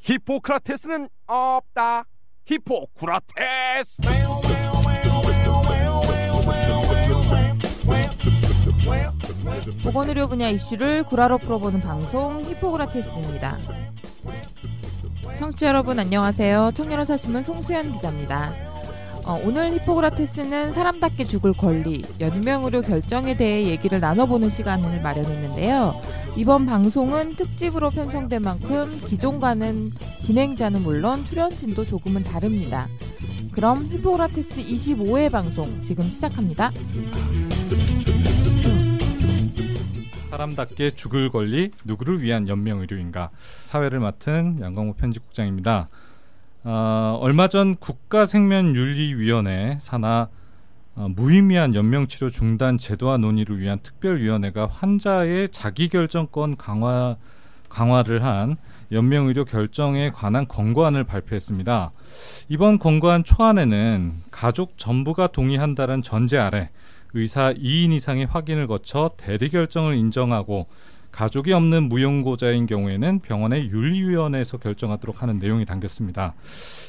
히포크라테스는 없다. 히포크라테스. 보건의료 분야 이슈를 구라로 풀어보는 방송 히포크라테스입니다. 청취자 여러분 안녕하세요. 청년의사신문 송수연 기자입니다. 오늘 히포크라테스는 사람답게 죽을 권리, 연명의료 결정에 대해 얘기를 나눠보는 시간을 마련했는데요. 이번 방송은 특집으로 편성된 만큼 기존과는 진행자는 물론 출연진도 조금은 다릅니다. 그럼 히포크라테스 25회 방송 지금 시작합니다. 사람답게 죽을 권리, 누구를 위한 연명의료인가. 사회를 맡은 양광호 편집국장입니다. 얼마 전 국가생명윤리위원회 산하 무의미한 연명치료 중단 제도화 논의를 위한 특별위원회가 환자의 자기결정권 강화를 한 연명의료 결정에 관한 권고안을 발표했습니다. 이번 권고안 초안에는 가족 전부가 동의한다는 전제 아래 의사 2인 이상의 확인을 거쳐 대리결정을 인정하고 가족이 없는 무용고자인 경우에는 병원의 윤리위원회에서 결정하도록 하는 내용이 담겼습니다.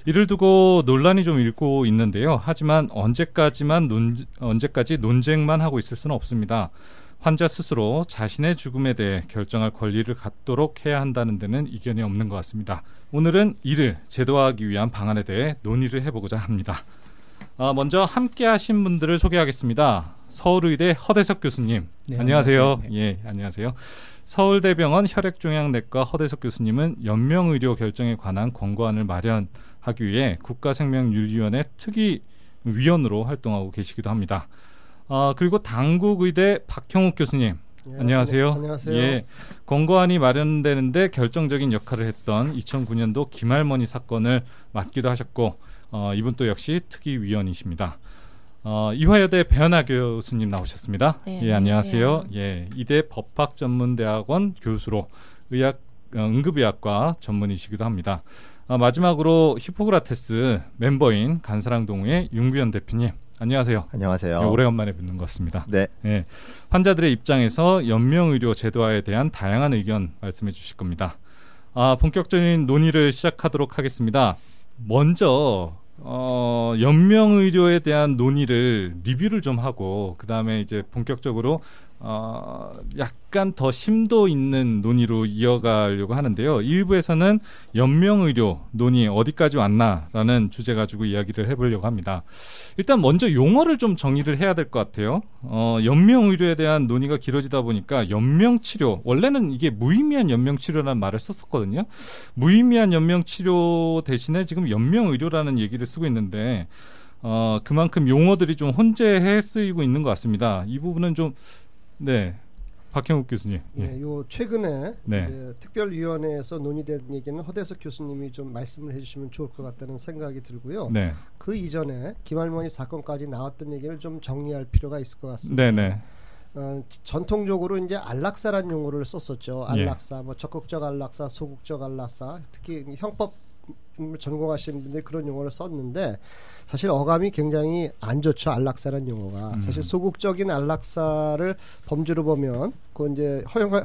이를 두고 논란이 좀 일고 있는데요. 하지만 언제까지 논쟁만 하고 있을 수는 없습니다. 환자 스스로 자신의 죽음에 대해 결정할 권리를 갖도록 해야 한다는 데는 이견이 없는 것 같습니다. 오늘은 이를 제도화하기 위한 방안에 대해 논의를 해보고자 합니다. 먼저 함께 하신 분들을 소개하겠습니다. 서울의대 허대석 교수님. 네, 안녕하세요. 예, 안녕하세요. 서울대병원 혈액종양내과 허대석 교수님은 연명의료 결정에 관한 권고안을 마련하기 위해 국가생명윤리위원회 특위위원으로 활동하고 계시기도 합니다. 그리고 당국의대 박형욱 교수님. 예, 안녕하세요. 안녕하세요. 예, 권고안이 마련되는데 결정적인 역할을 했던 2009년도 김할머니 사건을 맡기도 하셨고 이분 또 역시 특위위원이십니다. 이화여대 배현아 교수님 나오셨습니다. 네, 예, 안녕하세요. 예, 이대 법학전문대학원 교수로 응급의학과 전문이시기도 합니다. 마지막으로 히포크라테스 멤버인 간사랑동의 윤구현 대표님. 안녕하세요. 안녕하세요. 예, 오래간만에 뵙는 것 같습니다. 네. 예, 환자들의 입장에서 연명의료 제도화에 대한 다양한 의견 말씀해 주실 겁니다. 본격적인 논의를 시작하도록 하겠습니다. 먼저 연명의료에 대한 논의를 리뷰를 좀 하고 그 다음에 이제 본격적으로 약간 더 심도 있는 논의로 이어가려고 하는데요. 1부에서는 연명의료 논의 어디까지 왔나라는 주제 가지고 이야기를 해보려고 합니다. 일단 먼저 용어를 좀 정리를 해야 될 것 같아요. 연명의료에 대한 논의가 길어지다 보니까 연명치료, 원래는 이게 무의미한 연명치료라는 말을 썼었거든요. 무의미한 연명치료 대신에 지금 연명의료라는 얘기를 쓰고 있는데 그만큼 용어들이 좀 혼재해 쓰이고 있는 것 같습니다. 이 부분은 좀 네, 박형욱 교수님. 예, 요 최근에 네. 이제 특별위원회에서 논의된 얘기는 허대석 교수님이 좀 말씀을 해주시면 좋을 것 같다는 생각이 들고요. 네. 그 이전에 김할머니 사건까지 나왔던 얘기를 좀 정리할 필요가 있을 것 같습니다. 네네. 전통적으로 이제 안락사란 용어를 썼었죠. 안락사, 예. 뭐 적극적 안락사, 소극적 안락사, 특히 형법 전공하시는 분들이 그런 용어를 썼는데 사실 어감이 굉장히 안 좋죠. 안락사라는 용어가. 사실 소극적인 안락사를 범주로 보면 그 이제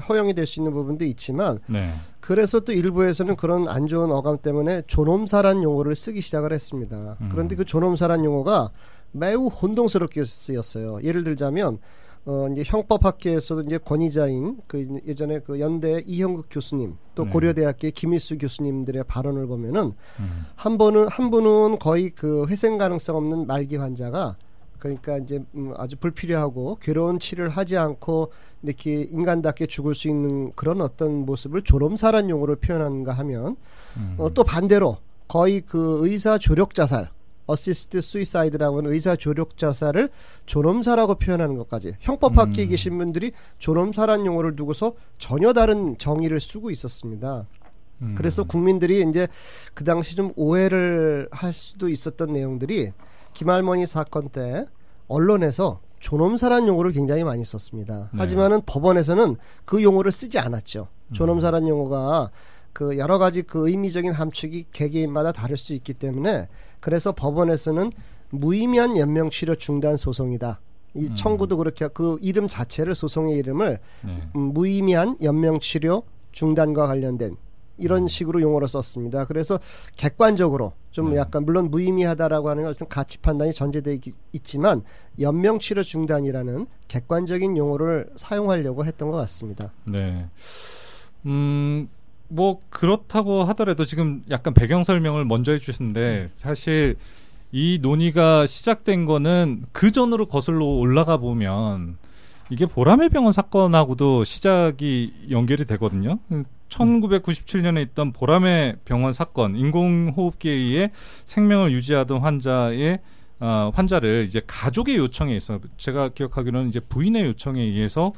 허용이 될 수 있는 부분도 있지만 네. 그래서 또 일부에서는 그런 안 좋은 어감 때문에 존엄사란 용어를 쓰기 시작을 했습니다. 그런데 그 존엄사란 용어가 매우 혼동스럽게 쓰였어요. 예를 들자면 이제 형법학계에서도 이제 권위자인 그 예전에 그 연대 이형극 교수님 또 네. 고려대학교의 김일수 교수님들의 발언을 보면은 한 분은 거의 그 회생 가능성 없는 말기 환자가 그러니까 이제 아주 불필요하고 괴로운 치료를 하지 않고 이렇게 인간답게 죽을 수 있는 그런 어떤 모습을 존엄사란 용어를 표현한가 하면 또 반대로 거의 그 의사 조력 자살 어시스트 수이사이드라고 하는 의사 조력 자살을 존엄사라고 표현하는 것까지 형법학계에 계신 분들이 존엄사란 용어를 두고서 전혀 다른 정의를 쓰고 있었습니다. 그래서 국민들이 이제 그 당시 좀 오해를 할 수도 있었던 내용들이 김할머니 사건 때 언론에서 존엄사란 용어를 굉장히 많이 썼습니다. 네. 하지만은 법원에서는 그 용어를 쓰지 않았죠. 존엄사란 용어가 그 여러 가지 그 의미적인 함축이 개개인마다 다를 수 있기 때문에 그래서 법원에서는 무의미한 연명치료 중단 소송이다. 이 청구도 그렇게 그 이름 자체를 소송의 이름을 네. 무의미한 연명치료 중단과 관련된 이런 식으로 용어를 썼습니다. 그래서 객관적으로 좀 약간 물론 무의미하다라고 하는 것은 가치 판단이 전제되어 있지만 연명치료 중단이라는 객관적인 용어를 사용하려고 했던 것 같습니다. 네. 뭐 그렇다고 하더라도 지금 약간 배경 설명을 먼저 해주셨는데 사실 이 논의가 시작된 거는 그 전으로 거슬러 올라가 보면 이게 보라매 병원 사건하고도 시작이 연결이 되거든요. 1997년에 있던 보라매 병원 사건, 인공호흡기에 의해 생명을 유지하던 환자를 이제 가족의 요청에 있어, 제가 기억하기로는 이제 부인의 요청에 의해서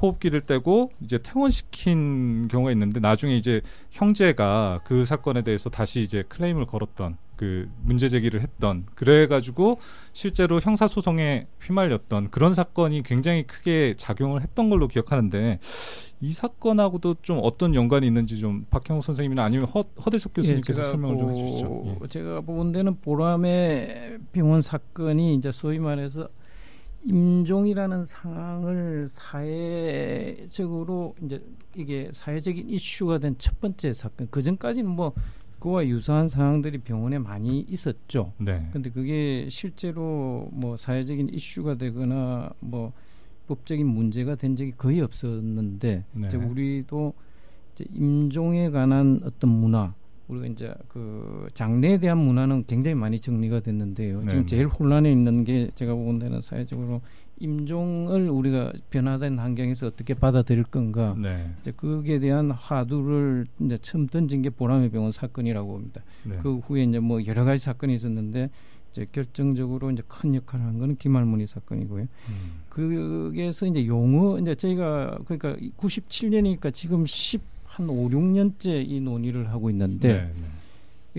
호흡기를 떼고 이제 퇴원시킨 경우가 있는데 나중에 이제 형제가 그 사건에 대해서 다시 이제 클레임을 걸었던, 그 문제 제기를 했던, 그래가지고 실제로 형사소송에 휘말렸던 그런 사건이 굉장히 크게 작용을 했던 걸로 기억하는데 이 사건하고도 좀 어떤 연관이 있는지 좀 박형욱 선생님이나 아니면 허대석 교수님께서 설명을 좀 해주시죠. 제가 본 데는 보라매 병원 사건이 이제 소위 말해서 임종이라는 상황을 사회적으로 이제 이게 사회적인 이슈가 된 첫 번째 사건. 그 전까지는 뭐 그와 유사한 상황들이 병원에 많이 있었죠. 네. 근데 그게 실제로 뭐 사회적인 이슈가 되거나 뭐 법적인 문제가 된 적이 거의 없었는데 네. 이제 우리도 이제 임종에 관한 어떤 문화, 우리가 이제 그 장래에 대한 문화는 굉장히 많이 정리가 됐는데요. 네. 지금 제일 혼란에 있는 게 제가 보는 데는 사회적으로 임종을 우리가 변화된 환경에서 어떻게 받아들일 건가. 네. 이제 거기에 대한 화두를 이제 처음 던진 게 보라매 병원 사건이라고 봅니다. 네. 그 후에 이제 뭐 여러 가지 사건이 있었는데 이제 결정적으로 이제 큰 역할을 한 거는 김할머니 사건이고요. 그게서 이제 용어 이제 저희가 그러니까 97년이니까 지금 한 5, 6년째 이 논의를 하고 있는데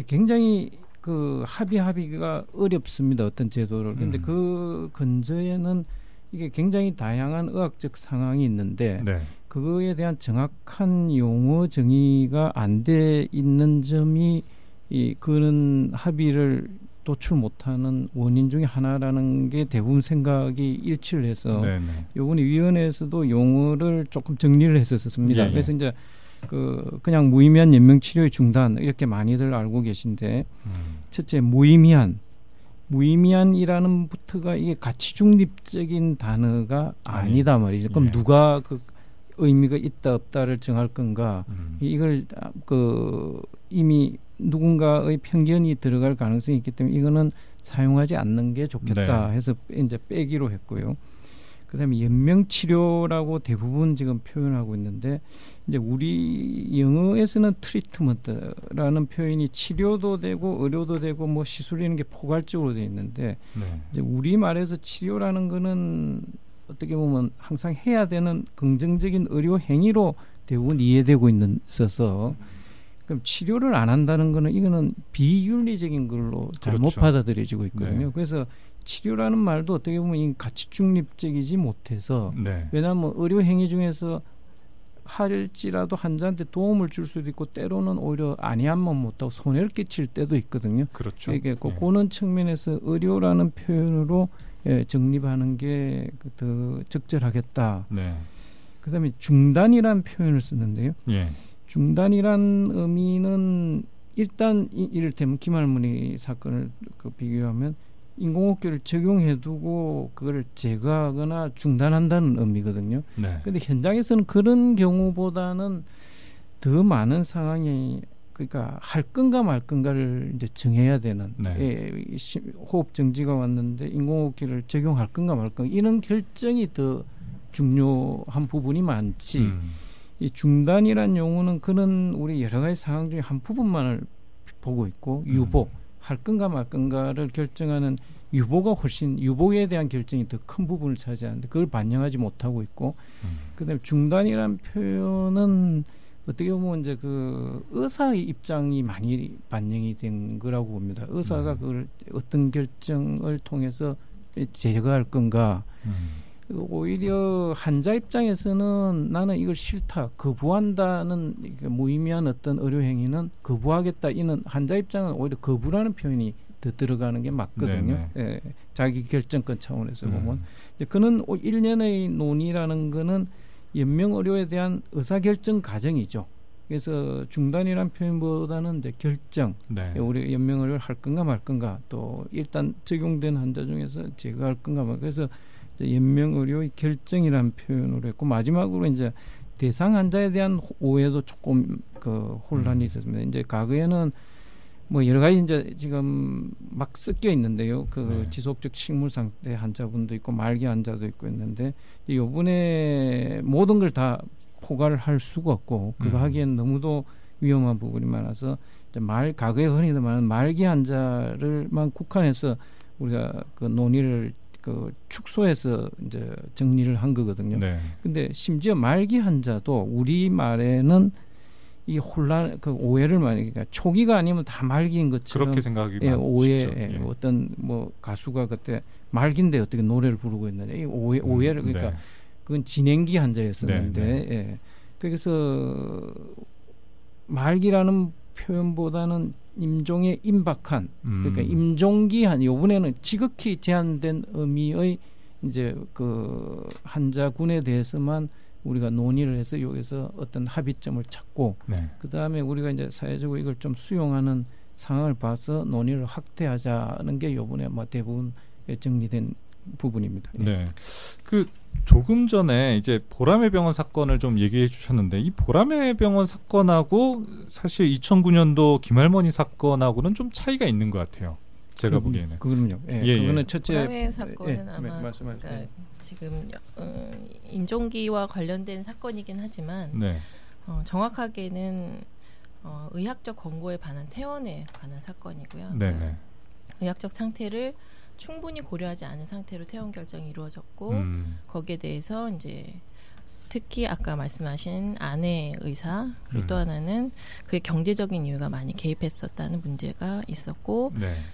굉장히 그 합의가 어렵습니다. 어떤 제도를. 근데 그 근저에는 이게 굉장히 다양한 의학적 상황이 있는데 네. 그거에 대한 정확한 용어 정의가 안 돼 있는 점이 그런 합의를 도출 못하는 원인 중에 하나라는 게 대부분 생각이 일치를 해서 이번에 위원회에서도 용어를 조금 정리를 했었습니다. 그래서 이제 그냥 무의미한 연명 치료의 중단 이렇게 많이들 알고 계신데 첫째 무의미한이라는 부터가 이게 가치 중립적인 단어가 아니다 말이죠. 그럼 누가 그 의미가 있다 없다를 정할 건가? 이걸 이미 누군가의 편견이 들어갈 가능성이 있기 때문에 이거는 사용하지 않는 게 좋겠다 해서 이제 빼기로 했고요. 그다음에 연명 치료라고 대부분 지금 표현하고 있는데 이제 우리 영어에서는 트리트먼트라는 표현이 치료도 되고 의료도 되고 뭐 시술이라는 게 포괄적으로 되어 있는데 이제 우리 말에서 치료라는 거는 어떻게 보면 항상 해야 되는 긍정적인 의료 행위로 대부분 이해되고 있어서 그럼 치료를 안 한다는 거는 이거는 비윤리적인 걸로 잘못 받아들여지고 있거든요. 그래서 치료라는 말도 어떻게 보면 가치 중립적이지 못해서 왜냐하면 의료 행위 중에서 할지라도 환자한테 도움을 줄 수도 있고 때로는 오히려 아니하면 못하고 손해를 끼칠 때도 있거든요. 그렇죠. 이게 그런 측면에서 의료라는 표현으로 정립하는 게 더 적절하겠다. 그다음에 중단이라는 표현을 쓰는데요. 중단이란 의미는 일단 이를테면 김할머니 사건을 비교하면 인공호흡기를 적용해두고 그걸 제거하거나 중단한다는 의미거든요. 그런데 현장에서는 그런 경우보다는 더 많은 상황이 그러니까 할 건가 말 건가를 이제 정해야 되는 호흡 정지가 왔는데 인공호흡기를 적용할 건가 말 건가 이런 결정이 더 중요한 부분이 많지. 이 중단이란 용어는 그런 우리 여러 가지 상황 중에 한 부분만을 보고 있고 유보 할 건가 말 건가를 결정하는 유보에 대한 결정이 더 큰 부분을 차지하는데 그걸 반영하지 못하고 있고 그다음에 중단이란 표현은 어떻게 보면 이제 그 의사의 입장이 많이 반영이 된 거라고 봅니다. 의사가 그걸 어떤 결정을 통해서 제거할 건가 오히려 환자 입장에서는 나는 이걸 싫다 거부한다는 무의미한 어떤 의료 행위는 거부하겠다 이는 환자 입장은 오히려 거부라는 표현이 더 들어가는 게 맞거든요. 자기 결정권 차원에서 보면 그는 일련의 논의라는 거는 연명 의료에 대한 의사결정 과정이죠. 그래서 중단이란 표현보다는 이제 결정, 네. 우리 연명을 할 건가 말 건가, 또 일단 적용된 환자 중에서 제거할 건가 말. 그래서 이제 연명 의료의 결정이란 표현으로 했고, 마지막으로 이제 대상 환자에 대한 오해도 조금 그 혼란이 있었습니다. 이제 과거에는 뭐 여러 가지 이제 지금 막 섞여 있는데요. 그 지속적 식물 상태 환자분도 있고 말기 환자도 있고 있는데, 이번에 모든 걸 다 포괄을 할 수가 없고, 그거 하기엔 너무도 위험한 부분이 많아서 이제 과거에 흔히들 말하는 말기 환자를만 국한해서 우리가 그 논의를 그 축소해서 이제 정리를 한 거거든요. 네. 근데 심지어 말기 환자도 우리 말에는 이 혼란, 그 오해를 많이, 그러니까 초기가 아니면 다 말기인 것처럼 그렇게 생각이 오해, 예. 어떤 뭐 가수가 그때 말기인데 어떻게 노래를 부르고 있느냐, 이 오해를 그러니까 네. 그건 진행기 환자였었는데, 네. 예. 그래서 말기라는 표현보다는 임종에 임박한, 그러니까 임종기 요번에는 지극히 제한된 의미의 이제 그 환자군에 대해서만 우리가 논의를 해서 여기서 어떤 합의점을 찾고, 네. 그 다음에 우리가 이제 사회적으로 이걸 좀 수용하는 상황을 봐서 논의를 확대하자는 게 요번에 뭐 대부분 정리된 부분입니다. 네. 그 조금 전에 이제 보라매 병원 사건을 좀 얘기해 주셨는데, 이 보라매 병원 사건하고 사실 2009년도 김할머니 사건하고는 좀 차이가 있는 것 같아요. 제가 보기에는. 그럼요. 그거는 첫째. 보라매 사건은 아마 그러니까 지금 임종기와 관련된 사건이긴 하지만 정확하게는 의학적 권고에 반한 퇴원에 관한 사건이고요. 그러니까 의학적 상태를 충분히 고려하지 않은 상태로 퇴원 결정이 이루어졌고, 거기에 대해서 이제 특히 아까 말씀하신 아내 의사, 그리고 또 하나는 그게 경제적인 이유가 많이 개입했었다는 문제가 있었고,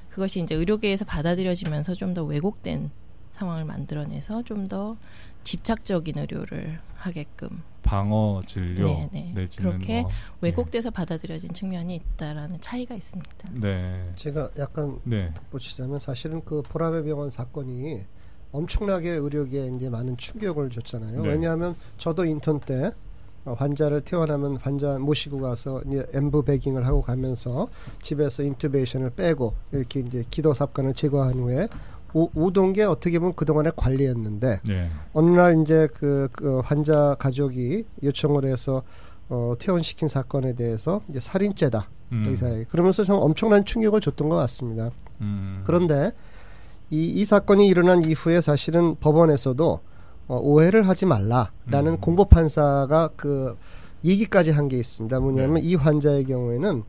그것이 이제 의료계에서 받아들여지면서 좀 더 왜곡된 상황을 만들어내서 좀 더 집착적인 의료를 하게끔 방어 진료 내지는 그렇게 왜곡돼서 받아들여진 측면이 있다라는 차이가 있습니다. 네. 제가 약간 덧붙이자면 사실은 그 보라매 병원 사건이 엄청나게 의료계에 이제 많은 충격을 줬잖아요. 왜냐하면 저도 인턴 때 환자를 퇴원하면 환자 모시고 가서 이제 엠브 베깅을 하고 가면서 집에서 인투베이션을 빼고 이렇게 이제 기도 삽관을 제거한 후에 오던 게 어떻게 보면 그동안의 관리였는데 어느 날 이제 그 환자 가족이 요청을 해서 퇴원시킨 사건에 대해서 이제 살인죄다 의사에게 그러면서 좀 엄청난 충격을 줬던 것 같습니다. 그런데 이 사건이 일어난 이후에 사실은 법원에서도 오해를 하지 말라라는 공보 판사가 그 얘기까지 한 게 있습니다. 뭐냐면 이 환자의 경우에는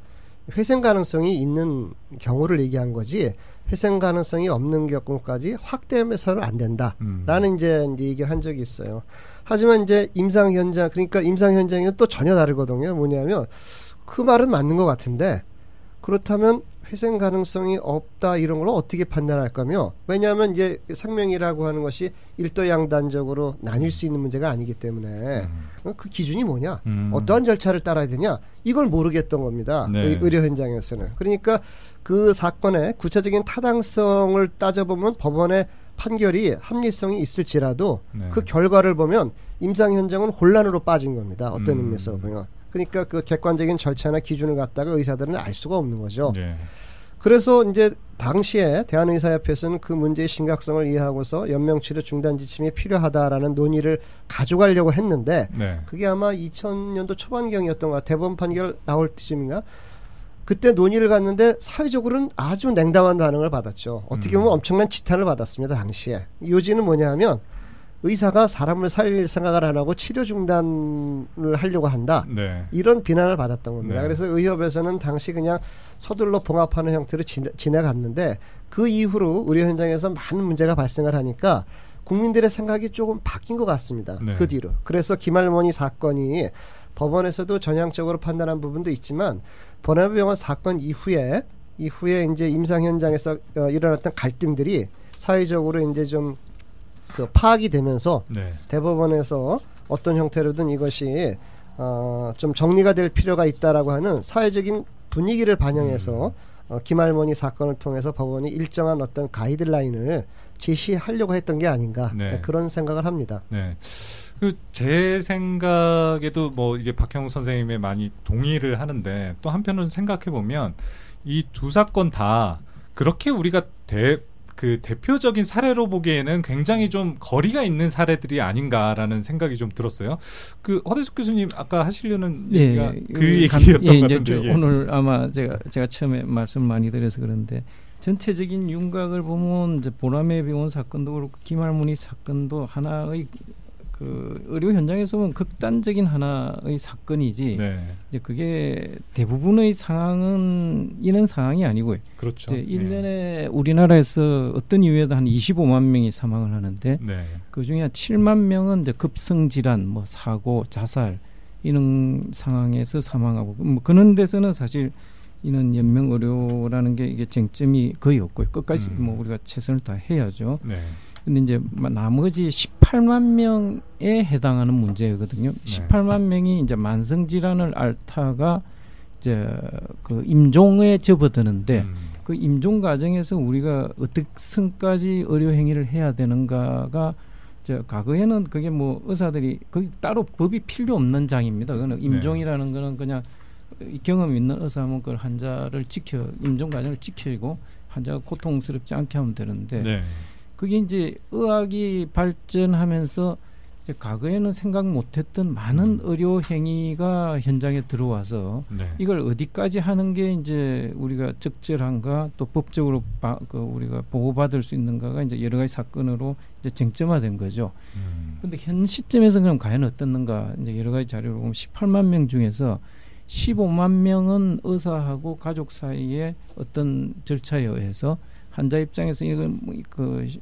회생 가능성이 있는 경우를 얘기한 거지 회생 가능성이 없는 경우까지 확대해서는 안 된다라는 이제 얘기를 한 적이 있어요. 하지만 이제 임상 현장, 그러니까 임상 현장은 또 전혀 다르거든요. 뭐냐면 그 말은 맞는 것 같은데 그렇다면 회생 가능성이 없다 이런 걸 어떻게 판단할 거며, 왜냐하면 이제 생명이라고 하는 것이 일도양단적으로 나뉠 수 있는 문제가 아니기 때문에 그 기준이 뭐냐, 어떠한 절차를 따라야 되냐 이걸 모르겠던 겁니다. 의료 현장에서는. 그러니까 그 사건의 구체적인 타당성을 따져보면 법원의 판결이 합리성이 있을지라도 그 결과를 보면 임상 현장은 혼란으로 빠진 겁니다. 어떤 의미에서 보면. 그러니까 그 객관적인 절차나 기준을 갖다가 의사들은 알 수가 없는 거죠. 그래서 이제 당시에 대한의사협회에서는 그 문제의 심각성을 이해하고서 연명치료 중단 지침이 필요하다라는 논의를 가져가려고 했는데 그게 아마 2000년도 초반경이었던 것 같아요. 대법원 판결 나올 때쯤인가? 그때 논의를 갔는데 사회적으로는 아주 냉담한 반응을 받았죠. 어떻게 보면 엄청난 지탄을 받았습니다. 당시에. 요지는 뭐냐 하면 의사가 사람을 살릴 생각을 안 하고 치료 중단을 하려고 한다. 이런 비난을 받았던 겁니다. 그래서 의협에서는 당시 그냥 서둘러 봉합하는 형태로 지나갔는데 그 이후로 의료 현장에서 많은 문제가 발생을 하니까 국민들의 생각이 조금 바뀐 것 같습니다. 그 뒤로. 그래서 김할머니 사건이 법원에서도 전향적으로 판단한 부분도 있지만 보라매 병원 사건 이후에 이제 임상 현장에서 일어났던 갈등들이 사회적으로 이제 좀 그 파악이 되면서 대법원에서 어떤 형태로든 이것이 좀 정리가 될 필요가 있다라고 하는 사회적인 분위기를 반영해서 김할머니 사건을 통해서 법원이 일정한 어떤 가이드라인을 제시하려고 했던 게 아닌가 그런 생각을 합니다. 제 생각에도 뭐 이제 박형욱 선생님의 많이 동의를 하는데 또 한편으로 생각해 보면 이 두 사건 다 그렇게 우리가 대표적인 사례로 보기에는 굉장히 좀 거리가 있는 사례들이 아닌가라는 생각이 좀 들었어요. 그 허대숙 교수님 아까 하시려는 얘기가 그 얘기였던 것 같은데 오늘 아마 제가 처음에 말씀 많이 드려서 그런데 전체적인 윤곽을 보면 이제 보람의 병원 사건도 그렇고 김할머니 사건도 하나의 그 의료 현장에서 보면 극단적인 하나의 사건이지. 이제 그게 대부분의 상황은 이런 상황이 아니고요. 그렇죠. 이제 1년에 우리나라에서 어떤 이유에도 한 25만 명이 사망을 하는데 그 중에 한 7만 명은 이제 급성 질환, 뭐 사고, 자살 이런 상황에서 사망하고 뭐 그런 데서는 사실 이런 연명 의료라는 게 이게 쟁점이 거의 없고요. 끝까지 뭐 우리가 최선을 다 해야죠. 근데 이제 나머지 18만 명에 해당하는 문제거든요. 18만 명이 이제 만성 질환을 앓다가 이제 그 임종에 접어드는데 그 임종 과정에서 우리가 어떻게까지 의료 행위를 해야 되는가가 과거에는 그게 뭐 의사들이 거기 따로 법이 필요 없는 장입니다. 그거는 임종이라는 거는 그냥 경험 있는 의사면 그 환자를 임종 과정을 지키고 환자가 고통스럽지 않게 하면 되는데 그게 이제 의학이 발전하면서 이제 과거에는 생각 못했던 많은 의료 행위가 현장에 들어와서 이걸 어디까지 하는 게 이제 우리가 적절한가 또 법적으로 우리가 보호받을 수 있는가가 이제 여러 가지 사건으로 이제 쟁점화된 거죠. 그런데 현 시점에서 그럼 과연 어떻는가 이제 여러 가지 자료를 보면 18만 명 중에서 15만 명은 의사하고 가족 사이에 어떤 절차에 의해서 환자 입장에서 이건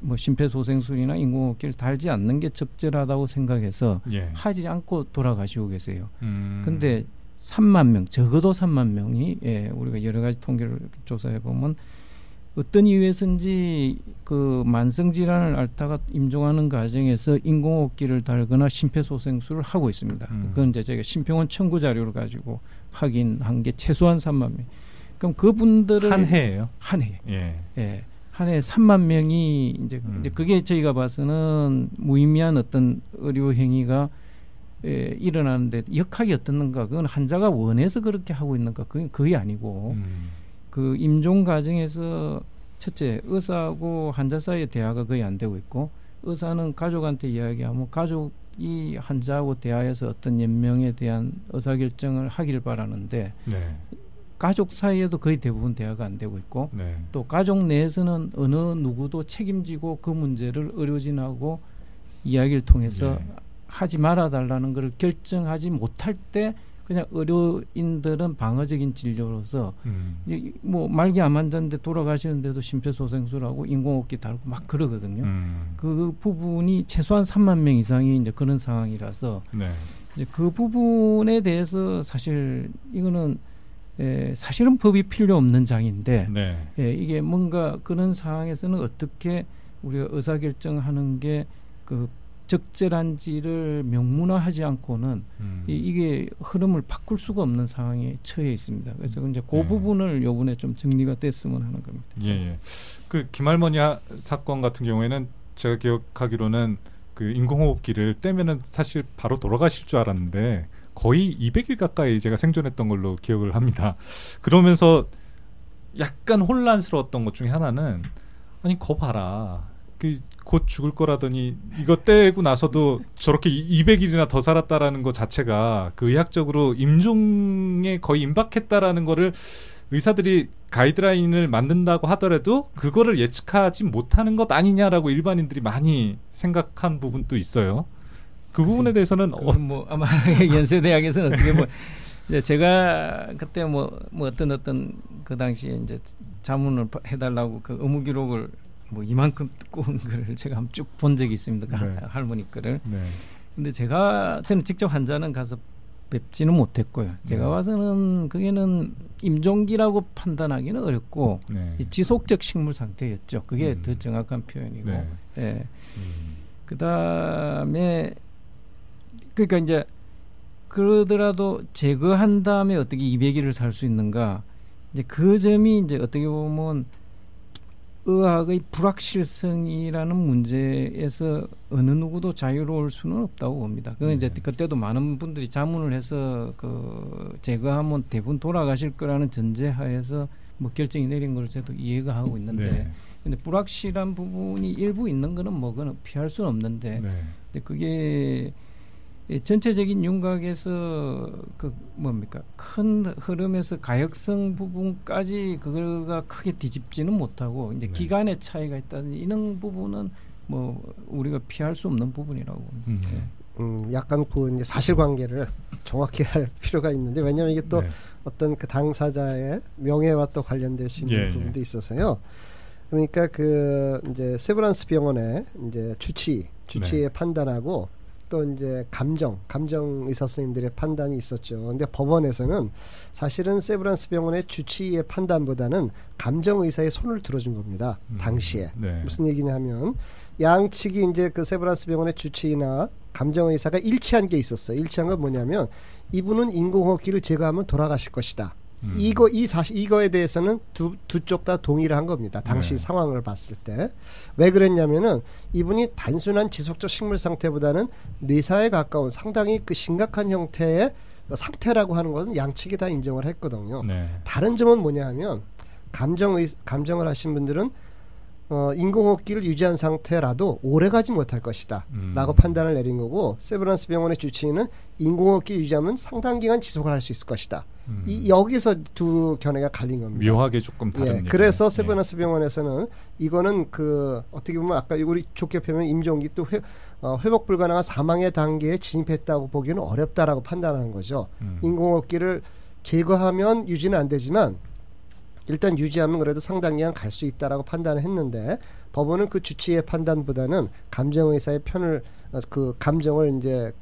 뭐 심폐소생술이나 인공호흡기를 달지 않는 게 적절하다고 생각해서 하지 않고 돌아가시고 계세요. 근데 3만 명, 적어도 3만 명이 우리가 여러 가지 통계를 조사해 보면 어떤 이유에서인지 그 만성 질환을 앓다가 임종하는 과정에서 인공호흡기를 달거나 심폐소생술을 하고 있습니다. 그건 이제 저희가 심평원 청구 자료를 가지고 확인한 게 최소한 3만 명. 그럼 그분들을 한 해예요? 한 해. 한 해 3만 명이 이제 그게 저희가 봐서는 무의미한 어떤 의료 행위가 일어나는데 역학이 어떻는가? 그건 환자가 원해서 그렇게 하고 있는가? 그건 거의 아니고 그 임종 과정에서 첫째 의사하고 환자 사이의 대화가 거의 안 되고 있고 의사는 가족한테 이야기하면 가족이 환자하고 대화해서 어떤 연명에 대한 의사결정을 하기를 바라는데 가족 사이에도 거의 대부분 대화가 안 되고 있고 또 가족 내에서는 어느 누구도 책임지고 그 문제를 의료진하고 이야기를 통해서 하지 말아달라는 걸 결정하지 못할 때 그냥 의료인들은 방어적인 진료로서 뭐 말기 암 환자인데 돌아가시는데도 심폐소생술하고 인공호흡기 달고 막 그러거든요. 그 부분이 최소한 3만 명 이상이 이제 그런 상황이라서 이제 그 부분에 대해서 사실 이거는 사실은 법이 필요 없는 장인데 이게 뭔가 그런 상황에서는 어떻게 우리가 의사결정하는 게 그 적절한지를 명문화하지 않고는 이게 흐름을 바꿀 수가 없는 상황에 처해 있습니다. 그래서 이제 그 부분을 요번에 좀 정리가 됐으면 하는 겁니다. 그 김할머니 사건 같은 경우에는 제가 기억하기로는 그 인공호흡기를 떼면은 사실 바로 돌아가실 줄 알았는데 거의 200일 가까이 제가 생존했던 걸로 기억을 합니다. 그러면서 약간 혼란스러웠던 것 중에 하나는 아니 거 봐라. 곧 죽을 거라더니 이거 떼고 나서도 저렇게 200일이나 더 살았다라는 것 자체가 그 의학적으로 임종에 거의 임박했다라는 거를 의사들이 가이드라인을 만든다고 하더라도 그거를 예측하지 못하는 것 아니냐라고 일반인들이 많이 생각한 부분도 있어요. 그 부분에 대해서는 뭐 아마 연세대학에서는 어떻게 뭐 제가 그때 뭐 어떤 그 당시에 이제 자문을 해달라고 그 의무 기록을 뭐 이만큼 두꺼운 거를 제가 한번 쭉 본 적이 있습니다. 할머니 거를. 근데 저는 직접 환자는 가서 뵙지는 못했고요. 제가 봐서는 그게는 임종기라고 판단하기는 어렵고 지속적 식물 상태였죠. 그게 더 정확한 표현이고. 그다음에 그러니까 이제 그러더라도 제거한 다음에 어떻게 200일을 살 수 있는가? 이제 그 점이 이제 어떻게 보면 의학의 불확실성이라는 문제에서 어느 누구도 자유로울 수는 없다고 봅니다. 그건 이제 그때도 많은 분들이 자문을 해서 그 제거하면 대부분 돌아가실 거라는 전제하에서 뭐 결정이 내린 걸 저도 이해가 하고 있는데, 근데 불확실한 부분이 일부 있는 거는 뭐 그건 피할 수는 없는데, 근데 그게 전체적인 윤곽에서 그 뭡니까 큰 흐름에서 가역성 부분까지 그거가 크게 뒤집지는 못하고 이제 기간의 차이가 있다든지 이런 부분은 뭐 우리가 피할 수 없는 부분이라고 봅니다. 약간 그 이제 사실관계를 정확히 할 필요가 있는데, 왜냐하면 이게 또 어떤 그 당사자의 명예와 또 관련될 수 있는 부분도 있어서요. 그러니까 그 이제 세브란스 병원의 이제 주치의 판단하고 또 이제 감정 의사 선생님들의 판단이 있었죠. 근데 법원에서는 사실은 세브란스 병원의 주치의 판단보다는 감정 의사의 손을 들어준 겁니다. 당시에. 무슨 얘기냐 하면 양측이 이제 그 세브란스 병원의 주치의나 감정 의사가 일치한 게 있었어요. 일치한 건 뭐냐면 이분은 인공호흡기를 제거하면 돌아가실 것이다. 이거에 대해서는 두 쪽 다 동의를 한 겁니다. 당시 상황을 봤을 때. 왜 그랬냐면은 이분이 단순한 지속적 식물 상태보다는 뇌사에 가까운 상당히 그 심각한 형태의 상태라고 하는 것은 양측이 다 인정을 했거든요. 다른 점은 뭐냐 하면 감정을 하신 분들은 인공호흡기를 유지한 상태라도 오래가지 못할 것이다 라고 판단을 내린 거고, 세브란스 병원의 주치의는 인공호흡기를 유지하면 상당 기간 지속을 할 수 있을 것이다. 여기서 두 견해가 갈린 겁니다. 묘하게 조금 다른. 그래서 세브란스 병원에서는 이거는 그 어떻게 보면 아까 우리 좋게 표현 임종기 또 회복 불가능한 사망의 단계에 진입했다고 보기는 어렵다라고 판단하는 거죠. 인공호흡기를 제거하면 유지는 안 되지만 일단 유지하면 그래도 상당 기간 갈 수 있다라고 판단을 했는데, 법원은 그 주치의 판단보다는 감정의사의 편을 그 감정을 이제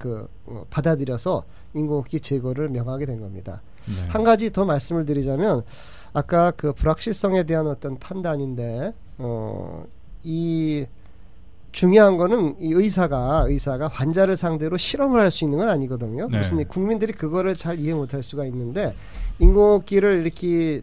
받아들여서 인공호흡기 제거를 명하게 된 겁니다. 한 가지 더 말씀을 드리자면, 아까 그 불확실성에 대한 어떤 판단인데, 이 중요한 거는 이 의사가 환자를 상대로 실험을 할 수 있는 건 아니거든요. 무슨 국민들이 그거를 잘 이해 못할 수가 있는데, 인공호흡기를 이렇게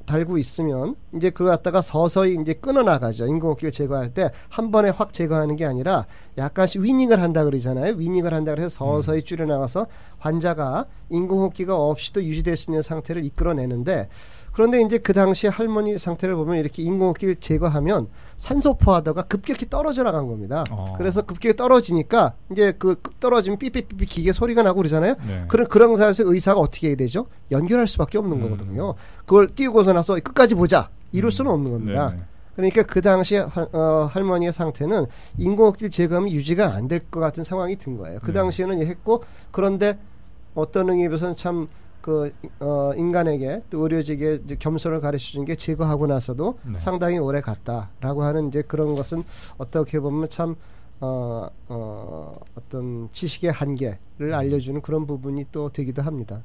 달고 있으면 이제 그걸 갖다가 서서히 이제 끊어 나가죠. 인공호흡기를 제거할 때 한 번에 확 제거하는 게 아니라 약간씩 위닝을 한다 그러잖아요. 위닝을 한다 그래서 서서히 줄여 나가서 환자가 인공호흡기가 없이도 유지될 수 있는 상태를 이끌어내는데, 그런데 이제 그 당시 할머니 상태를 보면 이렇게 인공호흡기를 제거하면 산소 포화도가 급격히 떨어져 나간 겁니다. 그래서 급격히 떨어지니까 이제 그 떨어지면 삐삐삐삐 기계 소리가 나고 그러잖아요. 그런 상황에서 의사가 어떻게 해야 되죠? 연결할 수밖에 없는 거거든요. 그걸 띄우고서 나서 끝까지 보자 이럴 수는 없는 겁니다. 그러니까 그 당시 할머니의 상태는 인공호흡기를 제거하면 유지가 안 될 것 같은 상황이 든 거예요. 그 당시에는 했고, 그런데 어떤 의미에서는 참 인간에게 또 의료직에 겸손을 가르쳐준 게 제거하고 나서도 상당히 오래 갔다라고 하는 이제 그런 것은 어떻게 보면 참 어떤 지식의 한계를 알려주는 그런 부분이 또 되기도 합니다.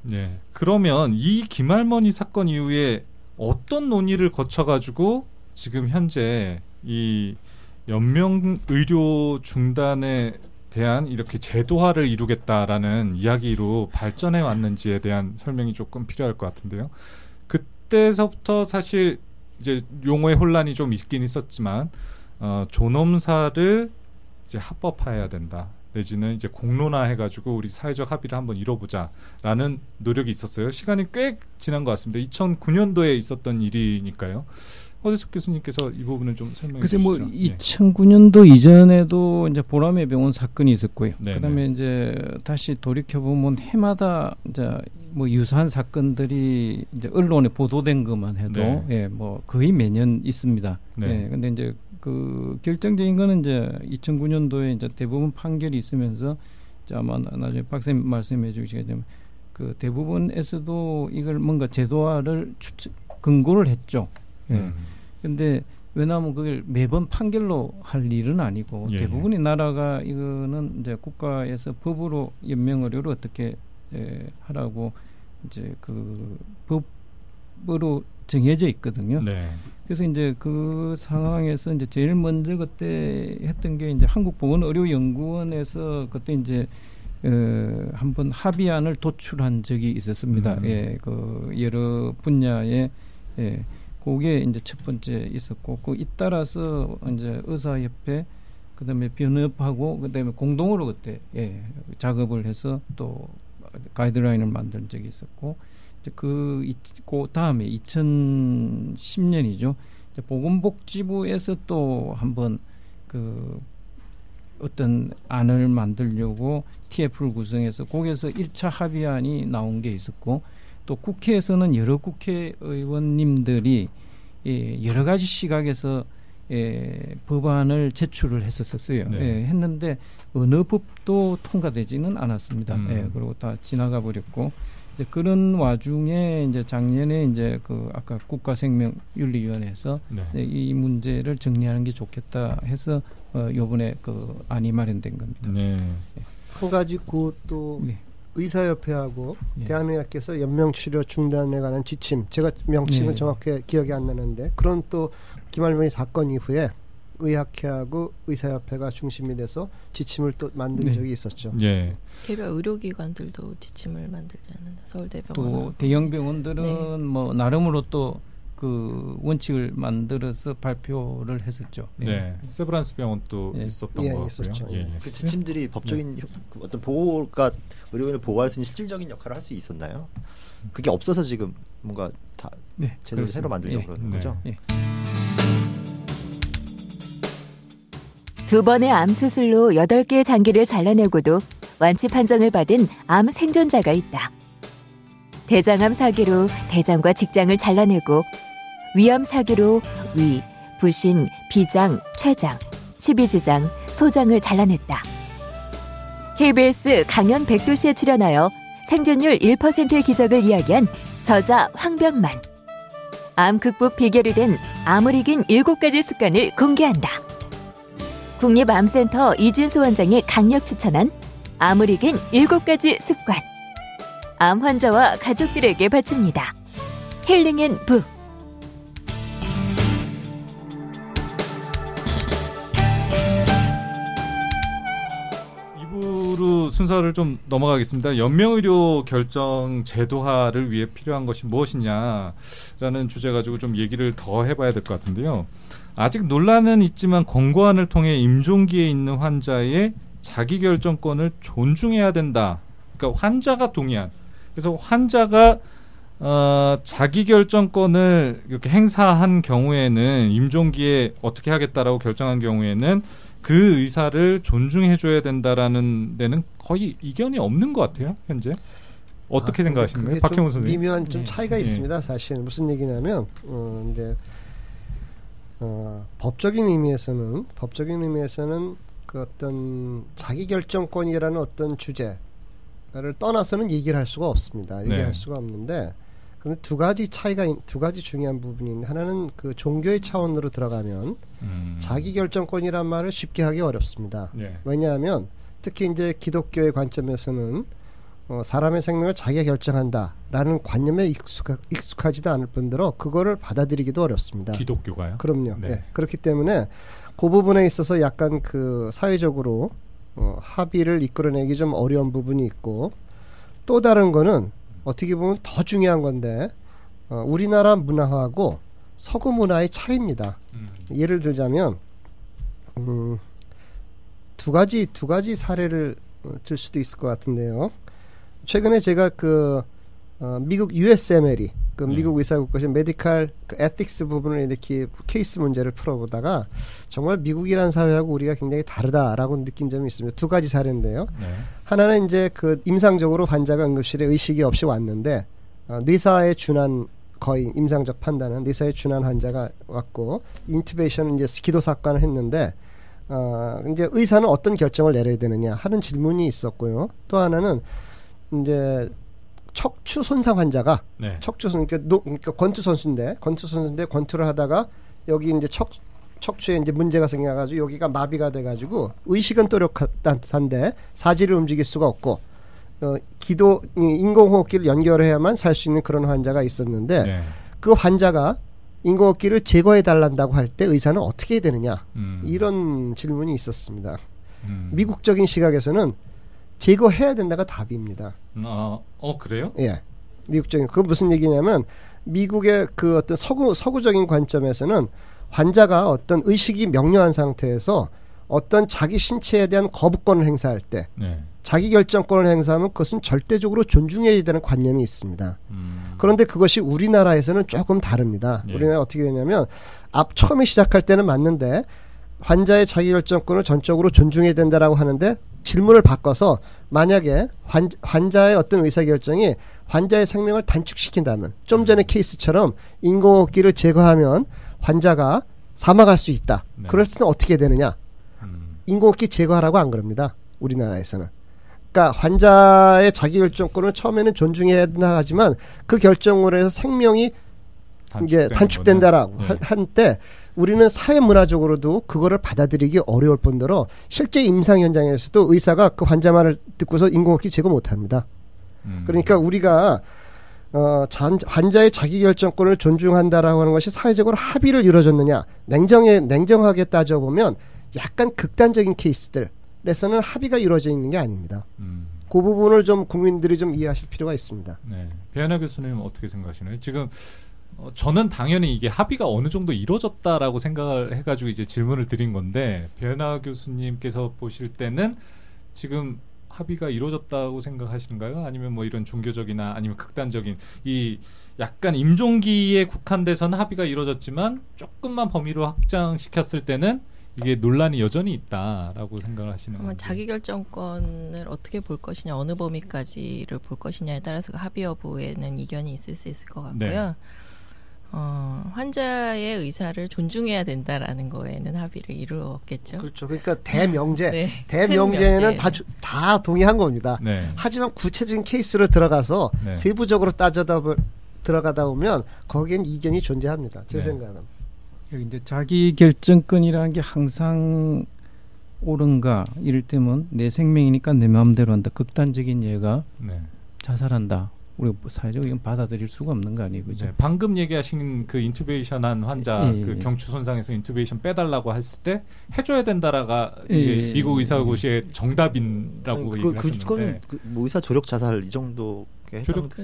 그러면 이 김할머니 사건 이후에 어떤 논의를 거쳐가지고 지금 현재 이 연명 의료 중단에 대한 이렇게 제도화를 이루겠다라는 이야기로 발전해 왔는지에 대한 설명이 조금 필요할 것 같은데요. 그때서부터 사실 이제 용어의 혼란이 좀 있긴 있었지만 존엄사를 이제 합법화해야 된다, 내지는 이제 공론화해가지고 우리 사회적 합의를 한번 이뤄보자라는 노력이 있었어요. 시간이 꽤 지난 것 같습니다. 2009년도에 있었던 일이니까요. 허대석 교수님께서 이 부분을 좀 설명해 주시죠. 뭐 2009년도 이전에도 이제 보라매 병원 사건이 있었고요. 그다음에 이제 다시 돌이켜 보면 해마다 이제 뭐 유사한 사건들이 이제 언론에 보도된 것만 해도 뭐 거의 매년 있습니다. 근데 이제 그 결정적인 거는 이제 2009년도에 이제 대부분 판결이 있으면서 이제 아마 나중에 박사님 말씀해 주시겠지만 그 대부분에서도 이걸 뭔가 제도화를 권고를 했죠. 근데 왜냐하면 그걸 매번 판결로 할 일은 아니고 대부분의 나라가 이거는 이제 국가에서 법으로 연명의료를 어떻게 하라고 이제 그 법으로 정해져 있거든요. 그래서 이제 그 상황에서 이제 제일 먼저 그때 했던 게 이제 한국보건의료연구원에서 그때 이제 한번 합의안을 도출한 적이 있었습니다. 그 여러 분야의 그게 이제 첫 번째 있었고, 그 잇따라서 이제 의사협회, 그다음에 변협하고 그다음에 공동으로 그때 작업을 해서 또 가이드라인을 만든 적이 있었고, 이제 그 다음에 2010년이죠. 보건복지부에서 또 한번 그 어떤 안을 만들려고 TF를 구성해서 거기에서 1차 합의안이 나온 게 있었고, 또 국회에서는 여러 국회의원님들이 여러 가지 시각에서 법안을 제출을 했었어요. 네. 했는데 어느 법도 통과되지는 않았습니다. 그리고 다 지나가 버렸고, 이제 그런 와중에 이제 작년에 이제 그 아까 국가생명윤리위원회에서 이 문제를 정리하는 게 좋겠다 해서 요번에 그 안이 마련된 겁니다. 한 가지 그또 의사협회하고 대한의학회에서 연명치료 중단에 관한 지침, 제가 명칭은 정확히 기억이 안 나는데, 그런 또 김할머니 사건 이후에 의학회하고 의사협회가 중심이 돼서 지침을 또 만든 적이 있었죠. 개별 의료기관들도 지침을 만들지 않는다. 서울대병원 또 대형 병원들은 뭐 나름으로 또 그 원칙을 만들어서 발표를 했었죠. 세브란스 병원도 있었던 거 같고요. 그 지침들이 법적인 어떤 보호가 의료인을 보호할 수 있는 실질적인 역할을 할 수 있었나요? 그게 없어서 지금 뭔가 다 제대로 새로 만들려고 그러는 거죠. 두 번의 암 수술로 8개의 장기를 잘라내고도 완치 판정을 받은 암 생존자가 있다. 대장암 사기로 대장과 직장을 잘라내고, 위암 사기로 위, 부신, 비장, 췌장, 십이지장, 소장을 잘라냈다. KBS 강연 100도시에 출연하여 생존율 1%의 기적을 이야기한 저자 황병만. 암 극복 비결이 된 암을 이긴 7가지 습관을 공개한다. 국립암센터 이진수 원장이 강력 추천한 암을 이긴 7가지 습관. 암 환자와 가족들에게 바칩니다. 힐링앤부. 2부로 순서를 좀 넘어가겠습니다. 연명의료 결정 제도화를 위해 필요한 것이 무엇이냐라는 주제 가지고 좀 얘기를 더 해봐야 될 것 같은데요. 아직 논란은 있지만 권고안을 통해 임종기에 있는 환자의 자기결정권을 존중해야 된다. 그러니까 환자가 동의한. 그래서 환자가 자기결정권을 이렇게 행사한 경우에는, 임종기에 어떻게 하겠다라고 결정한 경우에는 그 의사를 존중해줘야 된다라는 데는 거의 이견이 없는 것 같아요, 현재. 어떻게 생각하십니까, 박형훈 선생님? 미묘한 좀 차이가 있습니다. 사실 무슨 얘기냐면, 이제 법적인 의미에서는 그 어떤 자기결정권이라는 어떤 주제를 떠나서는 얘기를 할 수가 없습니다. 얘기할 수가 없는데, 그런데 두 가지 중요한 부분이 있는데, 하나는 그 종교의 차원으로 들어가면 자기결정권이란 말을 쉽게 하기 어렵습니다. 왜냐하면 특히 이제 기독교의 관점에서는 사람의 생명을 자기가 결정한다라는 관념에 익숙하지도 않을 뿐더러 그거를 받아들이기도 어렵습니다. 기독교가요? 그럼요. 그렇기 때문에 그 부분에 있어서 약간 그 사회적으로 합의를 이끌어내기 좀 어려운 부분이 있고, 또 다른 거는 어떻게 보면 더 중요한 건데, 우리나라 문화하고 서구 문화의 차이입니다. 예를 들자면 두 가지 사례를 들 수도 있을 것 같은데요. 최근에 제가 미국 USMLE, 미국 의사국가시 메디컬 에틱스 부분을 이렇게 케이스 문제를 풀어보다가 정말 미국이라는 사회하고 우리가 굉장히 다르다라고 느낀 점이 있습니다. 두 가지 사례인데요. 하나는 이제 임상적으로 환자가 응급실에 의식이 없이 왔는데, 뇌사에 준한, 거의 임상적 판단은 뇌사에 준한 환자가 왔고, 인투베이션은 이제 기도삭관을 했는데, 이제 의사는 어떤 결정을 내려야 되느냐 하는 질문이 있었고요. 또 하나는 이제 척추 손상 환자가 척추 그러니까 권투 선수인데 권투를 하다가 여기 이제 척추에 이제 문제가 생겨가지고 여기가 마비가 돼가지고 의식은 또렷한데 사지를 움직일 수가 없고, 인공호흡기를 연결해야만 살 수 있는 그런 환자가 있었는데, 그 환자가 인공호흡기를 제거해 달란다고 할 때 의사는 어떻게 해야 되느냐, 이런 질문이 있었습니다. 미국적인 시각에서는 제거해야 된다가 답입니다. 그래요? 미국적인, 그건 무슨 얘기냐면, 미국의 그 어떤 서구적인 관점에서는 환자가 어떤 의식이 명료한 상태에서 어떤 자기 신체에 대한 거부권을 행사할 때 자기 결정권을 행사하면 그것은 절대적으로 존중해야 되는 관념이 있습니다. 그런데 그것이 우리나라에서는 조금 다릅니다. 우리나라 어떻게 되냐면 처음에 시작할 때는 맞는데 환자의 자기 결정권을 전적으로 존중해야 된다라고 하는데 질문을 바꿔서 만약에 환자의 어떤 의사결정이 환자의 생명을 단축시킨다면 좀 전에 케이스처럼 인공호흡기를 제거하면 환자가 사망할 수 있다. 그럴 때는 어떻게 되느냐? 인공호흡기 제거하라고 안 그럽니다. 우리나라에서는. 그러니까 환자의 자기결정권을 처음에는 존중해야 된다 하지만 그 결정으로 해서 생명이 이제 단축된다라고 한때 우리는 사회 문화적으로도 그거를 받아들이기 어려울 뿐더러 실제 임상 현장에서도 의사가 그 환자 말을 듣고서 인공호흡기 제거 못합니다. 그러니까 우리가 환자의 자기결정권을 존중한다라고 하는 것이 사회적으로 합의를 이루어졌느냐 냉정하게 따져보면 약간 극단적인 케이스들에서는 합의가 이루어져 있는 게 아닙니다. 그 부분을 좀 국민들이 좀 이해하실 필요가 있습니다. 네, 배현아 교수님 어떻게 생각하시나요? 지금 저는 당연히 이게 합의가 어느 정도 이루어졌다라고 생각을 해가지고 이제 질문을 드린 건데 배현아 교수님께서 보실 때는 지금 합의가 이루어졌다고 생각하시는가요? 아니면 뭐 이런 종교적이나 아니면 극단적인 이 약간 임종기에 국한돼서는 합의가 이루어졌지만 조금만 범위로 확장시켰을 때는 이게 논란이 여전히 있다라고 생각을 하시는 건가요? 자기결정권을 어떻게 볼 것이냐, 어느 범위까지를 볼 것이냐에 따라서 그 합의 여부에는 이견이 있을 수 있을 것 같고요. 환자의 의사를 존중해야 된다라는 거에는 합의를 이루었겠죠. 그렇죠. 그러니까 대명제, 대명제는 다 동의한 겁니다. 하지만 구체적인 케이스로 들어가서 세부적으로 들어가다 보면 거기엔 이견이 존재합니다. 제 생각은. 여기 이제 자기 결정권이라는 게 항상 옳은가? 이를테면 내 생명이니까 내 마음대로 한다. 극단적인 예가 자살한다. 우리가 사회적으로 이건 받아들일 수가 없는 거 아니에요, 그죠? 방금 얘기하신 그 인투베이션한 환자, 그 경추 손상에서 인투베이션 빼달라고 했을 때 해줘야 된다라가 미국 의사고시의 정답이라고 얘기를 하셨는데, 뭐 의사 조력 자살 이 정도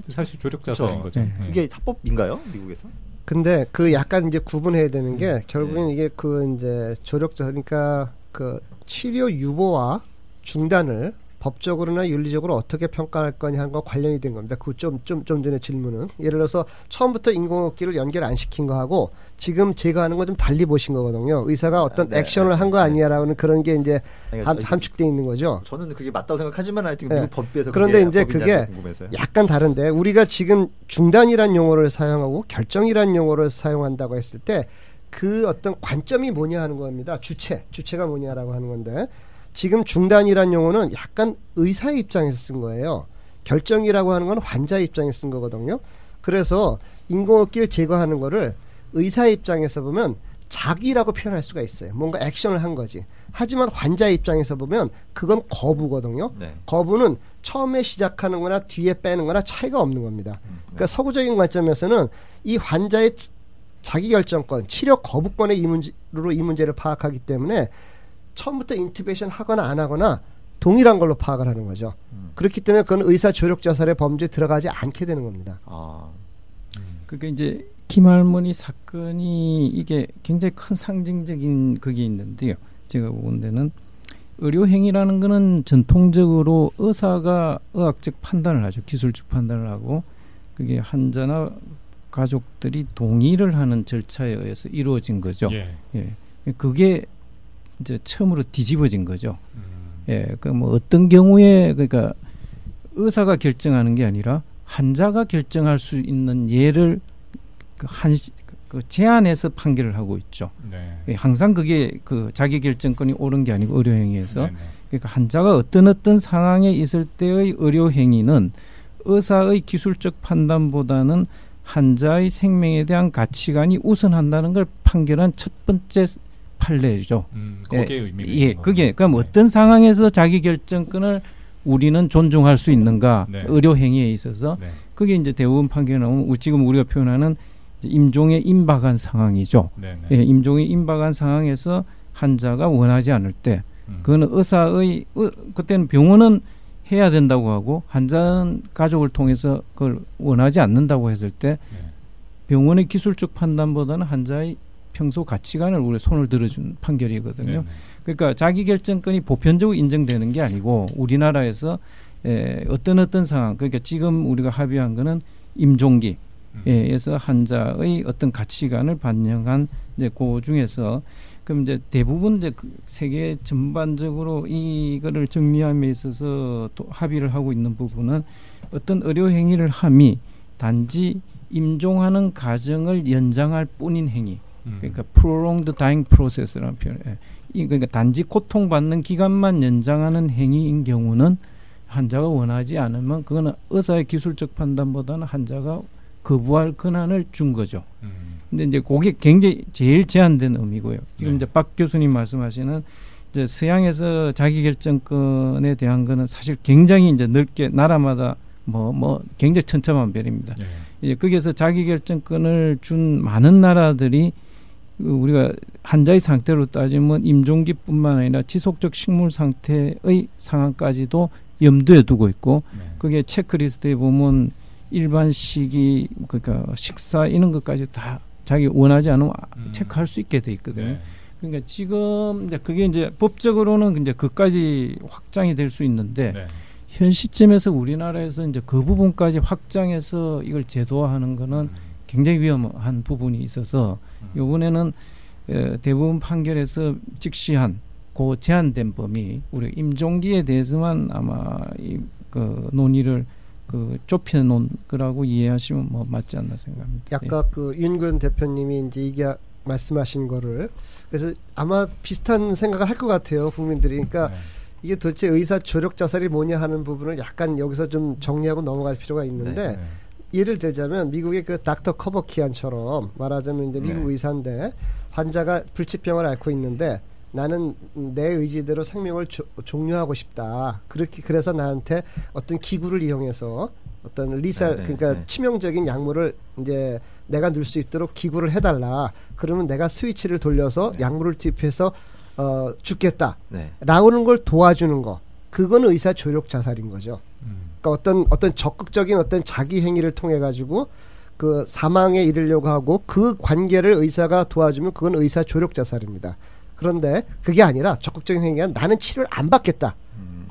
사실 조력 자살인 거죠. 그게 합법인가요, 미국에서? 근데 그 약간 이제 구분해야 되는 게 결국엔 이게 그 이제 조력자 그러니까 그 치료 유보와 중단을 법적으로나 윤리적으로 어떻게 평가할 거냐 하는 거 관련이 된 겁니다. 그 좀 전에 질문은 예를 들어서 처음부터 인공호흡기를 연결 안 시킨 거하고 지금 제거하는 거 좀 달리 보신 거거든요. 의사가 어떤 액션을 한 거 아니야라고는 그런 게 이제 함축돼 있는 거죠. 저는 그게 맞다고 생각하지만 하여튼 미국 법에서 그런데 이제 그게 약간 다른데 우리가 지금 중단이란 용어를 사용하고 결정이란 용어를 사용한다고 했을 때 그 어떤 관점이 뭐냐 하는 겁니다. 주체가 뭐냐라고 하는 건데 지금 중단이란 용어는 약간 의사의 입장에서 쓴 거예요. 결정이라고 하는 건 환자의 입장에서 쓴 거거든요. 그래서 인공호흡기를 제거하는 거를 의사의 입장에서 보면 자기라고 표현할 수가 있어요. 뭔가 액션을 한 거지. 하지만 환자의 입장에서 보면 그건 거부거든요. 거부는 처음에 시작하는 거나 뒤에 빼는 거나 차이가 없는 겁니다. 그러니까 서구적인 관점에서는 이 환자의 자기결정권, 치료 거부권의 이 문제를 파악하기 때문에 처음부터 인투베이션 하거나 안 하거나 동일한 걸로 파악을 하는 거죠. 그렇기 때문에 그건 의사 조력 자살의 범죄에 들어가지 않게 되는 겁니다. 그러니까 이제 김할머니 사건이 이게 굉장히 큰 상징적인 그게 있는데요. 제가 본 데는 의료행위라는 거는 전통적으로 의사가 의학적 판단을 하죠. 기술적 판단을 하고 그게 환자나 가족들이 동의를 하는 절차에 의해서 이루어진 거죠. 그게 이제 처음으로 뒤집어진 거죠. 그 뭐 어떤 경우에 그러니까 의사가 결정하는 게 아니라 환자가 결정할 수 있는 예를 그 제한해서 판결을 하고 있죠. 항상 그게 그 자기 결정권이 옳은 게 아니고 의료행위에서 그러니까 환자가 어떤 상황에 있을 때의 의료행위는 의사의 기술적 판단보다는 환자의 생명에 대한 가치관이 우선한다는 걸 판결한 첫 번째 판례죠. 그게 의미가 그게 그럼 어떤 상황에서 자기 결정권을 우리는 존중할 수 있는가 의료 행위에 있어서 그게 이제 대법원 판결에 나오면 지금 우리가 표현하는 임종에 임박한 상황이죠. 임종에 임박한 상황에서 환자가 원하지 않을 때 그거는 의사의 그때는 병원은 해야 된다고 하고 환자는 가족을 통해서 그걸 원하지 않는다고 했을 때 병원의 기술적 판단보다는 환자의 평소 가치관을 우리 손을 들어준 판결이거든요. 네네. 그러니까 자기결정권이 보편적으로 인정되는 게 아니고 우리나라에서 어떤 상황, 그러니까 지금 우리가 합의한 거는 임종기에서 환자의 어떤 가치관을 반영한 이제 그 중에서 그럼 이제 대부분 이제 세계 전반적으로 이거를 정리함에 있어서 또 합의를 하고 있는 부분은 어떤 의료 행위를 함이 단지 임종하는 과정을 연장할 뿐인 행위. 그러니까 prolonged dying process라는 표현. 그러니까 단지 고통받는 기간만 연장하는 행위인 경우는 환자가 원하지 않으면 그거는 의사의 기술적 판단보다는 환자가 거부할 권한을 준 거죠. 근데 이제 그게 굉장히 제일 제한된 의미고요. 지금 이제 박 교수님 말씀하시는 이제 서양에서 자기결정권에 대한 거는 사실 굉장히 이제 넓게 나라마다 뭐 굉장히 천차만별입니다. 이제 거기에서 자기결정권을 준 많은 나라들이 우리가 환자의 상태로 따지면 임종기뿐만 아니라 지속적 식물 상태의 상황까지도 염두에 두고 있고 그게 체크리스트에 보면 일반 식이 그러니까 식사 이런 것까지 다 자기 원하지 않으면 체크할 수 있게 돼 있거든요. 그러니까 지금 이제 그게 이제 법적으로는 이제 그까지 확장이 될 수 있는데 현 시점에서 우리나라에서 이제 그 부분까지 확장해서 이걸 제도화하는 거는 굉장히 위험한 부분이 있어서 이번에는 대부분 판결에서 직시한 그 제한된 범위 우리 임종기에 대해서만 아마 그 논의를 좁혀놓은 거라고 이해하시면 뭐 맞지 않나 생각합니다. 아까 그 윤근 대표님이 이제 이게 말씀하신 거를 그래서 아마 비슷한 생각을 할 것 같아요 국민들이. 그러니까 이게 도대체 의사 조력 자살이 뭐냐 하는 부분을 약간 여기서 좀 정리하고 넘어갈 필요가 있는데 예를 들자면 미국의 그 닥터 커버키안처럼 말하자면 이제 미국 의사인데 환자가 불치병을 앓고 있는데 나는 내 의지대로 생명을 종료하고 싶다. 그래서 나한테 어떤 기구를 이용해서 어떤 리살 그러니까 치명적인 약물을 이제 내가 넣을 수 있도록 기구를 해달라. 그러면 내가 스위치를 돌려서 약물을 투입해서 죽겠다. 라는 걸 도와주는 거. 그건 의사 조력 자살인 거죠. 그러니까 어떤 적극적인 어떤 자기 행위를 통해 가지고 그 사망에 이르려고 하고 그 관계를 의사가 도와주면 그건 의사 조력 자살입니다. 그런데 그게 아니라 적극적인 행위가 나는 치료를 안 받겠다.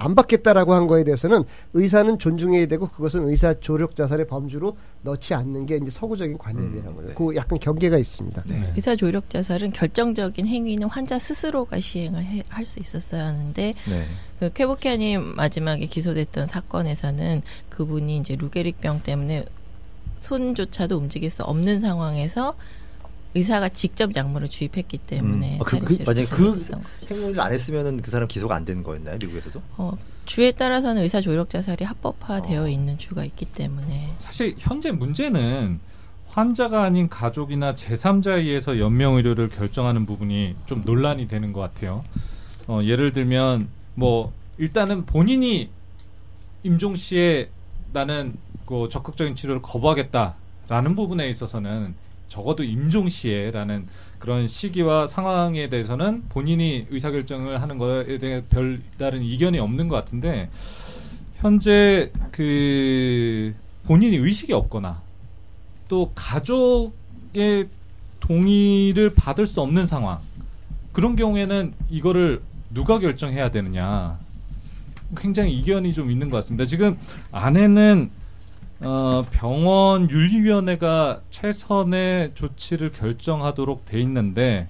안 받겠다라고 한 거에 대해서는 의사는 존중해야 되고 그것은 의사 조력 자살의 범주로 넣지 않는 게 이제 서구적인 관념이라고 해요. 그 약간 경계가 있습니다. 의사 조력 자살은 결정적인 행위는 환자 스스로가 시행을 할 수 있었어야 하는데 그 쾌보키안이 마지막에 기소됐던 사건에서는 그분이 이제 루게릭병 때문에 손조차도 움직일 수 없는 상황에서 의사가 직접 약물을 주입했기 때문에 만약에 그 행위를 안 했으면은 그 사람 기소가 안 되는 거였나요, 미국에서도? 주에 따라서는 의사 조력 자살이 합법화되어 있는 주가 있기 때문에 사실 현재 문제는 환자가 아닌 가족이나 제3자에 의해서 연명 의료를 결정하는 부분이 좀 논란이 되는 것 같아요. 예를 들면 뭐 일단은 본인이 임종 시에 나는 그 적극적인 치료를 거부하겠다라는 부분에 있어서는 적어도 임종 시에라는 그런 시기와 상황에 대해서는 본인이 의사결정을 하는 것에 대해 별다른 이견이 없는 것 같은데 현재 그 본인이 의식이 없거나 또 가족의 동의를 받을 수 없는 상황 그런 경우에는 이거를 누가 결정해야 되느냐 굉장히 이견이 좀 있는 것 같습니다. 지금 안에는 병원 윤리위원회가 최선의 조치를 결정하도록 돼 있는데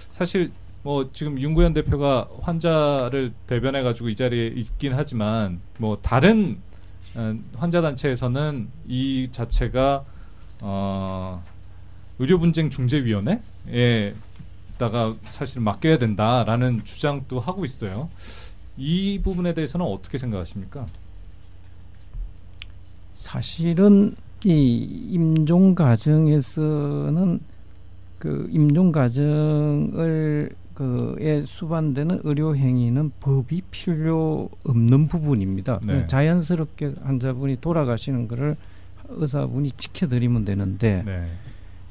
사실 뭐 지금 윤구현 대표가 환자를 대변해 가지고 이 자리에 있긴 하지만 뭐 다른 환자 단체에서는 이 자체가 의료분쟁중재위원회에다가 사실 맡겨야 된다라는 주장도 하고 있어요. 이 부분에 대해서는 어떻게 생각하십니까? 사실은 이 임종 과정에서는 그 임종 과정을 그에 수반되는 의료 행위는 법이 필요 없는 부분입니다. 자연스럽게 환자분이 돌아가시는 것을 의사분이 지켜드리면 되는데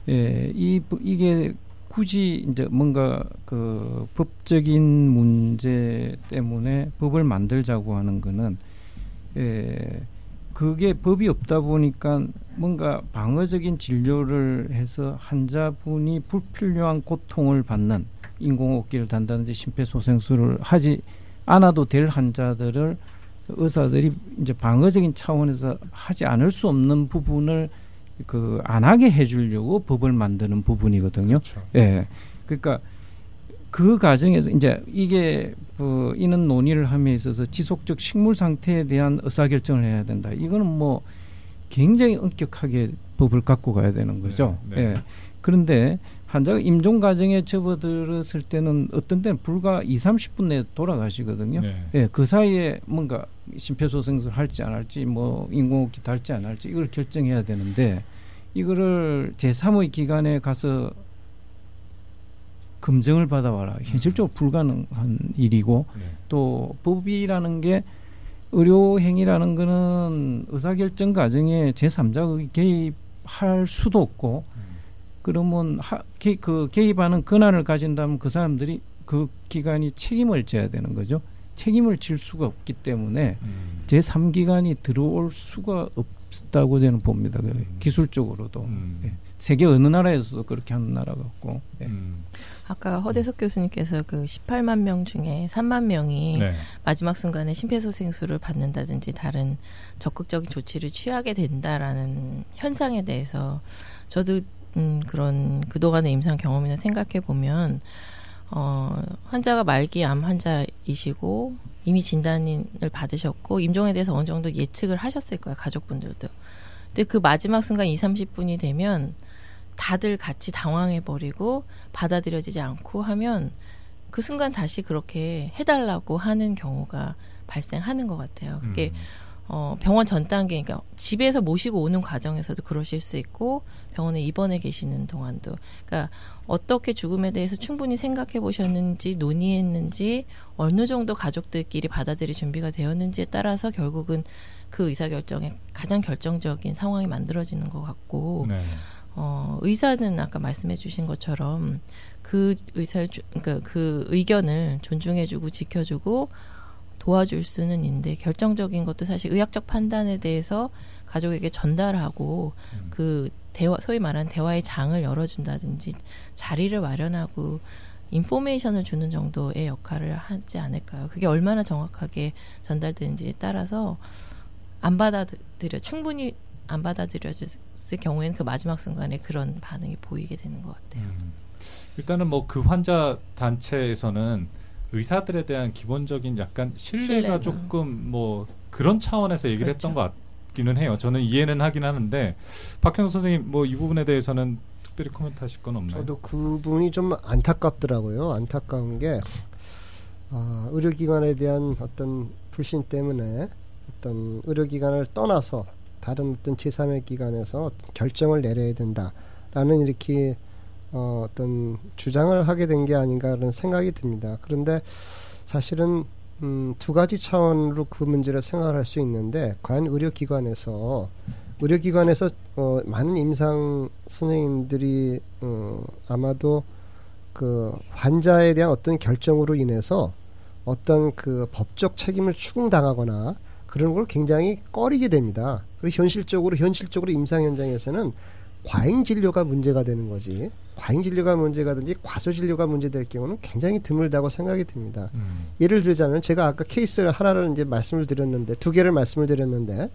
이게 굳이 이제 뭔가 그 법적인 문제 때문에 법을 만들자고 하는 거는 그게 법이 없다 보니까 뭔가 방어적인 진료를 해서 환자분이 불필요한 고통을 받는 인공호흡기를 단다든지 심폐소생술을 하지 않아도 될 환자들을 의사들이 이제 방어적인 차원에서 하지 않을 수 없는 부분을 그 안 하게 해주려고 법을 만드는 부분이거든요. 그렇죠. 예, 그러니까 그 과정에서 이제 이게 이는 논의를 함에 있어서 지속적 식물 상태에 대한 의사결정을 해야 된다. 이거는 뭐 굉장히 엄격하게 법을 갖고 가야 되는 거죠. 네, 네. 예. 그런데 환자가 임종 과정에 접어들었을 때는 어떤 때는 불과 20-30분 내에 돌아가시거든요. 네. 예, 그 사이에 뭔가 심폐소생술 할지 안 할지 뭐 인공호흡기 달지 안 할지 이걸 결정해야 되는데 이거를 제3의 기관에 가서 검증을 받아와라. 현실적으로 불가능한 일이고 네. 또 법이라는 게 의료행위라는 거는 의사결정 과정에 제3자가 개입할 수도 없고 그러면 그 개입하는 권한을 가진다면 그 사람들이 그 기관이 책임을 져야 되는 거죠. 책임을 질 수가 없기 때문에 제3기관이 들어올 수가 없다고 저는 봅니다. 기술적으로도. 예. 세계 어느 나라에서도 그렇게 하는 나라가 없고. 예. 아까 허대석 교수님께서 그 18만 명 중에 3만 명이 네. 마지막 순간에 심폐소생술을 받는다든지 다른 적극적인 조치를 취하게 된다라는 현상에 대해서 저도 그런 그동안의 임상 경험이나 생각해 보면 환자가 말기 암 환자이시고 이미 진단을 받으셨고 임종에 대해서 어느 정도 예측을 하셨을 거예요. 가족분들도. 근데 그 마지막 순간 20-30분이 되면 다들 같이 당황해버리고 받아들여지지 않고 하면 그 순간 다시 그렇게 해달라고 하는 경우가 발생하는 것 같아요. 그게 병원 전 단계, 그러니까 집에서 모시고 오는 과정에서도 그러실 수 있고 병원에 입원해 계시는 동안도, 그러니까 어떻게 죽음에 대해서 충분히 생각해 보셨는지 논의했는지 어느 정도 가족들끼리 받아들일 준비가 되었는지에 따라서 결국은 그 의사결정에 가장 결정적인 상황이 만들어지는 것 같고 네. 의사는 아까 말씀해 주신 것처럼 그 의사를 그러니까 그 의견을 존중해주고 지켜주고 도와줄 수는 있는데 결정적인 것도 사실 의학적 판단에 대해서 가족에게 전달하고 그 대화, 소위 말하는 대화의 장을 열어준다든지 자리를 마련하고 인포메이션을 주는 정도의 역할을 하지 않을까요? 그게 얼마나 정확하게 전달되는지에 따라서 충분히 안 받아들여졌을 경우에는 그 마지막 순간에 그런 반응이 보이게 되는 것 같아요. 일단은 뭐 그 환자 단체에서는 의사들에 대한 기본적인 약간 신뢰가 조금 뭐 그런 차원에서 얘기를 그렇죠. 했던 것 같기는 해요. 저는 이해는 하긴 하는데 박형석 선생님 뭐 이 부분에 대해서는 특별히 코멘트하실 건 없나요? 저도 그 부분이 좀 안타깝더라고요. 안타까운 게 의료기관에 대한 어떤 불신 때문에 어떤 의료기관을 떠나서 다른 어떤 제3의 기관에서 결정을 내려야 된다라는 이렇게 어떤 주장을 하게 된 게 아닌가 그런 생각이 듭니다. 그런데 사실은 두 가지 차원으로 그 문제를 생각할 수 있는데 과연 의료기관에서 많은 임상 선생님들이 아마도 그 환자에 대한 어떤 결정으로 인해서 어떤 그 법적 책임을 추궁당하거나 그런 걸 굉장히 꺼리게 됩니다. 그리고 현실적으로 임상 현장에서는 과잉 진료가 문제가 되는 거지. 과잉 진료가 문제가든지 과소 진료가 문제될 경우는 굉장히 드물다고 생각이 듭니다. 예를 들자면 제가 아까 케이스를 하나를 이제 말씀을 드렸는데 두 개를 말씀을 드렸는데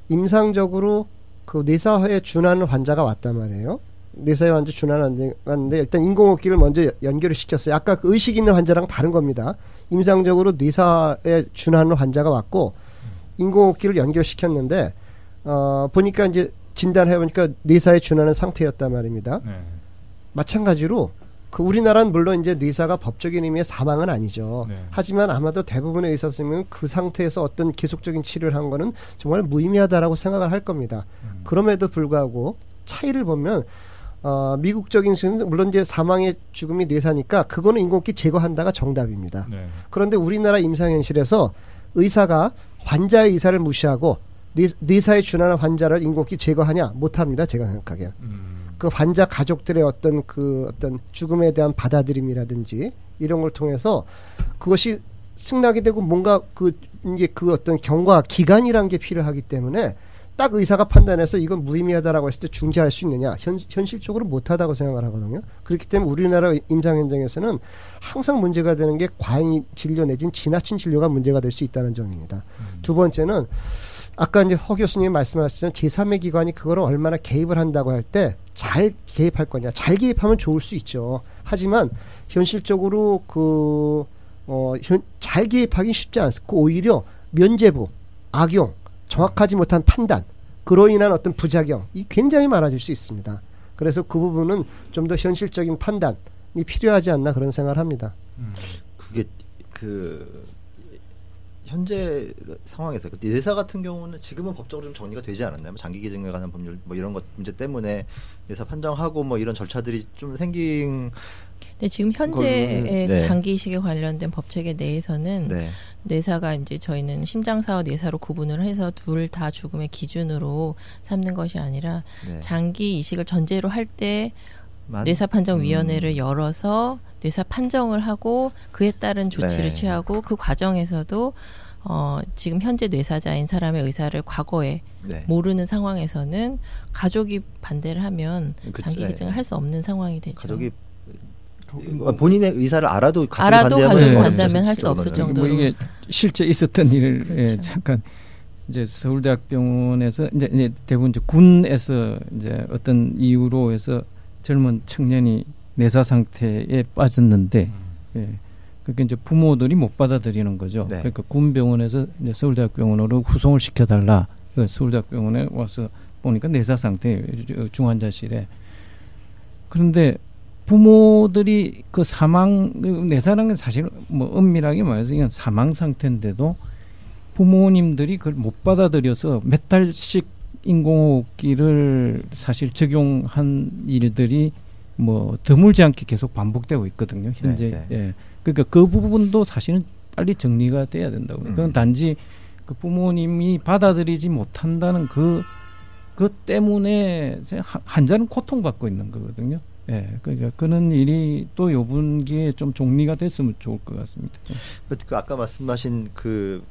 임상적으로 그 뇌사에 준하는 환자가 왔단 말이에요. 뇌사에 환자 준하는 환자인데 일단 인공호흡기를 먼저 연결을 시켰어요. 아까 그 의식 있는 환자랑 다른 겁니다. 임상적으로 뇌사에 준하는 환자가 왔고 인공호흡기를 연결시켰는데 보니까 이제 진단해보니까 뇌사에 준하는 상태였단 말입니다. 네. 마찬가지로 그 우리나라는 물론 이제 뇌사가 법적인 의미의 사망은 아니죠. 네. 하지만 아마도 대부분의 의사 선생님은 그 상태에서 어떤 계속적인 치료를 한 거는 정말 무의미하다라고 생각을 할 겁니다. 그럼에도 불구하고 차이를 보면 미국적인 수는 물론 이제 사망의 죽음이 뇌사니까 그거는 인공호흡기 제거한다가 정답입니다. 네. 그런데 우리나라 임상현실에서 의사가 환자의 의사를 무시하고 뇌사에 준하는 환자를 인공호흡기 제거하냐? 못합니다. 제가 생각하기엔. 그 환자 가족들의 어떤 죽음에 대한 받아들임이라든지 이런 걸 통해서 그것이 승낙이 되고 뭔가 이제 그 어떤 경과 기간이란 게 필요하기 때문에 딱 의사가 판단해서 이건 무의미하다라고 했을 때 중지할 수 있느냐 현실적으로 못하다고 생각을 하거든요. 그렇기 때문에 우리나라 임상 현장에서는 항상 문제가 되는 게 과잉 진료 내지는 지나친 진료가 문제가 될 수 있다는 점입니다. 두 번째는 아까 이제 허 교수님이 말씀하셨던 제3의 기관이 그거를 얼마나 개입을 한다고 할 때 잘 개입할 거냐. 잘 개입하면 좋을 수 있죠. 하지만 현실적으로 잘 개입하기 쉽지 않고 오히려 면죄부, 악용, 정확하지 못한 판단, 그로 인한 어떤 부작용이 굉장히 많아질 수 있습니다. 그래서 그 부분은 좀 더 현실적인 판단이 필요하지 않나 그런 생각을 합니다. 그게 현재 상황에서 뇌사 같은 경우는 지금은 법적으로 좀 정리가 되지 않았나요? 장기 기증에 관한 법률 뭐 이런 것 문제 때문에 뇌사 판정하고 뭐 이런 절차들이 좀 생긴. 네, 지금 현재의 네. 장기 이식에 관련된 법체계 내에서는 네. 뇌사가 이제 저희는 심장사와 뇌사로 구분을 해서 둘 다 죽음의 기준으로 삼는 것이 아니라 네. 장기 이식을 전제로 할 때 뇌사판정위원회를 열어서 뇌사 판정을 하고 그에 따른 조치를 네. 취하고 그 과정에서도 지금 현재 뇌사자인 사람의 의사를 과거에 네. 모르는 상황에서는 가족이 반대를 하면 장기 기증을 할 수 없는 상황이 되죠. 가족이 본인의 의사를 알아도 가족이 반대하면 할 수 없을 정도로. 뭐 이게 실제 있었던 일을 그렇죠. 예, 잠깐 이제 서울대학병원에서 이제 대부분 이제 군에서 이제 어떤 이유로 해서 젊은 청년이 내사 상태에 빠졌는데 예, 그게 이제 부모들이 못 받아들이는 거죠. 네. 그러니까 군병원에서 이제 서울대학병원으로 후송을 시켜달라. 서울대학병원에 와서 보니까 내사 상태 중환자실에. 그런데 부모들이 그 사망 내사라는 게 사실 뭐 엄밀하게 말해서 이건 사망 상태인데도 부모님들이 그걸 못 받아들여서 몇 달씩 인공호흡기를 사실 적용한 일들이 뭐 드물지 않게 계속 반복되고 있거든요. 현재. 네, 네. 예. 그러니까 그 부분도 사실은 빨리 정리가 돼야 된다고. 그건 단지 그 부모님이 받아들이지 못한다는 그 때문에 환자는 고통받고 있는 거거든요. 예, 그러니까 그런 일이 또 요분기에 좀 정리가 됐으면 좋을 것 같습니다. 그 아까 말씀하신 그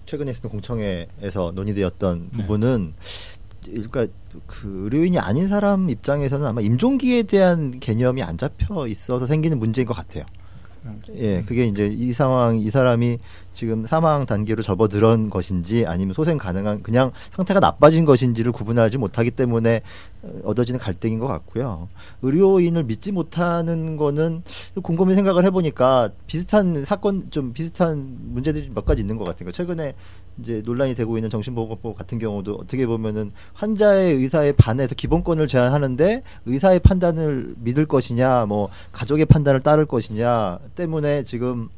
최근에 있었던 공청회에서 논의되었던 네. 부분은 그러니까 그 의료인이 아닌 사람 입장에서는 아마 임종기에 대한 개념이 안 잡혀 있어서 생기는 문제인 것 같아요. 예, 그게 이제 이 상황, 이 사람이 지금 사망 단계로 접어들은 것인지 아니면 소생 가능한 그냥 상태가 나빠진 것인지를 구분하지 못하기 때문에 얻어지는 갈등인 것 같고요. 의료인을 믿지 못하는 거는 곰곰이 생각을 해보니까 비슷한 사건, 좀 비슷한 문제들이 몇 가지 있는 것 같아요. 최근에 이제 논란이 되고 있는 정신보건법 같은 경우도 어떻게 보면은 환자의 의사에 반해서 기본권을 제한하는데 의사의 판단을 믿을 것이냐, 뭐 가족의 판단을 따를 것이냐 때문에 지금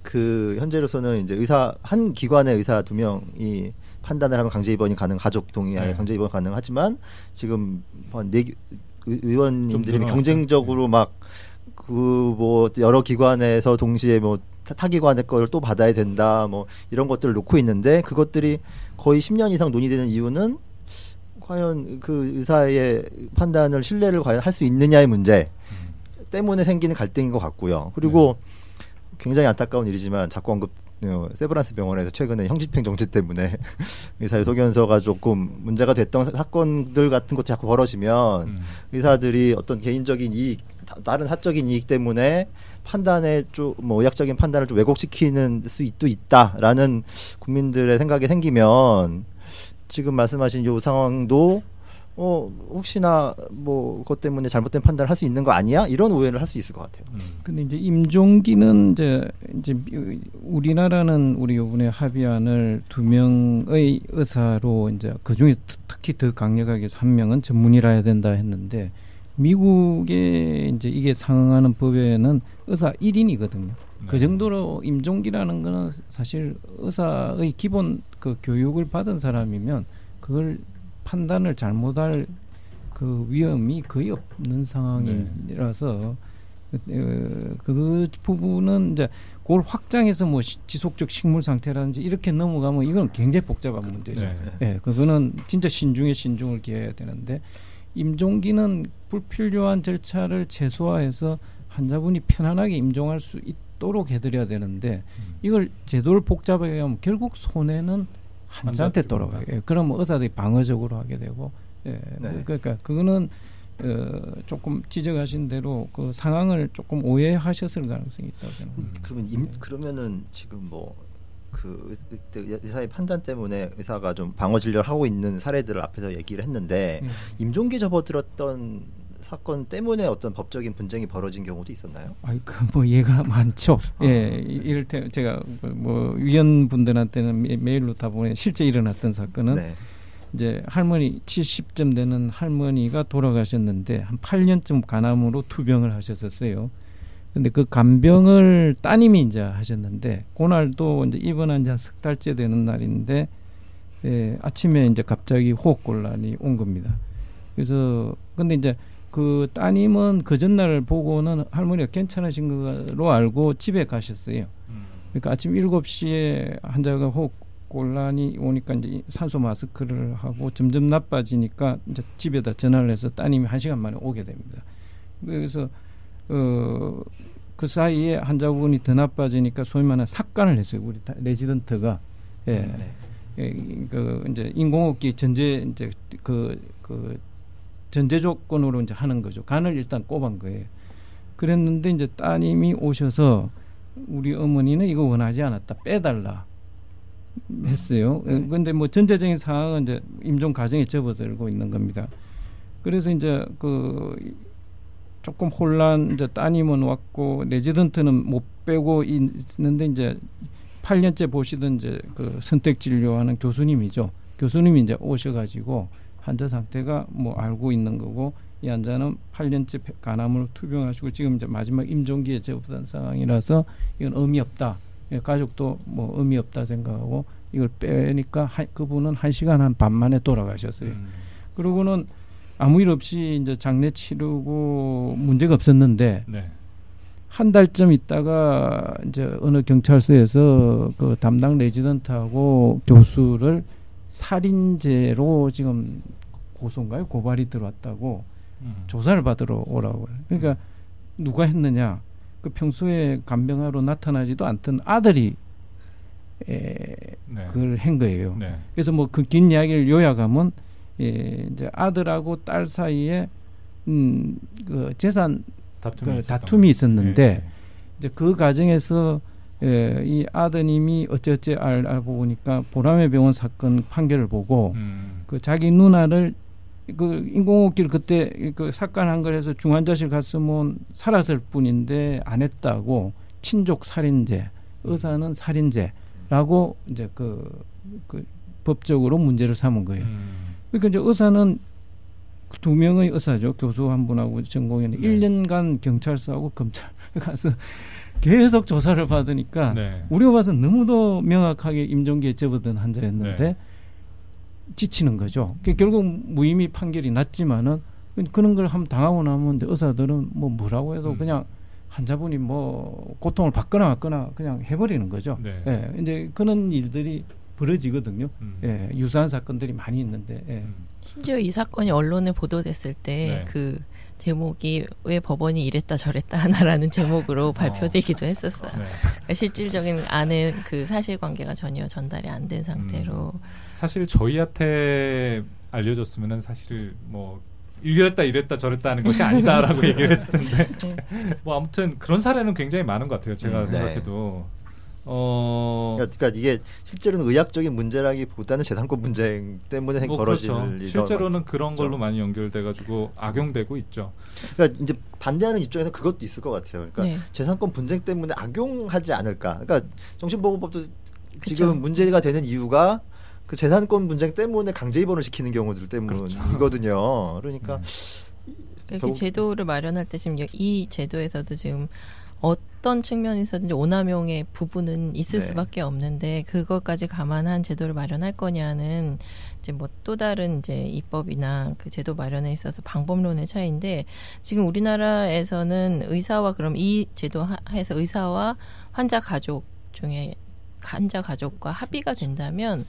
그 현재로서는 이제 의사 한 기관의 의사 2명이 판단을 하면 강제 입원이 가능, 가족 동의하에 네. 강제 입원 가능하지만 지금 의원님들이 경쟁적으로 막 그 뭐 여러 기관에서 동시에 뭐 타기관의 걸 또 받아야 된다 뭐 이런 것들을 놓고 있는데 그것들이 거의 10년 이상 논의되는 이유는 과연 그 의사의 판단을 신뢰를 과연 할 수 있느냐의 문제 때문에 생기는 갈등인 것 같고요. 그리고 굉장히 안타까운 일이지만 자꾸 언급 세브란스 병원에서 최근에 형집행 정지 때문에 의사의 소견서가 조금 문제가 됐던 사건들 같은 것 자꾸 벌어지면 의사들이 어떤 개인적인 이익, 다른 사적인 이익 때문에 판단에 좀 뭐 의학적인 판단을 좀 왜곡시키는 수도 있다라는 국민들의 생각이 생기면 지금 말씀하신 요 상황도 혹시나 뭐 그것 때문에 잘못된 판단을 할 수 있는 거 아니야? 이런 오해를 할 수 있을 것 같아요. 근데 이제 임종기는 이제 우리나라는 우리 요번에 합의안을 2명의 의사로 이제 그 중에 특히 더 강력하게 1명은 전문의라 해야 된다 했는데 미국에 이제 이게 상응하는 법에는 의사 1인이거든요. 네. 그 정도로 임종기라는 거는 사실 의사의 기본 그 교육을 받은 사람이면 그걸 판단을 잘못할 그 위험이 거의 없는 상황이라서 그 부분은 이제 그걸 확장해서 뭐 지속적 식물 상태라든지 이렇게 넘어가면 이건 굉장히 복잡한 문제죠. 네. 예, 그거는 진짜 신중에 신중을 기해야 되는데 임종기는 불필요한 절차를 최소화해서 환자분이 편안하게 임종할 수 있도록 해드려야 되는데 이걸 제도를 복잡하게 하면 결국 손해는 환자한테 돌아가요. 예, 그러면 의사들이 방어적으로 하게 되고, 예, 네. 그러니까 그거는 조금 지적하신 대로 그 상황을 조금 오해하셨을 가능성이 있다고 생각합니다. 그러면은 지금 뭐 그 의사의 판단 때문에 의사가 좀 방어 진료를 하고 있는 사례들을 앞에서 얘기를 했는데 임종기 접어들었던 사건 때문에 어떤 법적인 분쟁이 벌어진 경우도 있었나요? 뭐 예가 많죠. 예, 이를테 제가 뭐 위원분들한테는 메일로 다 보내 실제 일어났던 사건은 네. 이제 할머니 70점 되는 할머니가 돌아가셨는데 한 8년쯤 간암으로 투병을 하셨었어요. 근데 그 간병을 따님이 이제 하셨는데 그날도 이제 입원한 지 한 석 달째 되는 날인데 아침에 이제 갑자기 호흡곤란이 온 겁니다. 그래서 근데 이제 그 따님은 그 전날 보고는 할머니가 괜찮으신 거로 알고 집에 가셨어요. 그러니까 아침 7시에 환자가 호흡곤란이 오니까 이제 산소 마스크를 하고 점점 나빠지니까 이제 집에다 전화를 해서 따님이 1시간 만에 오게 됩니다. 그래서 그 사이에 환자분이 더 나빠지니까 소위 말하는 삭간을 했어요. 우리 레지던트가 그 이제 인공호흡기 전제 이제 그 전제 조건으로 이제 하는 거죠. 간을 일단 꼽은 거예요. 그랬는데 이제 따님이 오셔서 우리 어머니는 이거 원하지 않았다. 빼달라 했어요. 그런데 뭐 전체적인 상황은 이제 임종 과정에 접어들고 있는 겁니다. 그래서 이제 그 조금 혼란, 이제 따님은 왔고 레지던트는 못 빼고 있는데 이제 8년째 보시던 이제 그 선택 진료하는 교수님이죠. 교수님이 이제 오셔가지고 환자 상태가 뭐 알고 있는 거고 이 환자는 8년째 간암으로 투병하시고 지금 이제 마지막 임종기에 접어든 상황이라서 이건 의미 없다. 가족도 뭐 의미 없다 생각하고 이걸 빼니까 그분은 1시간 한 반 만에 돌아가셨어요. 그러고는 아무 일 없이 이제 장례 치르고 문제가 없었는데 네. 한 달쯤 있다가 이제 어느 경찰서에서 그 담당 레지던트하고 교수를 살인죄로 지금 고소인가요? 고발이 들어왔다고 조사를 받으러 오라고. 그러니까 누가 했느냐? 그 평소에 간병하러 나타나지도 않던 아들이 그걸 한 거예요. 네. 그래서 뭐 그 긴 이야기를 요약하면 이제 아들하고 딸 사이에 그 재산 다툼이 있었는데 네. 이제 그 과정에서 이 아드님이 어찌어찌 알고 보니까 보람의 병원 사건 판결을 보고 그 자기 누나를 그 인공호흡기를 그때 그 삭간한 걸 해서 중환자실 갔으면 살았을 뿐인데 안 했다고 친족 살인죄, 의사는 살인죄라고 이제 그 법적으로 문제를 삼은 거예요. 그러니까 이제 의사는 2명의 의사죠. 교수 한 분하고 전공의는 네. 1년간 경찰서하고 검찰 가서 계속 조사를 받으니까 네. 우리가 봐서 너무도 명확하게 임종기에 접어든 환자였는데 네. 지치는 거죠. 결국 무혐의 판결이 났지만은 그런 걸 한번 당하고 나면 의사들은 뭐 뭐라고 해도 그냥 환자분이 뭐 고통을 받거나 맞거나 그냥 해버리는 거죠. 네. 예, 이제 그런 일들이 벌어지거든요. 예, 유사한 사건들이 많이 있는데. 예. 심지어 이 사건이 언론에 보도됐을 때 그 제목이 왜 법원이 이랬다 저랬다 하나라는 제목으로 발표되기도 했었어요. 네. 그러니까 실질적인 안에 그 사실관계가 전혀 전달이 안 된 상태로. 사실 저희한테 알려줬으면은 사실 뭐 이랬다 저랬다 하는 것이 아니다라고 얘기를 했을 텐데 네. 뭐 아무튼 그런 사례는 굉장히 많은 것 같아요. 제가 생각해도. 그러니까 이게 실제로는 의학적인 문제라기보다는 재산권 분쟁 때문에 뭐 벌어질 그렇죠. 실제로는 그런 걸로 많이 연결돼가지고 악용되고 있죠. 그러니까 이제 반대하는 입장에서 그것도 있을 것 같아요. 그러니까 네. 재산권 분쟁 때문에 악용하지 않을까. 그러니까 정신보건법도 지금 그쵸. 문제가 되는 이유가 그 재산권 분쟁 때문에 강제 입원을 시키는 경우들 때문이거든요. 그렇죠. 그러니까 이렇게 제도를 마련할 때 지금 이 제도에서도 지금 어떤 측면에서든지 오남용의 부분은 있을 네. 수밖에 없는데 그것까지 감안한 제도를 마련할 거냐는 이제 뭐 또 다른 이제 입법이나 그 제도 마련에 있어서 방법론의 차이인데 지금 우리나라에서는 의사와 그럼 이 제도 하에서 의사와 환자 가족 중에 환자 가족과 합의가 된다면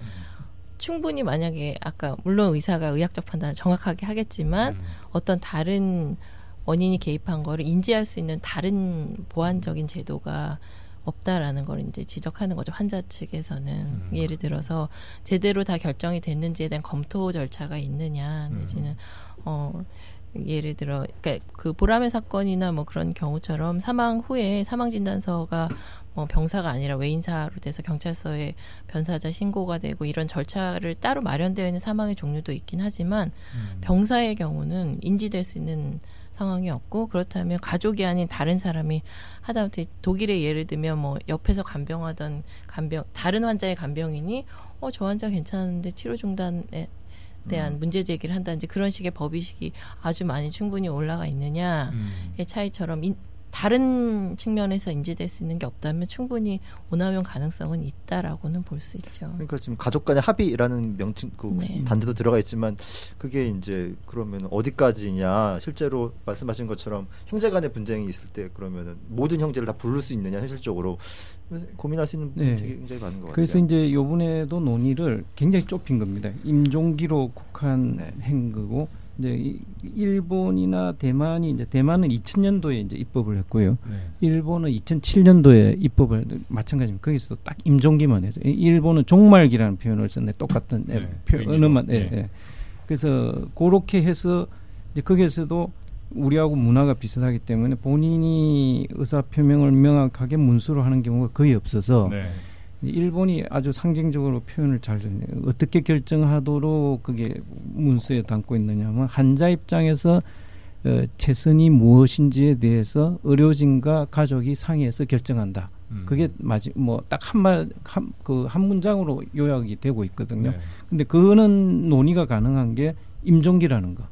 충분히 만약에 아까 물론 의사가 의학적 판단을 정확하게 하겠지만 어떤 다른 원인이 개입한 거를 인지할 수 있는 다른 보완적인 제도가 없다라는 걸 이제 지적하는 거죠. 환자 측에서는. 예를 들어서 제대로 다 결정이 됐는지에 대한 검토 절차가 있느냐, 내지는 예를 들어, 그러니까 그 보라매 사건이나 뭐 그런 경우처럼 사망 후에 사망 진단서가 뭐 병사가 아니라 외인사로 돼서 경찰서에 변사자 신고가 되고 이런 절차를 따로 마련되어 있는 사망의 종류도 있긴 하지만 병사의 경우는 인지될 수 있는 상황이 없고, 그렇다면 가족이 아닌 다른 사람이 하다못해 독일의 예를 들면 뭐 옆에서 간병하던 다른 환자의 간병인이 저 환자 괜찮은데 치료 중단에 대한 문제 제기를 한다든지 그런 식의 법의식이 아주 많이 충분히 올라가 있느냐의 차이처럼 다른 측면에서 인지될 수 있는 게 없다면 충분히 오남용 가능성은 있다라고는 볼 수 있죠. 그러니까 지금 가족 간의 합의라는 명칭 단대도 들어가 있지만 그게 이제 그러면 어디까지냐, 실제로 말씀하신 것처럼 형제 간의 분쟁이 있을 때 그러면은 모든 형제를 다 부를 수 있느냐, 현실적으로 고민할 수 있는 부분이 굉장히 많은 것 같아요. 그래서 이제 이번에도 논의를 굉장히 좁힌 겁니다. 임종기로 국한한 거고, 이제 일본이나 대만이 이제 대만은 2000년도에 이제 입법을 했고요. 일본은 2007년도에 입법을 마찬가지입니다. 거기서도 딱 임종기만 해서, 일본은 종말기라는 표현을 썼네. 똑같은 표현만. 그래서 그렇게 해서 이제 거기에서도 우리하고 문화가 비슷하기 때문에 본인이 의사 표명을 명확하게 문수로 하는 경우가 거의 없어서. 일본이 아주 상징적으로 표현을 잘 했네요. 어떻게 결정하도록 그게 문서에 담고 있느냐면, 환자 입장에서 최선이 무엇인지에 대해서 의료진과 가족이 상의해서 결정한다. 그게 뭐 딱 한 문장으로 요약이 되고 있거든요. 근데 그거는 논의가 가능한 게 임종기라는 거.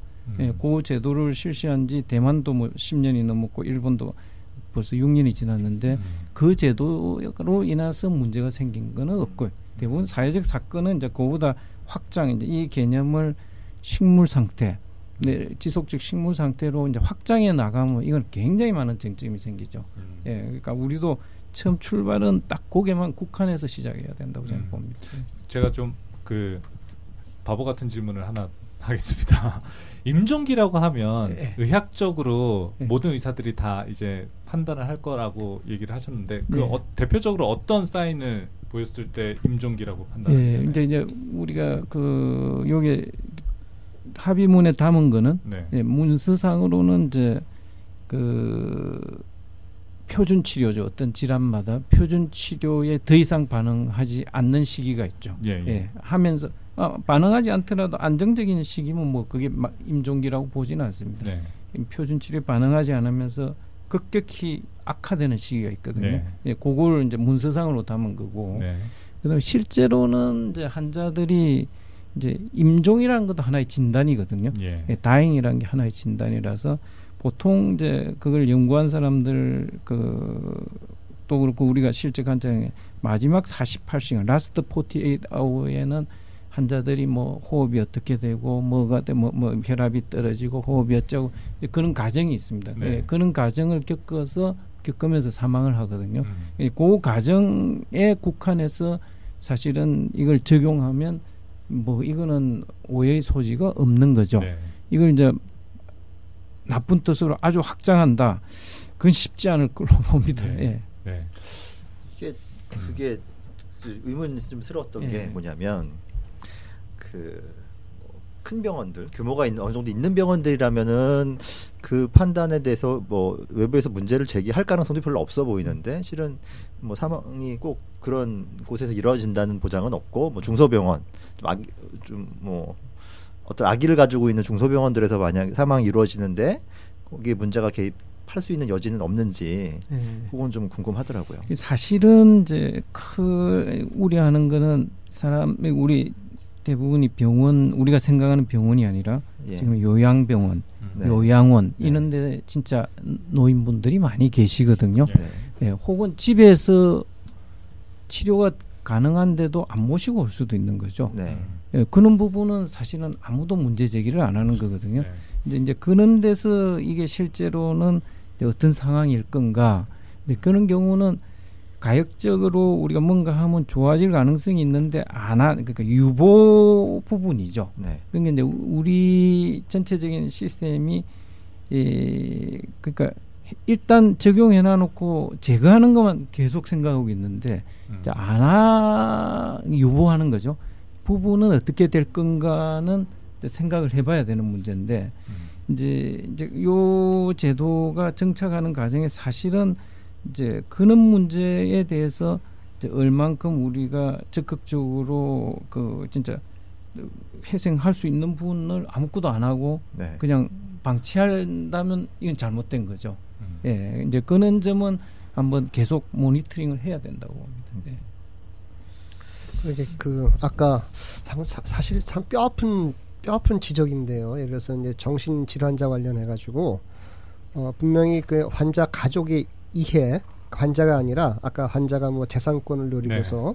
그 제도를 실시한 지 대만도 뭐 10년이 넘었고 일본도 벌써 6년이 지났는데 그 제도로 인해서 문제가 생긴 거는 없고요. 대부분 사회적 사건은 이제 그보다 확장, 이제 이 개념을 식물 상태, 지속적 식물 상태로 이제 확장해 나가면 이건 굉장히 많은 쟁점이 생기죠. 그러니까 우리도 처음 출발은 딱 거기에만 국한해서 시작해야 된다고 저는 봅니다. 제가 좀 그 바보 같은 질문을 하나 하겠습니다. 임종기라고 하면 의학적으로 모든 의사들이 다 이제 판단을 할 거라고 얘기를 하셨는데 대표적으로 어떤 사인을 보였을 때 임종기라고 판단해요? 이제 우리가 그 요게 합의문에 담은 거는 문서상으로는 이제 그 표준 치료죠. 어떤 질환마다 표준 치료에 더 이상 반응하지 않는 시기가 있죠. 하면서 반응하지 않더라도 안정적인 시기면 뭐 그게 임종기라고 보지는 않습니다. 표준 치료에 반응하지 않으면서 급격히 악화되는 시기가 있거든요. 그걸 이제 문서상으로 담은 거고. 그다음에 실제로는 이제 환자들이 이제 임종이라는 것도 하나의 진단이거든요. 다행이라는 게 하나의 진단이라서 보통 이제 그걸 연구한 사람들 또 그렇고 우리가 실제 관찰에 마지막 48시간 라스트 48hour에는 환자들이 뭐 호흡이 어떻게 되고 뭐가 뭐 혈압이 떨어지고 호흡이 어쩌고 그런 과정이 있습니다. 그런 과정을 겪으면서 사망을 하거든요. 그 과정에 국한해서 사실은 이걸 적용하면 뭐 이거는 오해의 소지가 없는 거죠. 이걸 이제 나쁜 뜻으로 아주 확장한다. 그건 쉽지 않을 걸로 봅니다. 그게 의문스러웠던 게 뭐냐면 큰 병원들, 규모가 어느 정도 있는 병원들이라면은 그 판단에 대해서 뭐 외부에서 문제를 제기할 가능성도 별로 없어 보이는데, 실은 뭐 사망이 꼭 그런 곳에서 이루어진다는 보장은 없고, 뭐 중소병원 좀 뭐 어떤 아기를 가지고 있는 중소병원들에서 만약 사망이 이루어지는데 거기에 문제가 개입할 수 있는 여지는 없는지 그건 좀 궁금하더라고요. 사실은 이제 우려하는 거는 우리 대부분이 병원, 우리가 생각하는 병원이 아니라 지금 요양병원, 요양원 이런데 진짜 노인분들이 많이 계시거든요. 혹은 집에서 치료가 가능한데도 안 모시고 올 수도 있는 거죠. 그런 부분은 사실은 아무도 문제 제기를 안 하는 거거든요. 이제 그런 데서 이게 실제로는 어떤 상황일 건가. 그런 경우는 가역적으로 우리가 뭔가 하면 좋아질 가능성이 있는데 그러니까 유보 부분이죠. 그러니까 이제 우리 전체적인 시스템이 그러니까 일단 적용해놔 놓고 제거하는 것만 계속 생각하고 있는데 유보하는 거죠. 부부는 어떻게 될 건가는 생각을 해봐야 되는 문제인데 이제 요 제도가 정착하는 과정에 사실은 이제 그런 문제에 대해서 이제 얼만큼 우리가 적극적으로 그 진짜 회생할 수 있는 부분을 아무것도 안 하고 네. 그냥 방치한다면 이건 잘못된 거죠. 예, 이제 그런 점은 한번 계속 모니터링을 해야 된다고 봅니다. 네. 이게 그 아까 사실 참 뼈아픈 지적인데요. 예를 들어서 이제 정신 질환자 관련해 가지고 분명히 그 환자 가족의 이해, 환자가 아니라 아까 환자가 뭐 재산권을 노리고서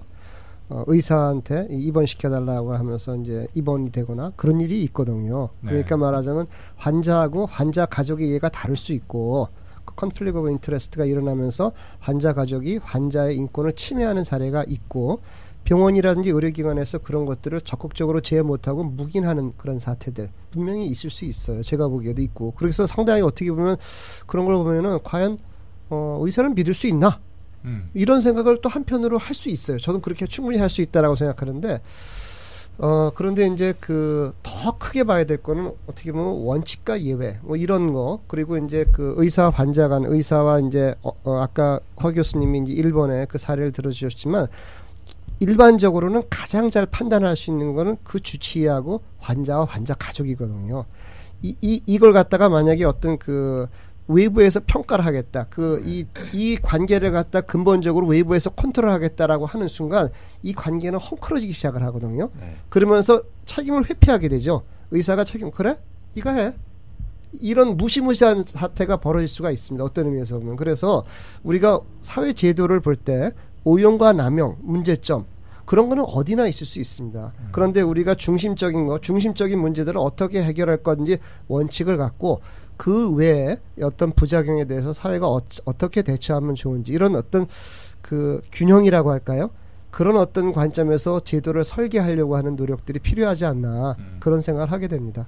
네. 의사한테 입원시켜달라고 하면서 이제 입원이 되거나 그런 일이 있거든요. 그러니까 네. 말하자면 환자하고 환자 가족의 이해가 다를 수 있고 컨플릭트 오브 인터레스트가 일어나면서 환자 가족이 환자의 인권을 침해하는 사례가 있고 병원이라든지 의료기관에서 그런 것들을 적극적으로 제어 못하고 묵인하는 그런 사태들 분명히 있을 수 있어요. 제가 보기에도 있고 그래서 상당히 어떻게 보면 그런 걸 보면은 과연 의사를 믿을 수 있나? 이런 생각을 또 한편으로 할 수 있어요. 저는 그렇게 충분히 할 수 있다라고 생각하는데 그런데 이제 그 더 크게 봐야 될 거는 어떻게 보면 원칙과 예외 뭐 이런 거 그리고 이제 그 의사 환자 간 의사와 이제 아까 허 교수님이 이제 일본의 그 사례를 들어주셨지만 일반적으로는 가장 잘 판단할 수 있는 거는 그 주치의하고 환자와 환자 가족이거든요. 이걸 갖다가 만약에 어떤 그 외부에서 평가를 하겠다. 이 관계를 갖다 근본적으로 외부에서 컨트롤하겠다라고 하는 순간 이 관계는 헝클어지기 시작을 하거든요. 네. 그러면서 책임을 회피하게 되죠. 의사가 그래? 네가 해. 이런 무시무시한 사태가 벌어질 수가 있습니다. 어떤 의미에서 보면. 그래서 우리가 사회 제도를 볼 때 오용과 남용, 문제점 그런 거는 어디나 있을 수 있습니다. 그런데 우리가 중심적인 문제들을 어떻게 해결할 건지 원칙을 갖고 그 외에 어떤 부작용에 대해서 사회가 어떻게 대처하면 좋은지 이런 어떤 그 균형이라고 할까요? 그런 어떤 관점에서 제도를 설계하려고 하는 노력들이 필요하지 않나 그런 생각을 하게 됩니다.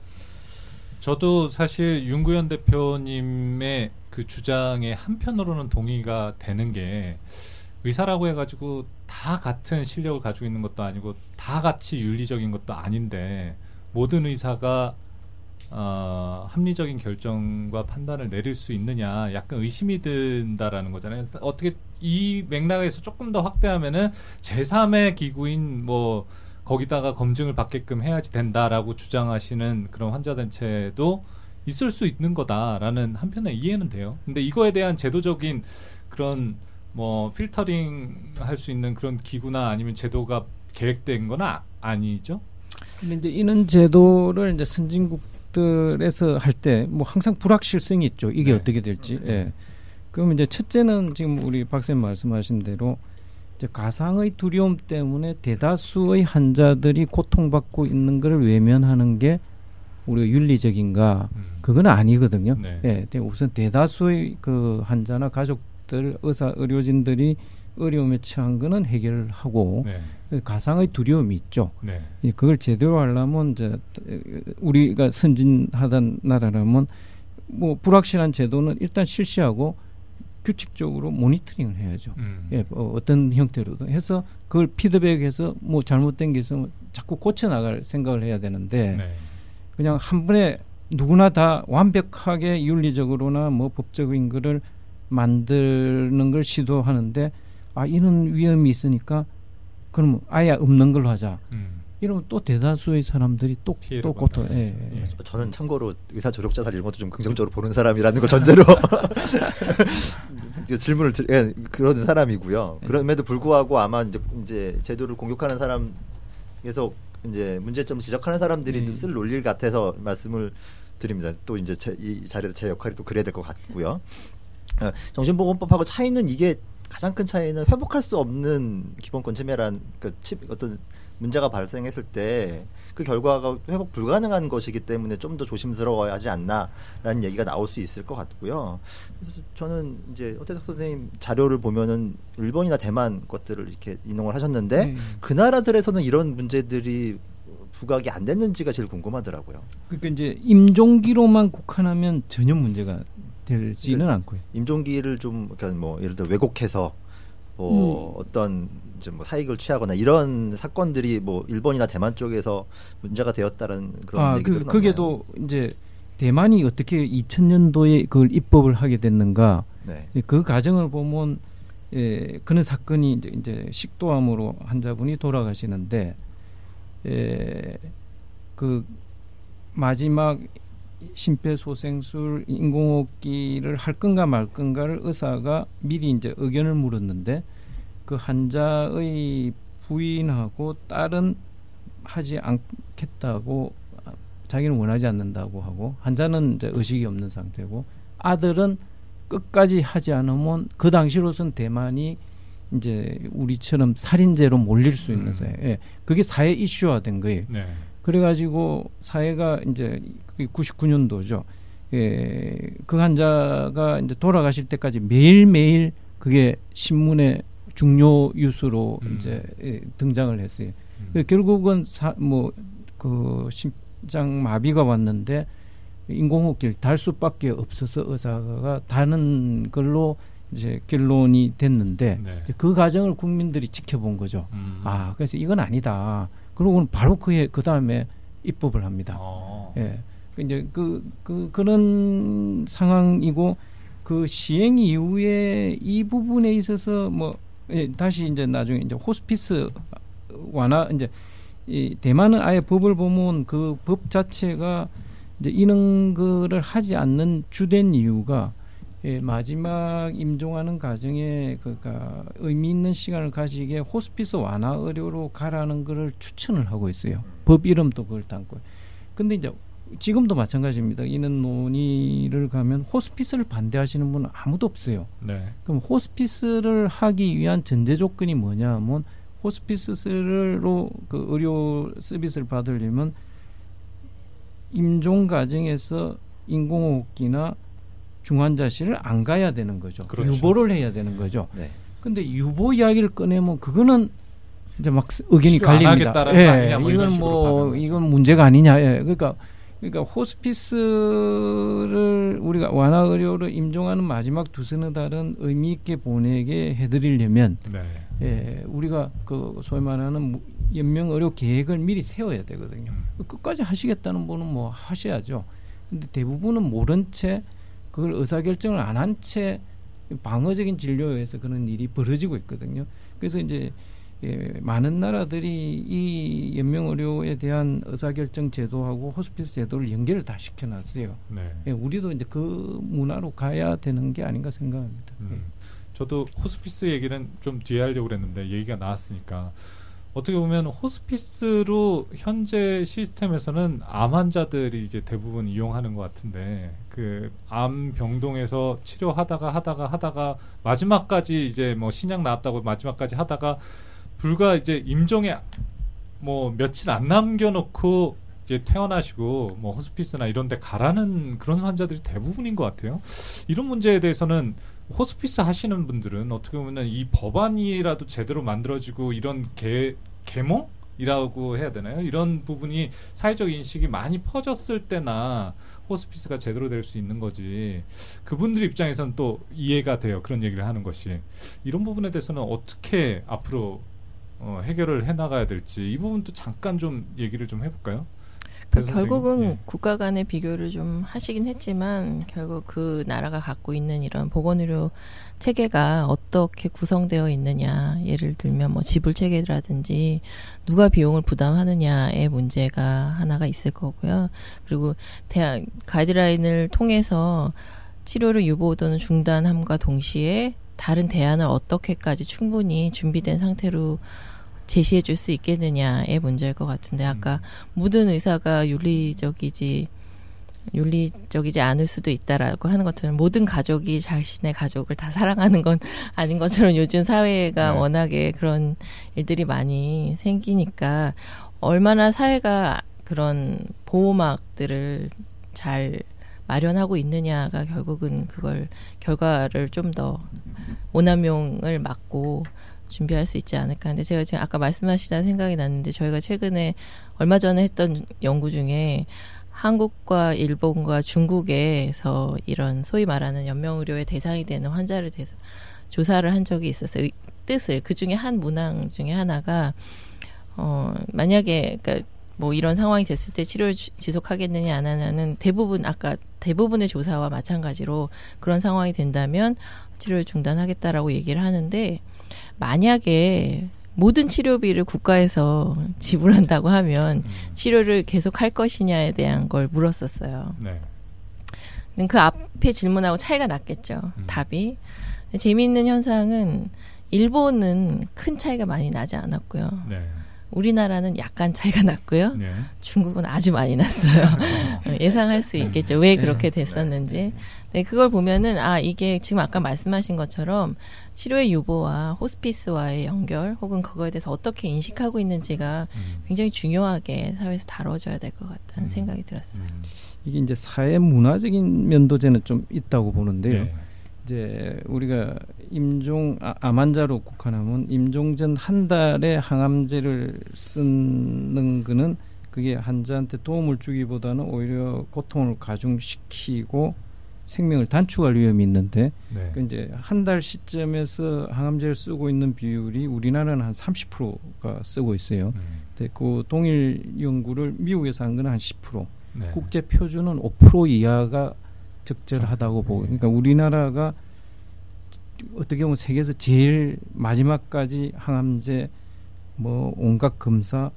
저도 사실 윤구현 대표님의 그 주장에 한편으로는 동의가 되는 게 의사라고 해가지고 다 같은 실력을 가지고 있는 것도 아니고 다 같이 윤리적인 것도 아닌데 모든 의사가 합리적인 결정과 판단을 내릴 수 있느냐 약간 의심이 든다라는 거잖아요. 어떻게 이 맥락에서 조금 더 확대하면은 제3의 기구인 뭐 거기다가 검증을 받게끔 해야지 된다라고 주장하시는 그런 환자단체도 있을 수 있는 거다라는 한편에 이해는 돼요. 근데 이거에 대한 제도적인 그런 뭐 필터링 할 수 있는 그런 기구나 아니면 제도가 계획된 건 아니죠. 근데 이제 이런 제도를 이제 선진국들에서 할 때 뭐 항상 불확실성이 있죠. 이게 네. 어떻게 될지. 예. 그럼 이제 첫째는 지금 우리 박사님 말씀하신 대로 이제 가상의 두려움 때문에 대다수의 환자들이 고통받고 있는 것을 외면하는 게 우리가 윤리적인가? 그건 아니거든요. 네. 예. 우선 대다수의 그 환자나 가족들, 의료진들이 어려움에 처한 거는 해결하고 네. 가상의 두려움이 있죠. 네. 그걸 제대로 하려면 이제 우리가 선진하던 나라라면 뭐 불확실한 제도는 일단 실시하고 규칙적으로 모니터링을 해야죠. 예, 어떤 형태로도 해서 그걸 피드백해서 뭐 잘못된 게 있으면 자꾸 고쳐 나갈 생각을 해야 되는데 네. 그냥 한 번에 누구나 다 완벽하게 윤리적으로나 뭐 법적인 거를 만드는 걸 시도하는데 이런 위험이 있으니까 그럼 아예 없는 걸로 하자. 이러면 또 대다수의 사람들이 또 고통. 예. 저는 참고로 의사 조력자살 이런 것도 좀 긍정적으로 보는 사람이라는 걸 전제로 질문을 그러는 사람이고요. 네. 그럼에도 불구하고 아마 이제 제도를 공격하는 사람에서 이제 문제점을 지적하는 사람들이 쓸 논리 같아서 말씀을 드립니다. 또 이제 이 자리에서 제 역할이 또 그래야 될 것 같고요. 정신보건법하고 차이는 이게 가장 큰 차이는 회복할 수 없는 기본권 침해란 어떤 문제가 발생했을 때 그 결과가 회복 불가능한 것이기 때문에 좀 더 조심스러워야 하지 않나라는 얘기가 나올 수 있을 것 같고요. 그래서 저는 이제 오태석 선생님 자료를 보면은 일본이나 대만 것들을 이렇게 인용을 하셨는데 그 나라들에서는 이런 문제들이 부각이 안 됐는지가 제일 궁금하더라고요. 그러니까 이제 임종기로만 국한하면 전혀 문제가 되지는 그러니까 않고요. 임종기를 좀 그러니까 뭐 예를 들어 왜곡해서 어떤 이제 뭐 사익을 취하거나 이런 사건들이 뭐 일본이나 대만 쪽에서 문제가 되었다는 그런 얘기들은 그게도 이제 대만이 어떻게 2000년도에 그걸 입법을 하게 됐는가? 네. 그 과정을 보면 그런 사건이 이제 식도암으로 환자분이 돌아가시는데 그 마지막 심폐소생술 인공호흡기를 할 건가 말 건가를 의사가 미리 이제 의견을 물었는데 그 환자의 부인하고 딸은 하지 않겠다고 자기는 원하지 않는다고 하고 환자는 이제 의식이 없는 상태고 아들은 끝까지 하지 않으면 그 당시로선 대만이 이제 우리처럼 살인죄로 몰릴 수 있는 사회. 예. 그게 사회 이슈화된 거예요. 네. 그래가지고 사회가 이제 그게 99년도죠. 예, 그 환자가 이제 돌아가실 때까지 매일매일 그게 신문에 중요 뉴스로 이제 등장을 했어요. 결국은 그 심장 마비가 왔는데 인공호흡기를 달 수밖에 없어서 의사가 다는 걸로 이제 결론이 됐는데 네. 그 과정을 국민들이 지켜본 거죠. 그래서 이건 아니다. 그러고는 바로 그 다음에 입법을 합니다. 예, 이제 그런 상황이고 그 시행 이후에 이 부분에 있어서 다시 이제 나중에 이제 호스피스 완화 이제 이 대만은 아예 법을 보면 그 법 자체가 이제 이런 거를 하지 않는 주된 이유가 마지막 임종하는 과정에 그러니까 의미 있는 시간을 가지기에 호스피스 완화 의료로 가라는 거를 추천을 하고 있어요. 법 이름도 그걸 담고. 근데 이제 지금도 마찬가지입니다. 이런 논의를 가면 호스피스를 반대하시는 분은 아무도 없어요. 네. 그럼 호스피스를 하기 위한 전제 조건이 뭐냐 하면 호스피스로 그 의료 서비스를 받으려면 임종 과정에서 인공호흡기나 중환자실을 안 가야 되는 거죠. 그렇죠. 유보를 해야 되는 거죠. 네. 근데 유보 이야기를 꺼내면 그거는 이제 막 의견이 갈립니다. 이건 문제가 아니냐. 그러니까 호스피스를 우리가 완화 의료로 임종하는 마지막 두서너 달은 의미 있게 보내게 해드리려면 우리가 그 소위 말하는 연명 의료 계획을 미리 세워야 되거든요. 끝까지 하시겠다는 분은 하셔야죠. 근데 대부분은 모른 채 그걸 의사결정을 안 한 채 방어적인 진료에 의해서 그런 일이 벌어지고 있거든요. 그래서 이제 많은 나라들이 이 연명의료에 대한 의사결정 제도하고 호스피스 제도를 연결을 다 시켜놨어요. 네. 우리도 이제 그 문화로 가야 되는 게 아닌가 생각합니다. 저도 호스피스 얘기는 좀 뒤에 하려고 그랬는데 얘기가 나왔으니까 어떻게 보면 호스피스로 현재 시스템에서는 암 환자들이 이제 대부분 이용하는 것 같은데 그 암 병동에서 치료하다가 마지막까지 이제 신약 나왔다고 마지막까지 하다가 불과 이제 임종에 며칠 안 남겨놓고 이제 퇴원하시고 호스피스나 이런 데 가라는 그런 환자들이 대부분인 것 같아요. 이런 문제에 대해서는 호스피스 하시는 분들은 어떻게 보면 이 법안이라도 제대로 만들어지고 이런 계몽이라고 해야 되나요? 이런 부분이 사회적 인식이 많이 퍼졌을 때나 호스피스가 제대로 될 수 있는 거지. 그분들 입장에서는 또 이해가 돼요. 그런 얘기를 하는 것이. 이런 부분에 대해서는 어떻게 앞으로 해결을 해나가야 될지 이 부분도 잠깐 좀 얘기를 좀 해볼까요? 결국은 국가 간의 비교를 좀 하시긴 했지만 결국 그 나라가 갖고 있는 이런 보건의료 체계가 어떻게 구성되어 있느냐, 예를 들면 지불 체계라든지 누가 비용을 부담하느냐의 문제가 하나가 있을 거고요. 그리고 가이드라인을 통해서 치료를 유보 또는 중단함과 동시에 다른 대안을 어떻게까지 충분히 준비된 상태로 제시해 줄 수 있겠느냐의 문제일 것 같은데 아까 모든 의사가 윤리적이지 않을 수도 있다라고 하는 것처럼 모든 가족이 자신의 가족을 다 사랑하는 건 아닌 것처럼 요즘 사회가 워낙에 그런 일들이 많이 생기니까 얼마나 사회가 그런 보호막들을 잘 마련하고 있느냐가 결국은 그걸 결과를 좀 더 오남용을 막고 준비할 수 있지 않을까. 근데 제가 지금 아까 말씀하시다 생각이 났는데 저희가 최근에 얼마 전에 했던 연구 중에 한국과 일본과 중국에서 이런 소위 말하는 연명의료의 대상이 되는 환자를 조사를 한 적이 있었어요. 뜻을 그 중에 한 문항 중에 하나가 만약에 그러니까 뭐 이런 상황이 됐을 때 치료를 지속하겠느냐 안 하냐는 대부분의 조사와 마찬가지로 그런 상황이 된다면 치료를 중단하겠다라고 얘기를 하는데 만약에 모든 치료비를 국가에서 지불한다고 하면 치료를 계속 할 것이냐에 대한 걸 물었었어요. 네. 그 앞에 질문하고 차이가 났겠죠. 답이. 재미있는 현상은 일본은 큰 차이가 많이 나지 않았고요. 네. 우리나라는 약간 차이가 났고요. 네. 중국은 아주 많이 났어요. 예상할 수 있겠죠. 왜 그렇게 됐었는지. 네, 그걸 보면은 이게 지금 아까 말씀하신 것처럼 치료의 유보와 호스피스와의 연결 혹은 그거에 대해서 어떻게 인식하고 있는지가 굉장히 중요하게 사회에서 다뤄져야 될 것 같다는 생각이 들었어요. 이게 이제 사회 문화적인 면도 저는 좀 있다고 보는데요. 네. 이제 우리가 암 환자로 국한하면 임종 전 한 달에 항암제를 쓰는 거는 그게 환자한테 도움을 주기보다는 오히려 고통을 가중시키고 생명을 단축할 위험이 있는데 네. 이제 한 달 시점에서 항암제를 쓰고 있는 비율이 우리나라는 한 30%가 쓰고 있어요. 근데 그 동일 연구를 미국에서 한 거는 한 10%. 네. 국제 표준은 5% 이하가 적절하다고 보고, 그러니까 우리나라가 어떻게 보면 세계에서 제일 마지막까지 항암제 뭐 온갖 검사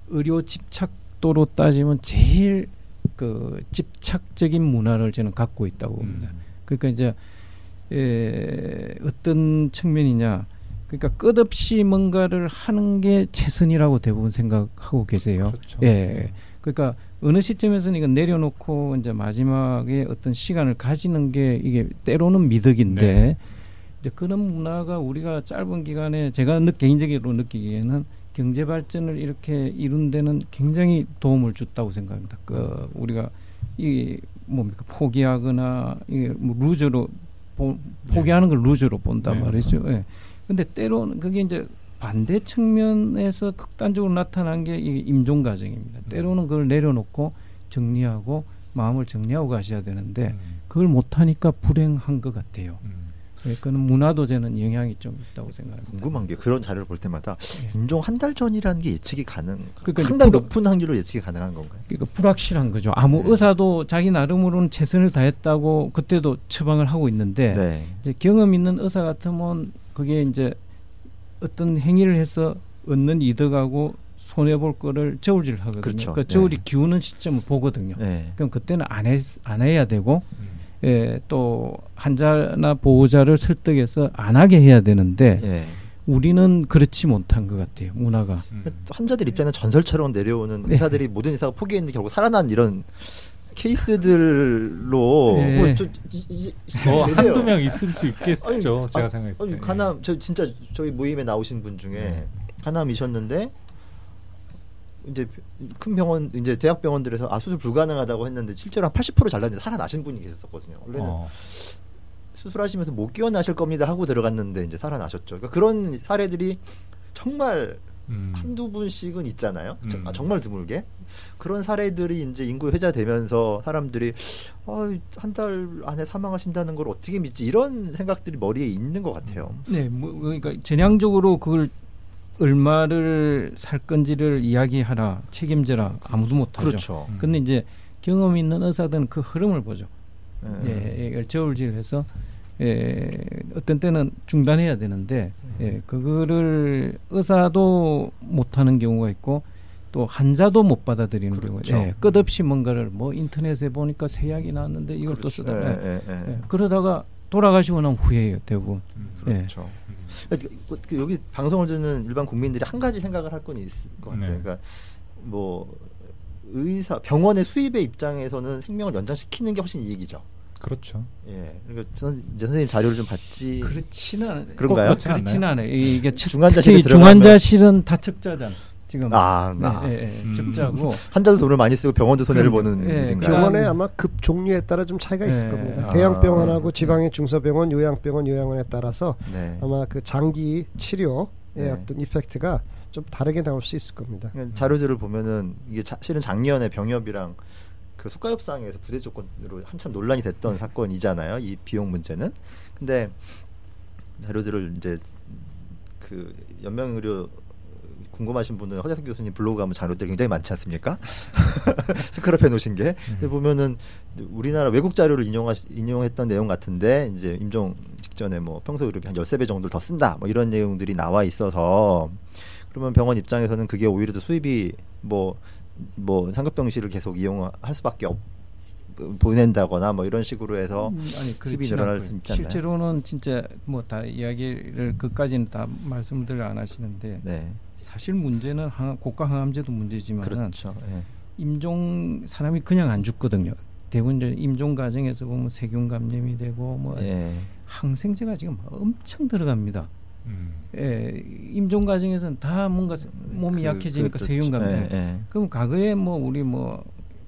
의료 집착도로 따지면 제일 그 집착적인 문화를 저는 갖고 있다고 봅니다. 그러니까 이제 어떤 측면이냐, 그러니까 끝없이 뭔가를 하는 게 최선이라고 대부분 생각하고 계세요. 그렇죠. 예. 그러니까 어느 시점에서는 이건 내려놓고 이제 마지막에 어떤 시간을 가지는 게 이게 때로는 미덕인데 네. 이제 그런 문화가 우리가 짧은 기간에 제가 개인적으로 느끼기에는 경제 발전을 이렇게 이룬 데는 굉장히 도움을 줬다고 생각합니다. 우리가 이 뭡니까 포기하거나 이게 뭐 루저로 포기하는 걸 루저로 본단 말이죠. 예. 근데 때로는 그게 이제 반대 측면에서 극단적으로 나타난 게 이 임종 과정입니다. 때로는 그걸 내려놓고 정리하고 마음을 정리하고 가셔야 되는데 그걸 못하니까 불행한 것 같아요. 그는 문화도 저는 영향이 좀 있다고 생각합니다. 궁금한 게 그런 자료를 볼 때마다 임종 한 달 전이라는 게 예측이 그러니까 상당히 높은 확률로 예측이 가능한 건가요? 그러니까 불확실한 거죠. 아무 의사도 자기 나름으로는 최선을 다했다고 그때도 처방을 하고 있는데 이제 경험 있는 의사 같으면 그게 이제 어떤 행위를 해서 얻는 이득하고 손해볼 거를 저울질을 하거든요. 그렇죠. 그러니까 저울이 기우는 시점을 보거든요. 그럼 그때는 안 해야 되고 또 환자나 보호자를 설득해서 안 하게 해야 되는데 우리는 그렇지 못한 것 같아요. 문화가. 환자들 입장에는 전설처럼 내려오는 의사들이 모든 의사가 포기했는데 결국 살아난 이런 케이스들로 뭐 한두 명 있을 수 있겠죠. 제가 생각했을 때. 간암 진짜 저희 모임에 나오신 분 중에 간암이셨는데 이제 큰 병원 이제 대학 병원들에서 수술 불가능하다고 했는데 실제로 한 80% 잘났는데 살아나신 분이 계셨었거든요. 원래는 수술하시면서 못 깨어나실 겁니다 하고 들어갔는데 이제 살아나셨죠. 그러니까 그런 사례들이 정말 한두 분씩은 있잖아요. 정말 드물게. 그런 사례들이 이제 인구 회자되면서 사람들이 한 달 안에 사망하신다는 걸 어떻게 믿지? 이런 생각들이 머리에 있는 것 같아요. 네, 그러니까 전향적으로 그걸 얼마를 살 건지를 이야기하라, 책임져라 아무도 못하죠. 그렇죠. 근데 이제 경험 있는 의사들은 그 흐름을 보죠. 저울질해서 어떤 때는 중단해야 되는데 그거를 의사도 못하는 경우가 있고 또 환자도 못 받아들이는 경우가 끝없이 뭔가를 뭐 인터넷에 보니까 새 약이 나왔는데 이걸 또 쓰다 그러다가 돌아가시고 난 후에요 대부분. 그렇죠. 여기 방송을 듣는 일반 국민들이 한 가지 생각을 할 건 있을 것 같아요. 그러니까 뭐 의사 병원의 수입의 입장에서는 생명을 연장시키는 게 훨씬 이익이죠. 그렇죠. 그러니까 저는 선생님 자료를 좀 받지. 그렇지는 않아요. 그런가요? 그렇지는 않아요. 이게 중환자실은 다척자잖아. 지금 적자고 환자도 돈을 많이 쓰고 병원도 손해를 보는 일인가요? 병원에 아마 급 종류에 따라 좀 차이가 있을 겁니다. 대형 병원하고 지방의 중소병원, 요양병원, 요양원에 따라서 아마 그 장기 치료의 어떤 이펙트가 좀 다르게 나올 수 있을 겁니다. 자료들을 보면은 이게 실은 작년에 병협이랑 그 수가협상에서 부대 조건으로 한참 논란이 됐던 사건이잖아요. 이 비용 문제는. 근데 자료들을 이제 그 연명의료 궁금하신 분은 허재석 교수님 블로그 가면 자료들이 굉장히 많지 않습니까? 스크랩해 놓으신 게. 보면은 우리나라 외국 자료를 인용했던 내용 같은데 이제 임종 직전에 뭐 평소 의료비 한 13배 정도를 더 쓴다. 뭐 이런 내용들이 나와 있어서 그러면 병원 입장에서는 그게 오히려 더 수입이 뭐 상급병실을 계속 이용할 수밖에 보낸다거나 뭐 이런 식으로 해서 수입이 늘어날 수 있잖아요. 실제로는 진짜 뭐 다 이야기를 그까지는 다 말씀들 안 하시는데 사실 문제는 고가 항암제도 문제지만 그렇죠. 임종 사람이 그냥 안 죽거든요. 대부분 이제 임종 과정에서 보면 세균 감염이 되고 뭐 항생제가 지금 엄청 들어갑니다. 임종 과정에서는 다 뭔가 몸이 약해지니까 세균 감염. 그럼 과거에 뭐 우리 뭐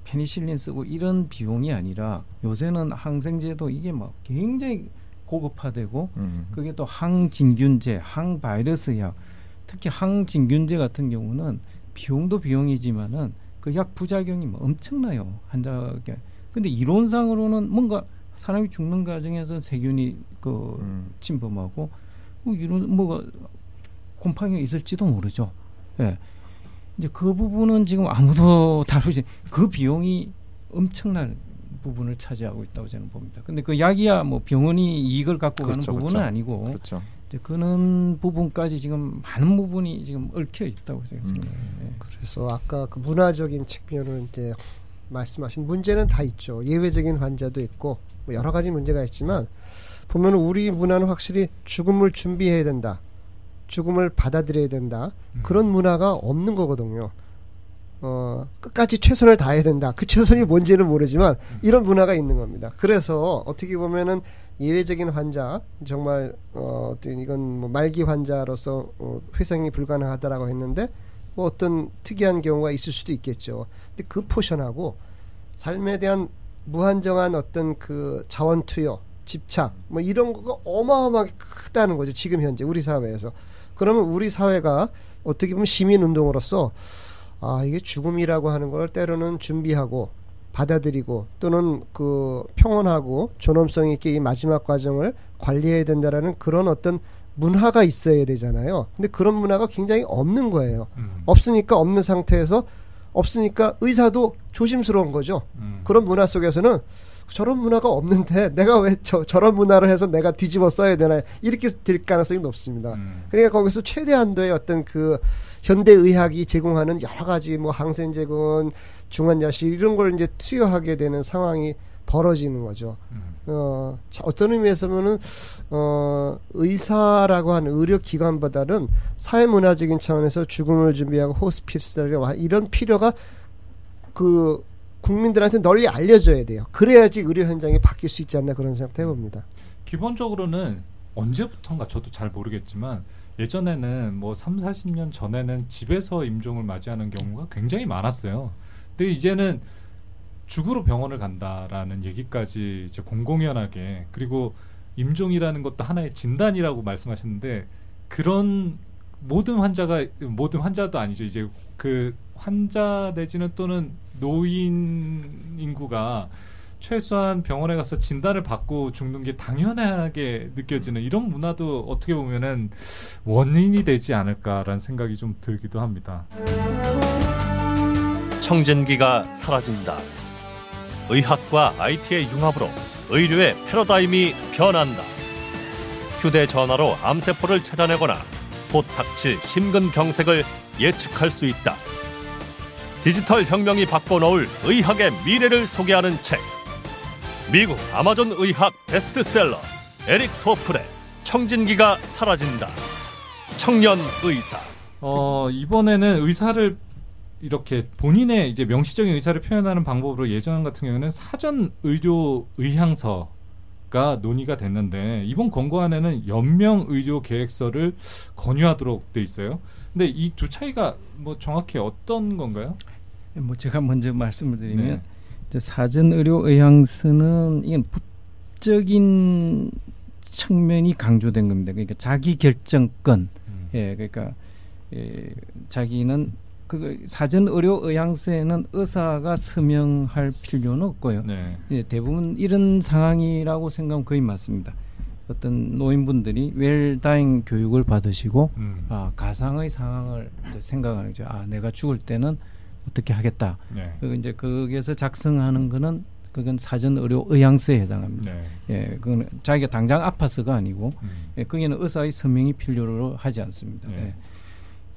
페니실린 쓰고 이런 비용이 아니라 요새는 항생제도 이게 막 굉장히 고급화되고 그게 또 항진균제, 항바이러스 약, 특히 항진균제 같은 경우는 비용도 비용이지만은 그 약 부작용이 뭐 엄청나요 환자에게. 근데 이론상으로는 뭔가 사람이 죽는 과정에서 세균이 침범하고 이런 뭐가 곰팡이가 있을지도 모르죠. 이제 그 부분은 지금 아무도 다루지. 그 비용이 엄청난 부분을 차지하고 있다고 저는 봅니다. 근데 그 약이야 뭐 병원이 이익을 갖고 가는 부분은 아니고 이제 그런 부분까지 지금 많은 부분이 지금 얽혀 있다고 생각합니다. 그래서 아까 그 문화적인 측면을 이제 말씀하신 문제는 다 있죠. 예외적인 환자도 있고 뭐 여러 가지 문제가 있지만 보면 우리 문화는 확실히 죽음을 준비해야 된다. 죽음을 받아들여야 된다. 그런 문화가 없는 거거든요. 끝까지 최선을 다해야 된다. 그 최선이 뭔지는 모르지만 이런 문화가 있는 겁니다. 그래서 어떻게 보면은 예외적인 환자, 정말 이건 뭐 말기 환자로서 회생이 불가능하다라고 했는데 뭐 어떤 특이한 경우가 있을 수도 있겠죠. 근데 그 포션하고 삶에 대한 무한정한 어떤 그 자원 투여, 집착, 뭐 이런 거가 어마어마하게 크다는 거죠. 지금 현재 우리 사회에서. 그러면 우리 사회가 어떻게 보면 시민운동으로서 이게 죽음이라고 하는 걸 때로는 준비하고 받아들이고 또는 그 평온하고 존엄성 있게 이 마지막 과정을 관리해야 된다라는 그런 어떤 문화가 있어야 되잖아요. 근데 그런 문화가 굉장히 없는 거예요. 없으니까 없는 상태에서 없으니까 의사도 조심스러운 거죠. 그런 문화 속에서는 저런 문화가 없는데 내가 왜 저런 문화를 해서 내가 뒤집어 써야 되나 이렇게 될 가능성이 높습니다. 그러니까 거기서 최대한도의 어떤 그 현대의학이 제공하는 여러 가지 뭐 항생제군, 중환자실 이런 걸 이제 투여하게 되는 상황이 벌어지는 거죠. 어떤 의미에서는 의사라고 하는 의료기관보다는 사회문화적인 차원에서 죽음을 준비하고 호스피스 이런 필요가 그 국민들한테 널리 알려져야 돼요. 그래야지 의료 현장이 바뀔 수 있지 않나 그런 생각도 해봅니다. 기본적으로는 언제부턴가 저도 잘 모르겠지만 예전에는 뭐 30-40년 전에는 집에서 임종을 맞이하는 경우가 굉장히 많았어요. 근데 이제는 죽으러 병원을 간다라는 얘기까지 이제 공공연하게, 그리고 임종이라는 것도 하나의 진단이라고 말씀하셨는데 그런 모든 환자도 아니죠. 이제 그 환자 내지는 또는 노인 인구가 최소한 병원에 가서 진단을 받고 죽는 게 당연하게 느껴지는 이런 문화도 어떻게 보면은 원인이 되지 않을까라는 생각이 좀 들기도 합니다. 청진기가 사라진다. 의학과 IT의 융합으로 의료의 패러다임이 변한다. 휴대전화로 암세포를 찾아내거나 곧 닥칠 심근경색을 예측할 수 있다. 디지털 혁명이 바꿔놓을 의학의 미래를 소개하는 책. 미국 아마존 의학 베스트셀러 에릭 토플의 청진기가 사라진다. 청년 의사. 이번에는 의사를 이렇게 본인의 이제 명시적인 의사를 표현하는 방법으로 예전 같은 경우에는 사전 의료 의향서가 논의가 됐는데 이번 권고안에는 연명의료계획서를 권유하도록 돼 있어요. 근데 이 두 차이가 뭐 정확히 어떤 건가요? 뭐 제가 먼저 말씀을 드리면 이제 사전의료의향서는 이건 법적인 측면이 강조된 겁니다. 그러니까 자기 결정권, 그러니까 자기는 그 사전 의료 의향서에는 의사가 서명할 필요는 없고요. 대부분 이런 상황이라고 생각하면 거의 맞습니다. 어떤 노인분들이 웰다잉 교육을 받으시고 가상의 상황을 생각하는 거죠. 내가 죽을 때는 어떻게 하겠다. 이제 거기에서 작성하는 거는 그건 사전 의료 의향서에 해당합니다. 그건 자기가 당장 아파서가 아니고 거기는 의사의 서명이 필요로 하지 않습니다.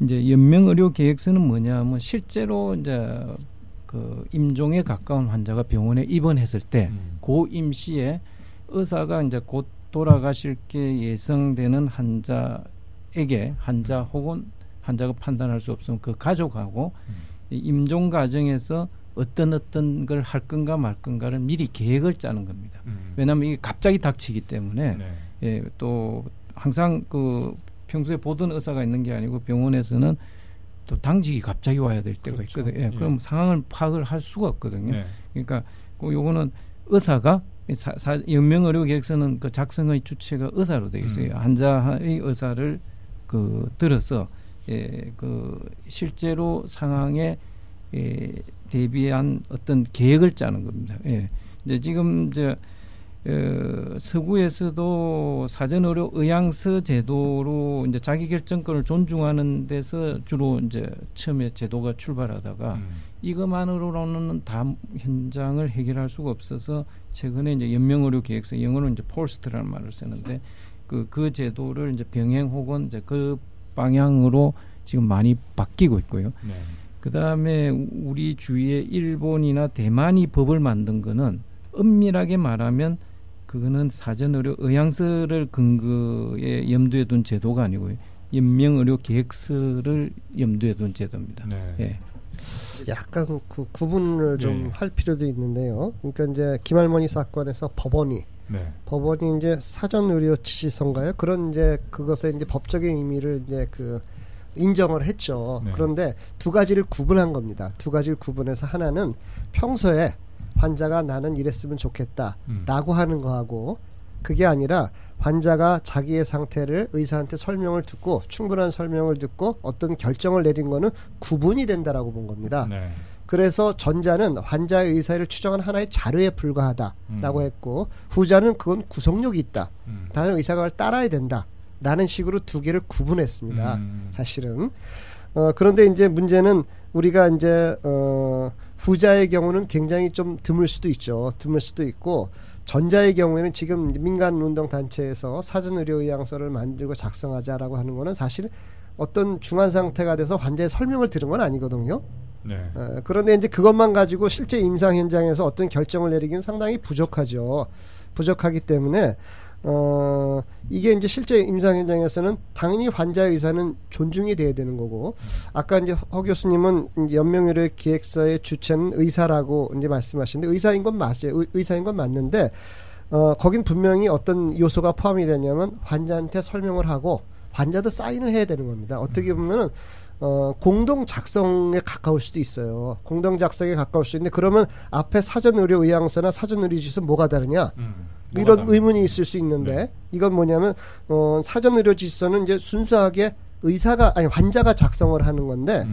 이제 연명의료계획서는 뭐냐면 실제로 이제 그 임종에 가까운 환자가 병원에 입원했을 때 그 임시에 의사가 이제 곧 돌아가실 게 예상되는 환자에게 환자 혹은 환자가 판단할 수 없으면 그 가족하고 임종 과정에서 어떤 걸 할 건가 말 건가를 미리 계획을 짜는 겁니다. 왜냐하면 이게 갑자기 닥치기 때문에 또 항상 그 평소에 보던 의사가 있는 게 아니고 병원에서는 또 당직이 갑자기 와야 될 때가 있거든요. 그럼 상황을 파악을 할 수가 없거든요. 그러니까 요거는 의사가 연명의료계획서는 그 작성의 주체가 의사로 되어 있어요. 환자의 의사를 그 들어서 그 실제로 상황에 대비한 어떤 계획을 짜는 겁니다. 이제 지금 이제 서구에서도 사전의료 의향서 제도로 이제 자기결정권을 존중하는 데서 주로 이제 처음에 제도가 출발하다가 이것만으로는 다 현장을 해결할 수가 없어서 최근에 이제 연명의료계획서, 영어로 이제 폴스트라는 말을 쓰는데 그 제도를 이제 병행 혹은 이제 그 방향으로 지금 많이 바뀌고 있고요. 그 다음에 우리 주위에 일본이나 대만이 법을 만든 거는 엄밀하게 말하면 그거는 사전의료 의향서를 근거에 염두에 둔 제도가 아니고요. 연명의료계획서를 염두에 둔 제도입니다. 약간 그 구분을 좀 할 필요도 있는데요. 그러니까 이제 김할머니 사건에서 법원이 이제 사전의료 지시서인가요? 그런 이제 그것의 이제 법적인 의미를 이제 그 인정을 했죠. 그런데 두 가지를 구분한 겁니다. 두 가지를 구분해서 하나는 평소에 환자가 나는 이랬으면 좋겠다라고 하는 거하고 그게 아니라 환자가 자기의 상태를 의사한테 설명을 듣고 충분한 설명을 듣고 어떤 결정을 내린 거는 구분이 된다라고 본 겁니다. 그래서 전자는 환자의 의사를 추정한 하나의 자료에 불과하다라고 했고 후자는 그건 구속력이 있다. 다른 의사가 그걸 따라야 된다라는 식으로 두 개를 구분했습니다. 사실은. 그런데 이제 문제는 우리가 이제 후자의 경우는 굉장히 좀 드물 수도 있죠. 드물 수도 있고 전자의 경우에는 지금 민간운동단체에서 사전의료의향서를 만들고 작성하자라고 하는 거는 사실 어떤 중환 상태가 돼서 환자의 설명을 들은 건 아니거든요. 그런데 이제 그것만 가지고 실제 임상 현장에서 어떤 결정을 내리기는 상당히 부족하죠. 부족하기 때문에 이게 이제 실제 임상 현장에서는 당연히 환자의 의사는 존중이 돼야 되는 거고 아까 이제 허 교수님은 이제 연명의료계획서의 주체는 의사라고 이제 말씀하시는데 의사인 건 맞아요. 의사인 건 맞는데 거긴 분명히 어떤 요소가 포함이 되냐면 환자한테 설명을 하고 환자도 사인을 해야 되는 겁니다. 어떻게 보면은 공동 작성에 가까울 수도 있어요. 공동 작성에 가까울 수 있는데 그러면 앞에 사전의료 의향서나 사전의료 지시서 뭐가 다르냐? 이런 의문이 있을 수 있는데 이건 뭐냐면 사전의료 지시서는 이제 순수하게 의사가 아니 환자가 작성을 하는 건데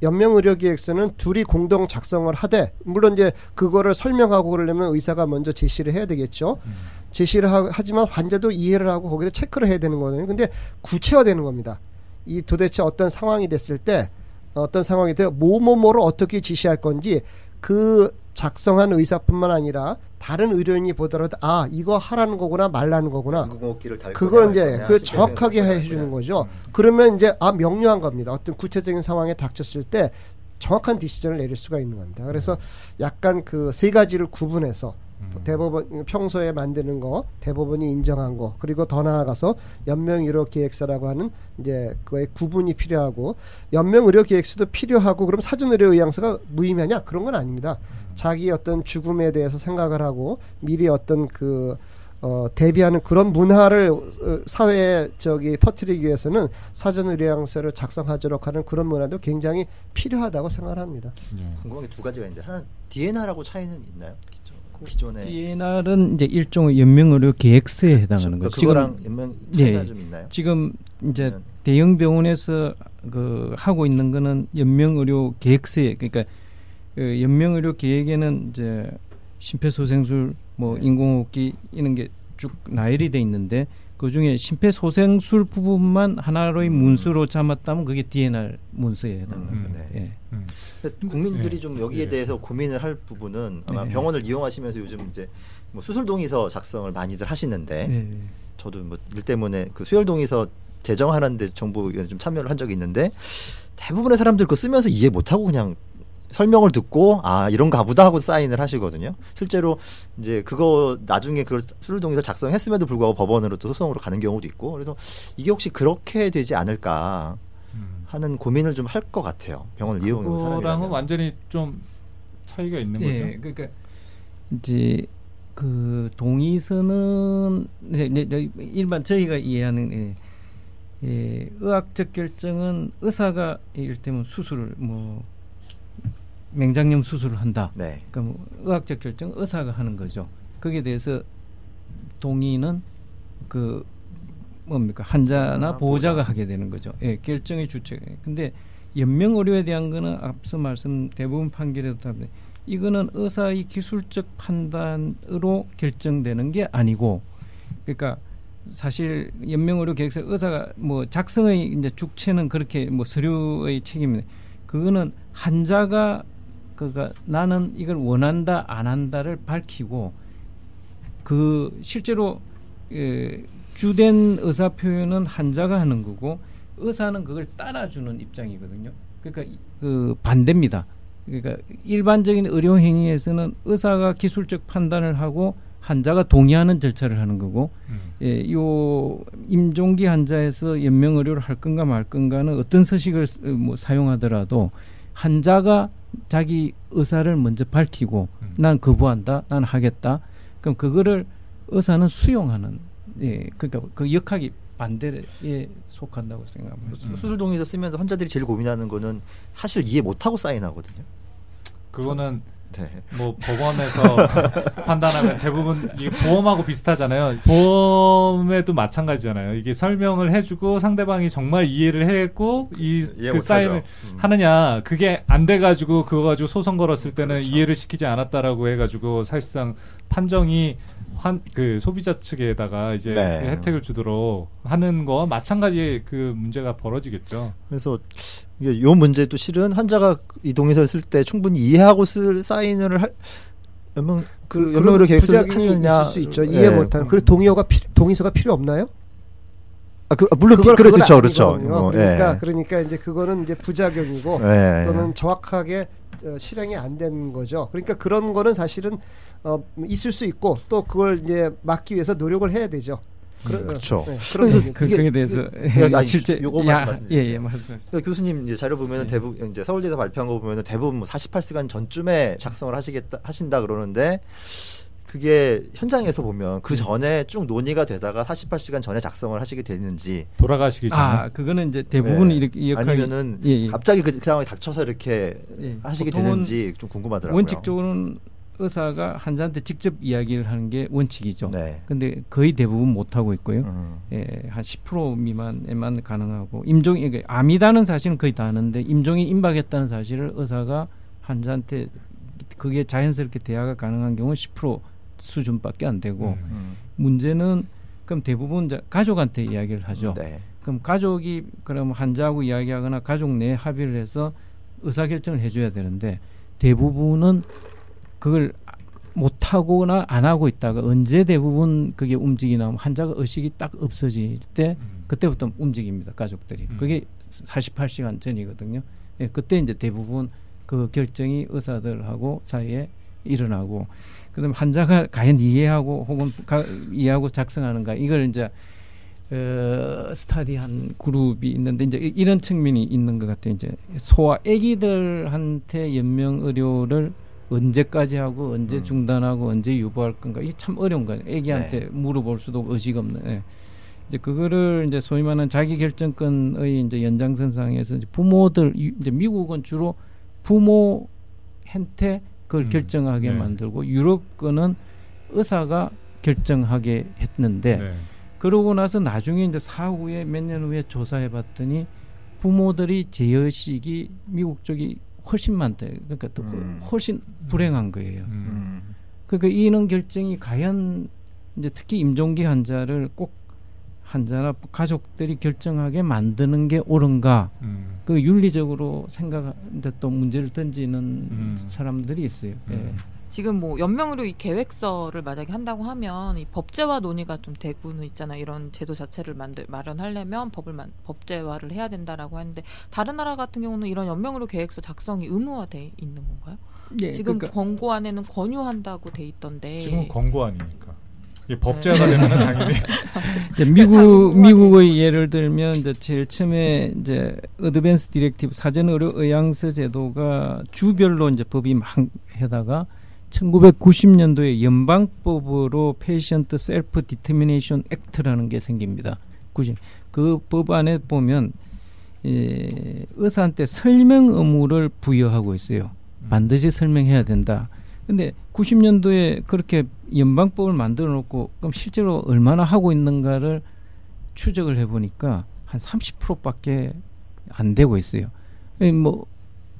연명의료계획서는 둘이 공동 작성을 하되 물론 이제 그거를 설명하고 그러려면 의사가 먼저 제시를 해야 되겠죠. 제시를 하지만 환자도 이해를 하고 거기서 체크를 해야 되는 거거든요. 근데 구체화되는 겁니다. 이 도대체 어떤 상황이 됐을 때 어떤 상황이 되어 뭐를 어떻게 지시할 건지 그 작성한 의사뿐만 아니라 다른 의료인이 보더라도 이거 하라는 거구나 말라는 거구나 그걸 이제 그 정확하게 해주는 거죠. 그러면 이제 명료한 겁니다. 어떤 구체적인 상황에 닥쳤을 때 정확한 디시전을 내릴 수가 있는 겁니다. 그래서 약간 그 세 가지를 구분해서 대법원 평소에 만드는 거, 대법원이 인정한 거, 그리고 더 나아가서 연명의료계획서라고 하는 이제 그거의 구분이 필요하고 연명의료계획서도 필요하고 그럼 사전의료의향서가 무의미하냐? 그런 건 아닙니다. 자기 어떤 죽음에 대해서 생각을 하고 미리 어떤 그 대비하는 그런 문화를 사회에 퍼뜨리기 위해서는 사전 의료양서를 작성하도록 하는 그런 문화도 굉장히 필요하다고 생각합니다. 궁금한 게 두 가지가 있는데 하나 DNR하고 차이는 있나요? 기존에 DNR은 이제 일종의 연명의료 계획서에 해당하는 거죠. 그거랑 연명 차이가 좀 있나요? 지금 이제 대형 병원에서 하고 있는 거는 연명의료 계획서에 그러니까 연명의료 계획에는 이제 심폐소생술 인공호흡기 이런 게 쭉 나열이 돼 있는데 그 중에 심폐소생술 부분만 하나로의 문서로 잡았다면 그게 DNR 문서에 해당합니다. 국민들이 좀 여기에 대해서 고민을 할 부분은 아마 병원을 이용하시면서 요즘 이제 수술 동의서 작성을 많이들 하시는데 저도 일 때문에 그 수혈 동의서 제정하는데 정부 좀 참여를 한 적이 있는데 대부분의 사람들 그거 쓰면서 이해 못하고 그냥 설명을 듣고 이런가 보다 하고 사인을 하시거든요. 실제로 이제 그거 나중에 그걸 수술 동의서 작성했음에도 불구하고 법원으로 또 소송으로 가는 경우도 있고 그래서 이게 혹시 그렇게 되지 않을까 하는 고민을 좀 할 것 같아요. 병원을 이용하는 사람이라면. 그거랑은 완전히 좀 차이가 있는 거죠. 그러니까 이제 그 동의서는 이제 일반 저희가 이해하는 의학적 결정은 의사가 이를테면 수술을 맹장염 수술을 한다. 그러니까 의학적 결정 의사가 하는 거죠. 거기에 대해서 동의는 그 뭡니까 환자나 보호자가 하게 되는 거죠. 결정의 주체. 근데 연명 의료에 대한 거는 앞서 말씀 대부분 판결에도 답변. 이거는 의사의 기술적 판단으로 결정되는 게 아니고, 그러니까 사실 연명 의료 계획서 의사가 작성의 이제 주체는 그렇게 서류의 책임이. 그거는 환자가 나는 이걸 원한다 안 한다를 밝히고 그 실제로 주된 의사 표현은 환자가 하는 거고 의사는 그걸 따라주는 입장이거든요. 그러니까 그 반대입니다. 그러니까 일반적인 의료 행위에서는 의사가 기술적 판단을 하고 환자가 동의하는 절차를 하는 거고 요 임종기 환자에서 연명 의료를 할 건가 말 건가는 어떤 서식을 사용하더라도 환자가 자기 의사를 먼저 밝히고 난 거부한다, 난 하겠다. 그럼 그거를 의사는 수용하는, 그러니까 그 역학이 반대에 속한다고 생각합니다. 수술 동의서 쓰면서 환자들이 제일 고민하는 거는 사실 이해 못하고 사인하거든요. 그거는 법원에서 판단하면 대부분 이게 보험하고 비슷하잖아요. 보험에도 마찬가지잖아요. 이게 설명을 해주고 상대방이 정말 이해를 했고 그 사인을 하느냐 그게 안 돼가지고 그거 가지고 소송 걸었을 때는 이해를 시키지 않았다라고 해가지고 사실상 판정이 그 소비자 측에다가 이제 혜택을 주도록 하는 거와 마찬가지의 그 문제가 벌어지겠죠. 그래서 이 문제도 실은 환자가 이 동의서를 쓸 때 충분히 이해하고 쓸 사인을 연명의료 계획서를 부작용이 있을 수 있죠. 이해 못하는. 그리고 동의서가 필요 없나요? 물론 그렇죠. 그러니까 이제 그거는 이제 부작용이고 또는 정확하게 실행이 안 되는 거죠. 그러니까 그런 거는 사실은 있을 수 있고 또 그걸 이제 막기 위해서 노력을 해야 되죠. 그렇죠. 그에 대해서 실제 말씀드릴게요. 교수님 이제 자료 보면은 대부분 이제 서울대에서 발표한 거 보면은 대부분 48시간 전쯤에 작성을 하신다 그러는데 그게 현장에서 보면 그 전에 쭉 논의가 되다가 48시간 전에 작성을 하시게 되는지 돌아가시기 전에 그거는 이제 대부분 이렇게 아니면은 갑자기 그 상황에 닥쳐서 이렇게 하시게 되는지 좀 궁금하더라고요. 원칙적으로는 의사가 환자한테 직접 이야기를 하는 게 원칙이죠. 근데 거의 대부분 못 하고 있고요. 한 10% 미만에만 가능하고 임종이 암이다는 사실은 거의 다 하는데 임종이 임박했다는 사실을 의사가 환자한테 그게 자연스럽게 대화가 가능한 경우는 10% 수준밖에 안 되고 문제는 그럼 대부분 가족한테 이야기를 하죠. 그럼 가족이 그럼 환자하고 이야기하거나 가족 내 합의를 해서 의사결정을 해줘야 되는데 대부분은 그걸 못하거나 안 하고 있다가 언제 대부분 그게 움직이나 하면 환자가 의식이 딱 없어질 때 그때부터 움직입니다. 가족들이. 그게 48시간 전이거든요. 그때 이제 대부분 그 결정이 의사들하고 사이에 일어나고 그다음에 환자가 과연 이해하고 혹은 이해하고 작성하는가 이걸 이제 스타디한 그룹이 있는데 이제 이런 측면이 있는 것 같아요. 이제 소아 아기들한테 연명 의료를 언제까지 하고 언제 중단하고 언제 유보할 건가 이게 참 어려운 거예요. 애기한테 물어볼 수도 의지가 없는. 예. 이제 그거를 이제 소위 말하는 자기 결정권의 이제 연장선상에서 이제 부모들 이제 미국은 주로 부모한테 그걸 결정하게 만들고 유럽 거는 의사가 결정하게 했는데 그러고 나서 나중에 이제 사후에 몇 년 후에 조사해봤더니 부모들이 제어식이 미국 쪽이 훨씬 많대. 그러니까 또 훨씬 불행한 거예요. 그러니까 이런 결정이 과연 이제 특히 임종기 환자를 꼭 환자나 가족들이 결정하게 만드는 게 옳은가? 그 윤리적으로 생각하는데 또 문제를 던지는 사람들이 있어요. 예. 지금 뭐 연명의료 이 계획서를 만약에 한다고 하면 이 법제화 논의가 좀 되고는 있잖아요. 이런 제도 자체를 마련하려면 법제화를 해야 된다라고 하는데 다른 나라 같은 경우는 이런 연명의료 계획서 작성이 의무화돼 있는 건가요? 네, 지금 그러니까 권고안에는 권유한다고 돼 있던데. 지금은 권고안이니까. 법제화가 되면 당연히 미국의 예를 들면 이제 제일 처음에 이제 어드밴스 디렉티브 사전 의료 의향서 제도가 주별로 이제 법이 막 해다가 1990년도에 연방법으로 페이션트 셀프 디터미네이션 액트라는 게 생깁니다. 그 법 안에 보면 의사한테 설명 의무를 부여하고 있어요. 반드시 설명해야 된다. 근데 90년도에 그렇게 연방법을 만들어 놓고 그럼 실제로 얼마나 하고 있는가를 추적을 해보니까 한 30%밖에 안 되고 있어요. 뭐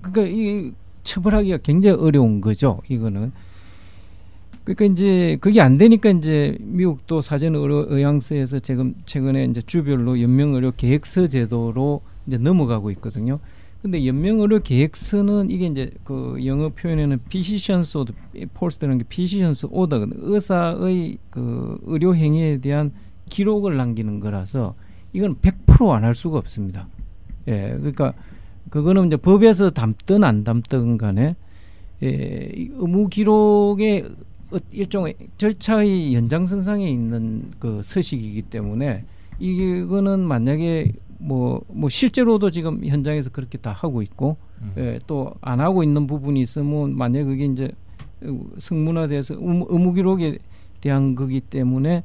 그러니까 이 처벌하기가 굉장히 어려운 거죠. 이거는. 그러니까 이제 그게 안 되니까 이제 미국도 사전 의료 의향서에서 최근에 이제 주별로 연명 의료 계획서 제도로 이제 넘어가고 있거든요. 근데 연명의료 계획서는 이게 이제 그 영어 표현에는 physician's order, 폴스라는 게 physician's order, 의사의 그 의료 행위에 대한 기록을 남기는 거라서 이건 100% 안 할 수가 없습니다. 예, 그러니까 그거는 이제 법에서 담든 안 담든 간에 의무 기록의 일종의 절차의 연장선상에 있는 그 서식이기 때문에 이거는 만약에 뭐 실제로도 지금 현장에서 그렇게 다 하고 있고 또 안 하고 있는 부분이 있으면 만약 그게 이제 성문화돼서 의무 기록에 대한 거기 때문에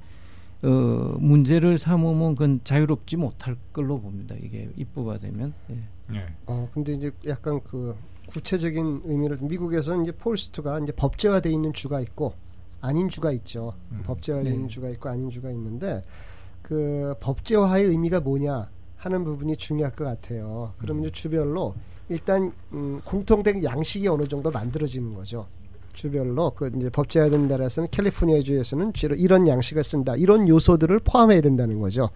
문제를 삼으면 그건 자유롭지 못할 걸로 봅니다. 이게 입법화되면. 예. 근데 이제 약간 그 구체적인 의미를 미국에서는 이제 폴스트가 이제 법제화돼 있는 주가 있고 아닌 주가 있죠. 법제화돼 있는 주가 있고 아닌 주가 있는데 그 법제화의 의미가 뭐냐 하는 부분이 중요할 것 같아요. 그러면 이제 주별로 일단 공통된 양식이 어느 정도 만들어지는 거죠. 주별로 그 이제 법제화된 나라에서는 캘리포니아주에서는 주로 이런 양식을 쓴다. 이런 요소들을 포함해야 된다는 거죠.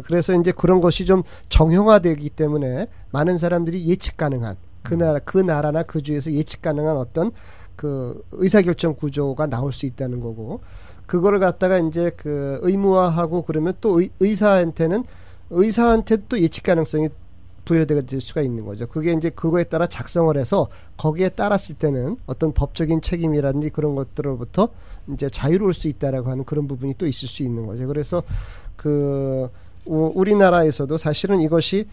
그래서 이제 그런 것이 좀 정형화되기 때문에 많은 사람들이 예측 가능한 그 나라나 그 주에서 예측 가능한 어떤 그 의사결정 구조가 나올 수 있다는 거고 그거를 갖다가 이제 그 의무화하고 그러면 또 의사한테 또 예측 가능성이 부여될 수가 있는 거죠. 그게 이제 그거에 따라 작성을 해서 거기에 따랐을 때는 어떤 법적인 책임이라든지 그런 것들로부터 이제 자유로울 수 있다라고 하는 그런 부분이 또 있을 수 있는 거죠. 그래서 그 우리나라에서도 사실은 이것이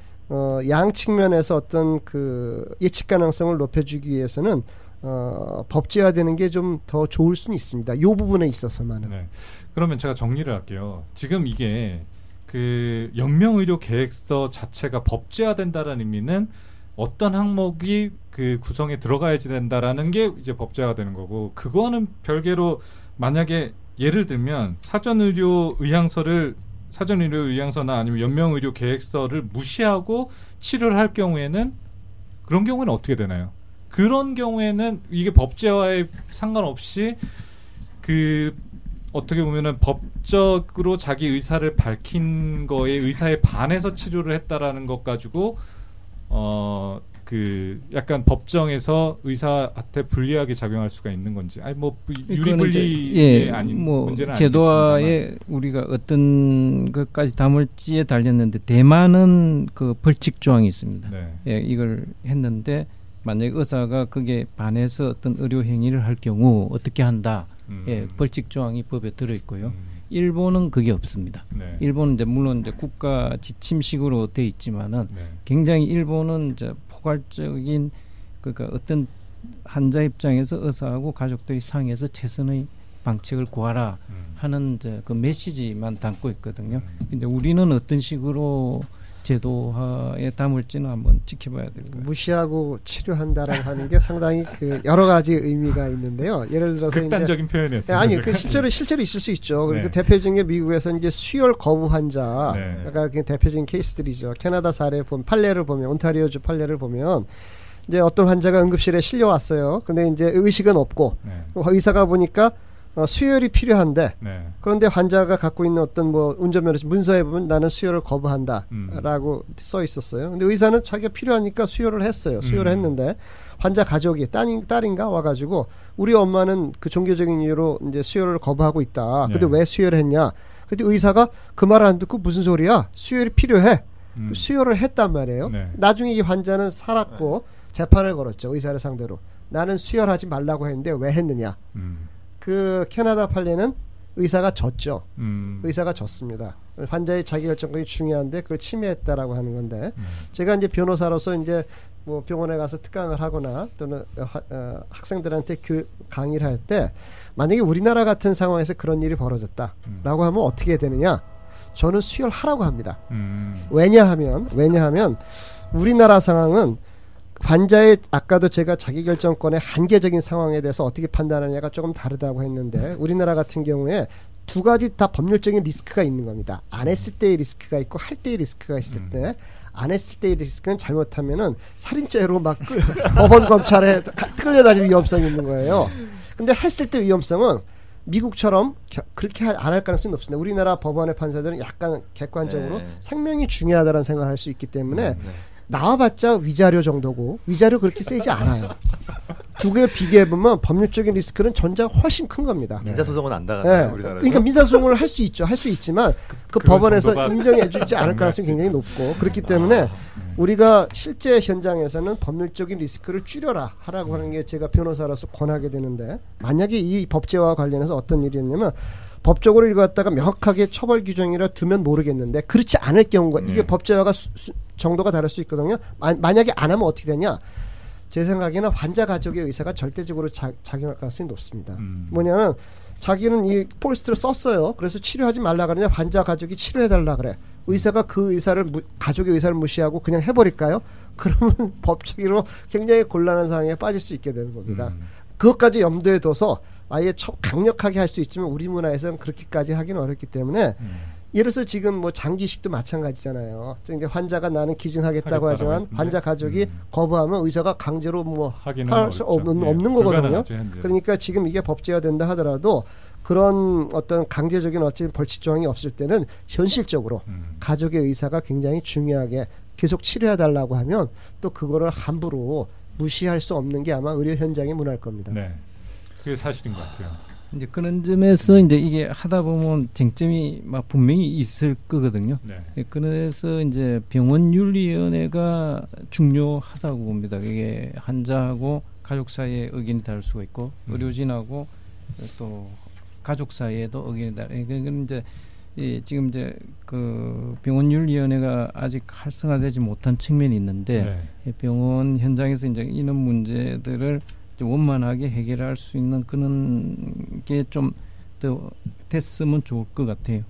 양 측면에서 어떤 그 예측 가능성을 높여주기 위해서는 법제화되는 게 좀 더 좋을 수는 있습니다. 이 부분에 있어서만은. 네. 그러면 제가 정리를 할게요. 지금 이게 그 연명의료 계획서 자체가 법제화된다라는 의미는 어떤 항목이 그 구성에 들어가야지 된다라는 게 이제 법제화가 되는 거고 그거는 별개로 만약에 예를 들면 사전의료 의향서나 아니면 연명의료 계획서를 무시하고 치료를 할 경우에는 그런 경우에는 어떻게 되나요? 그런 경우에는 이게 법제화에 상관없이 그 어떻게 보면은 법적으로 자기 의사를 밝힌 거에 의사에 반해서 치료를 했다라는 것 가지고 그 약간 법정에서 의사한테 불리하게 작용할 수가 있는 건지 아니 뭐 유리불리의 아닌 문제는 제도화에 우리가 어떤 것까지 담을지에 달렸는데 대만은 그 벌칙 조항이 있습니다. 네. 예, 이걸 했는데 만약 의사가 그게 반해서 어떤 의료 행위를 할 경우 어떻게 한다. 예, 벌칙 조항이 법에 들어 있고요. 일본은 그게 없습니다. 네. 일본은 이제 물론 이제 국가 지침식으로 돼 있지만은 굉장히 일본은 이제 포괄적인 그러니까 어떤 환자 입장에서 의사하고 가족들이 상의해서 최선의 방책을 구하라 하는 이제 그 메시지만 담고 있거든요. 근데 우리는 어떤 식으로 제도화에 담을지는 한번 지켜봐야 될 거예요. 무시하고 치료한다라고 하는 게 상당히 그 여러 가지 의미가 있는데요. 예를 들어서 극단적인 표현이었어요. 아니, 그 실제로 있을 수 있죠. 그리고 대표적인 게 미국에서 이제 수혈 거부 환자, 그러니까 대표적인 케이스들이죠. 캐나다 사례 보면 판례를 보면 온타리오주 판례를 보면 이제 어떤 환자가 응급실에 실려왔어요. 근데 이제 의식은 없고 의사가 보니까 수혈이 필요한데 그런데 환자가 갖고 있는 어떤 뭐 운전면허 문서에 보면 나는 수혈을 거부한다라고 써 있었어요. 근데 의사는 자기가 필요하니까 수혈을 했어요. 수혈을 했는데 환자 가족이 딸인가 와가지고 우리 엄마는 그 종교적인 이유로 이제 수혈을 거부하고 있다. 근데 왜 수혈을 했냐? 근데 의사가 그 말을 안 듣고 무슨 소리야? 수혈이 필요해. 수혈을 했단 말이에요. 나중에 이 환자는 살았고 재판을 걸었죠. 의사를 상대로. 나는 수혈하지 말라고 했는데 왜 했느냐? 그 캐나다 판례는 의사가 졌죠. 의사가 졌습니다. 환자의 자기결정권이 중요한데 그걸 침해했다라고 하는 건데 제가 이제 변호사로서 이제 뭐 병원에 가서 특강을 하거나 또는 학생들한테 강의를 할 때 만약에 우리나라 같은 상황에서 그런 일이 벌어졌다라고 하면 어떻게 해야 되느냐? 저는 수혈하라고 합니다. 왜냐하면 우리나라 상황은 환자의 아까도 제가 자기결정권의 한계적인 상황에 대해서 어떻게 판단하느냐가 조금 다르다고 했는데 우리나라 같은 경우에 두 가지 다 법률적인 리스크가 있는 겁니다. 안 했을 때의 리스크가 있고 할 때의 리스크가 있을 때 안 했을 때의 리스크는 잘못하면은 살인죄로 막 법원 검찰에 끌려다닐 위험성이 있는 거예요. 근데 했을 때 위험성은 미국처럼 그렇게 안 할 가능성이 높습니다. 우리나라 법원의 판사들은 약간 객관적으로 생명이 중요하다는 생각을 할 수 있기 때문에 나와봤자 위자료 정도고 위자료 그렇게 세지 않아요. 두 개 비교해보면 법률적인 리스크는 전자가 훨씬 큰 겁니다. 민사소송은 안 나가요. 우리나라에서. 그러니까 민사소송을 할 수 있죠. 할 수 있지만 그 법원에서 인정해주지 않을 가능성이 굉장히 높고 그렇기 때문에 우리가 실제 현장에서는 법률적인 리스크를 줄여라 하라고 하는 게 제가 변호사로서 권하게 되는데 만약에 이 법제와 관련해서 어떤 일이었냐면 법적으로 이거 갖다가 명확하게 처벌 규정이라 두면 모르겠는데 그렇지 않을 경우가 이게 법제화가 정도가 다를 수 있거든요. 만약에 안 하면 어떻게 되냐? 제 생각에는 환자 가족의 의사가 절대적으로 작용할 가능성이 높습니다. 뭐냐면 자기는 이 폴스트를 썼어요. 그래서 치료하지 말라 그러냐 환자 가족이 치료해달라 그래. 의사가 그 의사를 가족의 의사를 무시하고 그냥 해버릴까요? 그러면 법적으로 굉장히 곤란한 상황에 빠질 수 있게 되는 겁니다. 그것까지 염두에 둬서 아예 강력하게 할 수 있지만 우리 문화에서는 그렇게까지 하기는 어렵기 때문에 예를 들어서 지금 뭐 장기식도 마찬가지잖아요. 이제 환자가 나는 기증하겠다고 하지만 환자 가족이 거부하면 의사가 강제로 뭐 할 수 없는 거거든요. 그러니까 지금 이게 법제화된다 하더라도 그런 어떤 강제적인 어떤 벌칙 조항이 없을 때는 현실적으로 가족의 의사가 굉장히 중요하게 계속 치료해달라고 하면 또 그거를 함부로 무시할 수 없는 게 아마 의료 현장의 문화일 겁니다. 네, 그게 사실인 것 같아요. 이제 그런 점에서 이제 이게 하다 보면 쟁점이 막 분명히 있을 거거든요. 그래서 이제 병원윤리위원회가 중요하다고 봅니다. 이게 환자하고 가족 사이에 의견이 다를 수가 있고 의료진하고 또 가족 사이에도 의견이 다르고 그건 이제 지금 이제 그 병원윤리위원회가 아직 활성화되지 못한 측면이 있는데 병원 현장에서 이제 이런 문제들을 원만하게 해결할 수 있는 그런 게 좀 더 됐으면 좋을 것 같아요.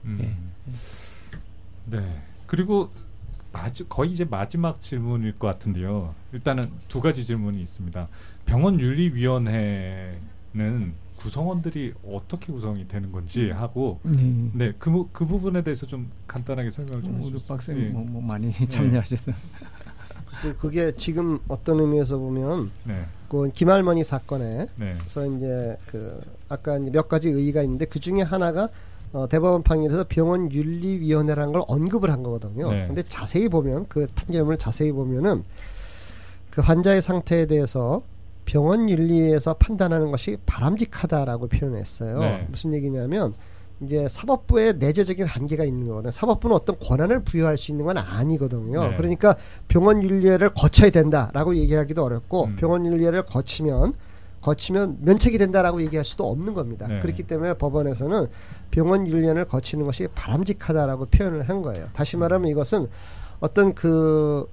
네. 그리고 거의 이제 마지막 질문일 것 같은데요. 일단은 두 가지 질문이 있습니다. 병원윤리위원회는 구성원들이 어떻게 구성이 되는 건지 하고, 네, 그 부분에 대해서 좀 간단하게 설명을 좀 해주세요. 우리 박사님 뭐 많이 참여하셨어요. 글쎄 그게 지금 어떤 의미에서 보면 그 김할머니 사건에 그래서 이제 그 아까 이제 몇 가지 의의가 있는데 그 중에 하나가 대법원 판결에서 병원윤리위원회라는 걸 언급을 한 거거든요. 근데 자세히 보면 그 판결문을 자세히 보면은 그 환자의 상태에 대해서 병원윤리에서 판단하는 것이 바람직하다라고 표현했어요. 무슨 얘기냐면 이제 사법부의 내재적인 한계가 있는 거거든요. 사법부는 어떤 권한을 부여할 수 있는 건 아니거든요. 그러니까 병원윤리회를 거쳐야 된다라고 얘기하기도 어렵고 병원윤리회를 거치면 면책이 된다라고 얘기할 수도 없는 겁니다. 그렇기 때문에 법원에서는 병원윤리회를 거치는 것이 바람직하다라고 표현을 한 거예요. 다시 말하면 이것은 어떤 그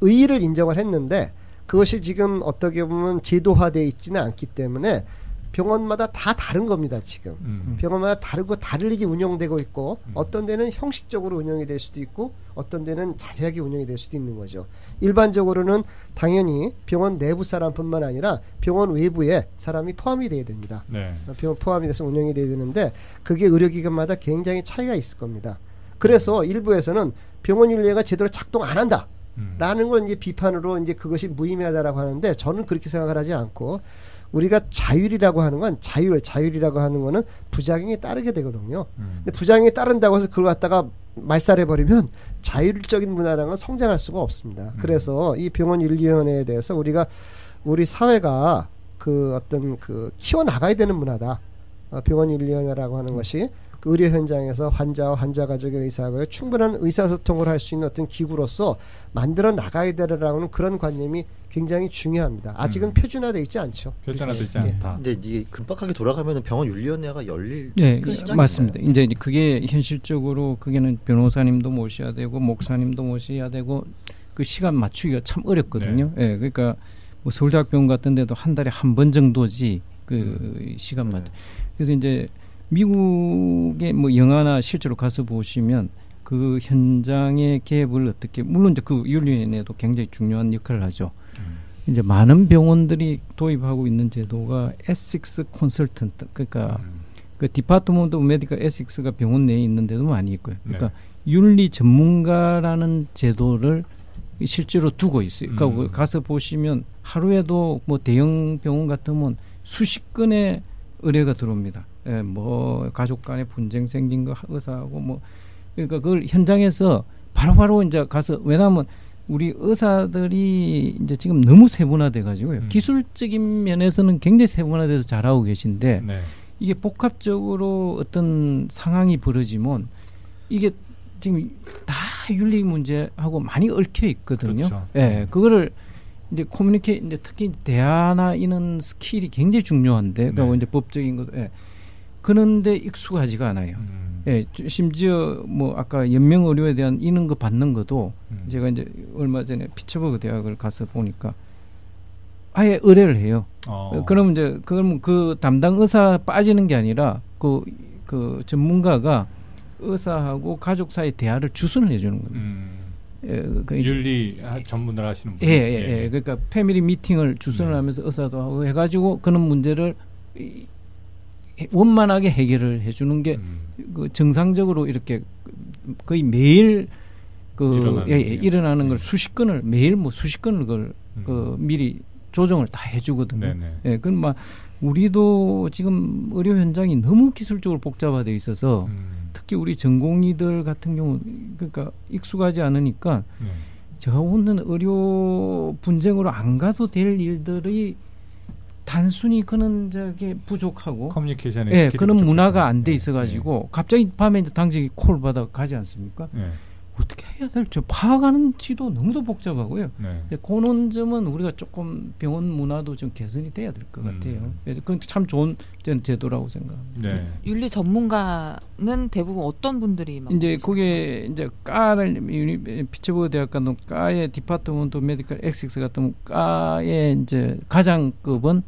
의의를 인정을 했는데 그것이 지금 어떻게 보면 제도화되어 있지는 않기 때문에 병원마다 다 다른 겁니다. 지금 병원마다 다르고 다르게 운영되고 있고 어떤 데는 형식적으로 운영이 될 수도 있고 어떤 데는 자세하게 운영이 될 수도 있는 거죠. 일반적으로는 당연히 병원 내부 사람뿐만 아니라 병원 외부에 사람이 포함이 돼야 됩니다. 네. 병원 포함이 돼서 운영이 돼야 되는데 그게 의료기관마다 굉장히 차이가 있을 겁니다. 그래서 일부에서는 병원 윤리가 제대로 작동 안 한다. 라는 걸 이제 비판으로 이제 그것이 무의미하다라고 하는데 저는 그렇게 생각을 하지 않고 우리가 자율이라고 하는 건 자율이라고 하는 거는 부작용이 따르게 되거든요. 근데 부작용이 따른다고 해서 그걸 갖다가 말살해버리면 자율적인 문화라는 건 성장할 수가 없습니다. 그래서 이 병원윤리위원회에 대해서 우리 사회가 그 어떤 그 키워나가야 되는 문화다. 병원윤리위원회라고 하는 것이 그 의료 현장에서 환자와 환자 가족의 의사하고 충분한 의사소통을 할 수 있는 어떤 기구로서 만들어 나가야 되라는 그런 관념이 굉장히 중요합니다. 아직은 표준화되어 있지 않죠. 표준화되어 있지 않다. 근데 이게 금박하게 돌아가면 병원윤리위원회가 열릴 네, 맞습니다. 이제 그게 현실적으로 그게는 변호사님도 모셔야 되고 목사님도 모셔야 되고 그 시간 맞추기가 참 어렵거든요. 네. 네, 그러니까 뭐 서울대학병원 같은 데도 한 달에 한 번 정도지 그 시간 맞. 그래서 이제 미국의 뭐 영화나 실제로 가서 보시면 그 현장의 개입을 어떻게 물론 이제 그 윤리위원회도 굉장히 중요한 역할을 하죠. 이제 많은 병원들이 도입하고 있는 제도가 에식스 컨설턴트 그러니까 그 디파트먼트 오브 메디컬 에식스가 병원 내에 있는 데도 많이 있고요. 그러니까 윤리 전문가라는 제도를 실제로 두고 있어요. 그러니까 가서 보시면 하루에도 뭐 대형 병원 같으면 수십 건의 의뢰가 들어옵니다. 예, 뭐 가족 간에 분쟁 생긴 거 의사하고 뭐 그러니까 그걸 현장에서 바로바로 이제 가서 왜냐하면 우리 의사들이 이제 지금 너무 세분화돼 가지고요. 기술적인 면에서는 굉장히 세분화돼서 잘하고 계신데 네. 이게 복합적으로 어떤 상황이 벌어지면 이게 지금 다 윤리 문제하고 많이 얽혀 있거든요. 그렇죠. 예, 그거를 이제 이제 특히 대화나 이런 스킬이 굉장히 중요한데, 그러니까 네. 이제 법적인 것, 예. 그런데 익숙하지가 않아요. 예, 심지어 뭐 아까 연명 의료에 대한 이런 거 받는 것도 제가 이제 얼마 전에 피츠버그 대학을 가서 보니까 아예 의뢰를 해요. 그러면 이제 그러면 그 담당 의사 빠지는 게 아니라 그 전문가가 의사하고 가족 사이 대화를 주선을 해주는 겁니다. 윤리 전문을 하시는 분. 예. 그러니까 패밀리 미팅을 주선을 하면서 의사도 하고 해가지고 그런 문제를 원만하게 해결을 해주는 게 그 정상적으로 이렇게 거의 매일 일어나는 걸 수십 건을 매일 뭐 수십 건을 그걸 미리 조정을 다 해주거든요. 예, 그럼 막 우리도 지금 의료 현장이 너무 기술적으로 복잡화돼 있어서 특히 우리 전공의들 같은 경우 그러니까 익숙하지 않으니까 제가 오는 의료 분쟁으로 안 가도 될 일들이 단순히 그는 저게 부족하고 커뮤니케이션에 예, 그런 문화가 안 돼 있어가지고 갑자기 밤에 이제 당직이 콜 받아 가지 않습니까? 어떻게 해야 될지 파악하는 지도 너무도 복잡하고요. 그런 점은 우리가 조금 병원 문화도 좀 개선이 돼야 될 것 같아요. 그래서 그건 참 좋은 제도라고 생각합니다. 네. 윤리 전문가는 대부분 어떤 분들이 이제 그게 이제 까를 피츠버그 대학가는 까의 디파트먼트 메디컬 에식스 같은 까의 이제 가장급은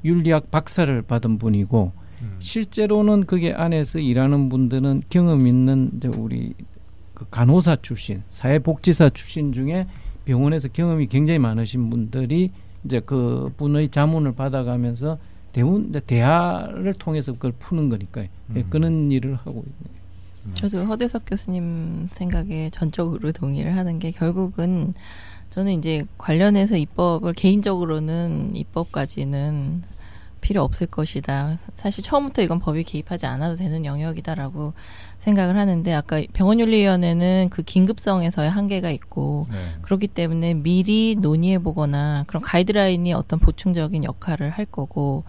윤리학 박사를 받은 분이고 실제로는 그게 안에서 일하는 분들은 경험 있는 이제 우리 그 간호사 출신, 사회복지사 출신 중에 병원에서 경험이 굉장히 많으신 분들이 이제 그 분의 자문을 받아가면서 대부분 이제 대화를 통해서 그걸 푸는 거니까요. 예, 그런 일을 하고 있네요. 저도 허대석 교수님 생각에 전적으로 동의를 하는 게 결국은 저는 이제 관련해서 입법을 개인적으로는 입법까지는 필요 없을 것이다. 사실 처음부터 이건 법이 개입하지 않아도 되는 영역이다라고 생각을 하는데 아까 병원윤리위원회는 그 긴급성에서의 한계가 있고 그렇기 때문에 미리 논의해보거나 그런 가이드라인이 어떤 보충적인 역할을 할 거고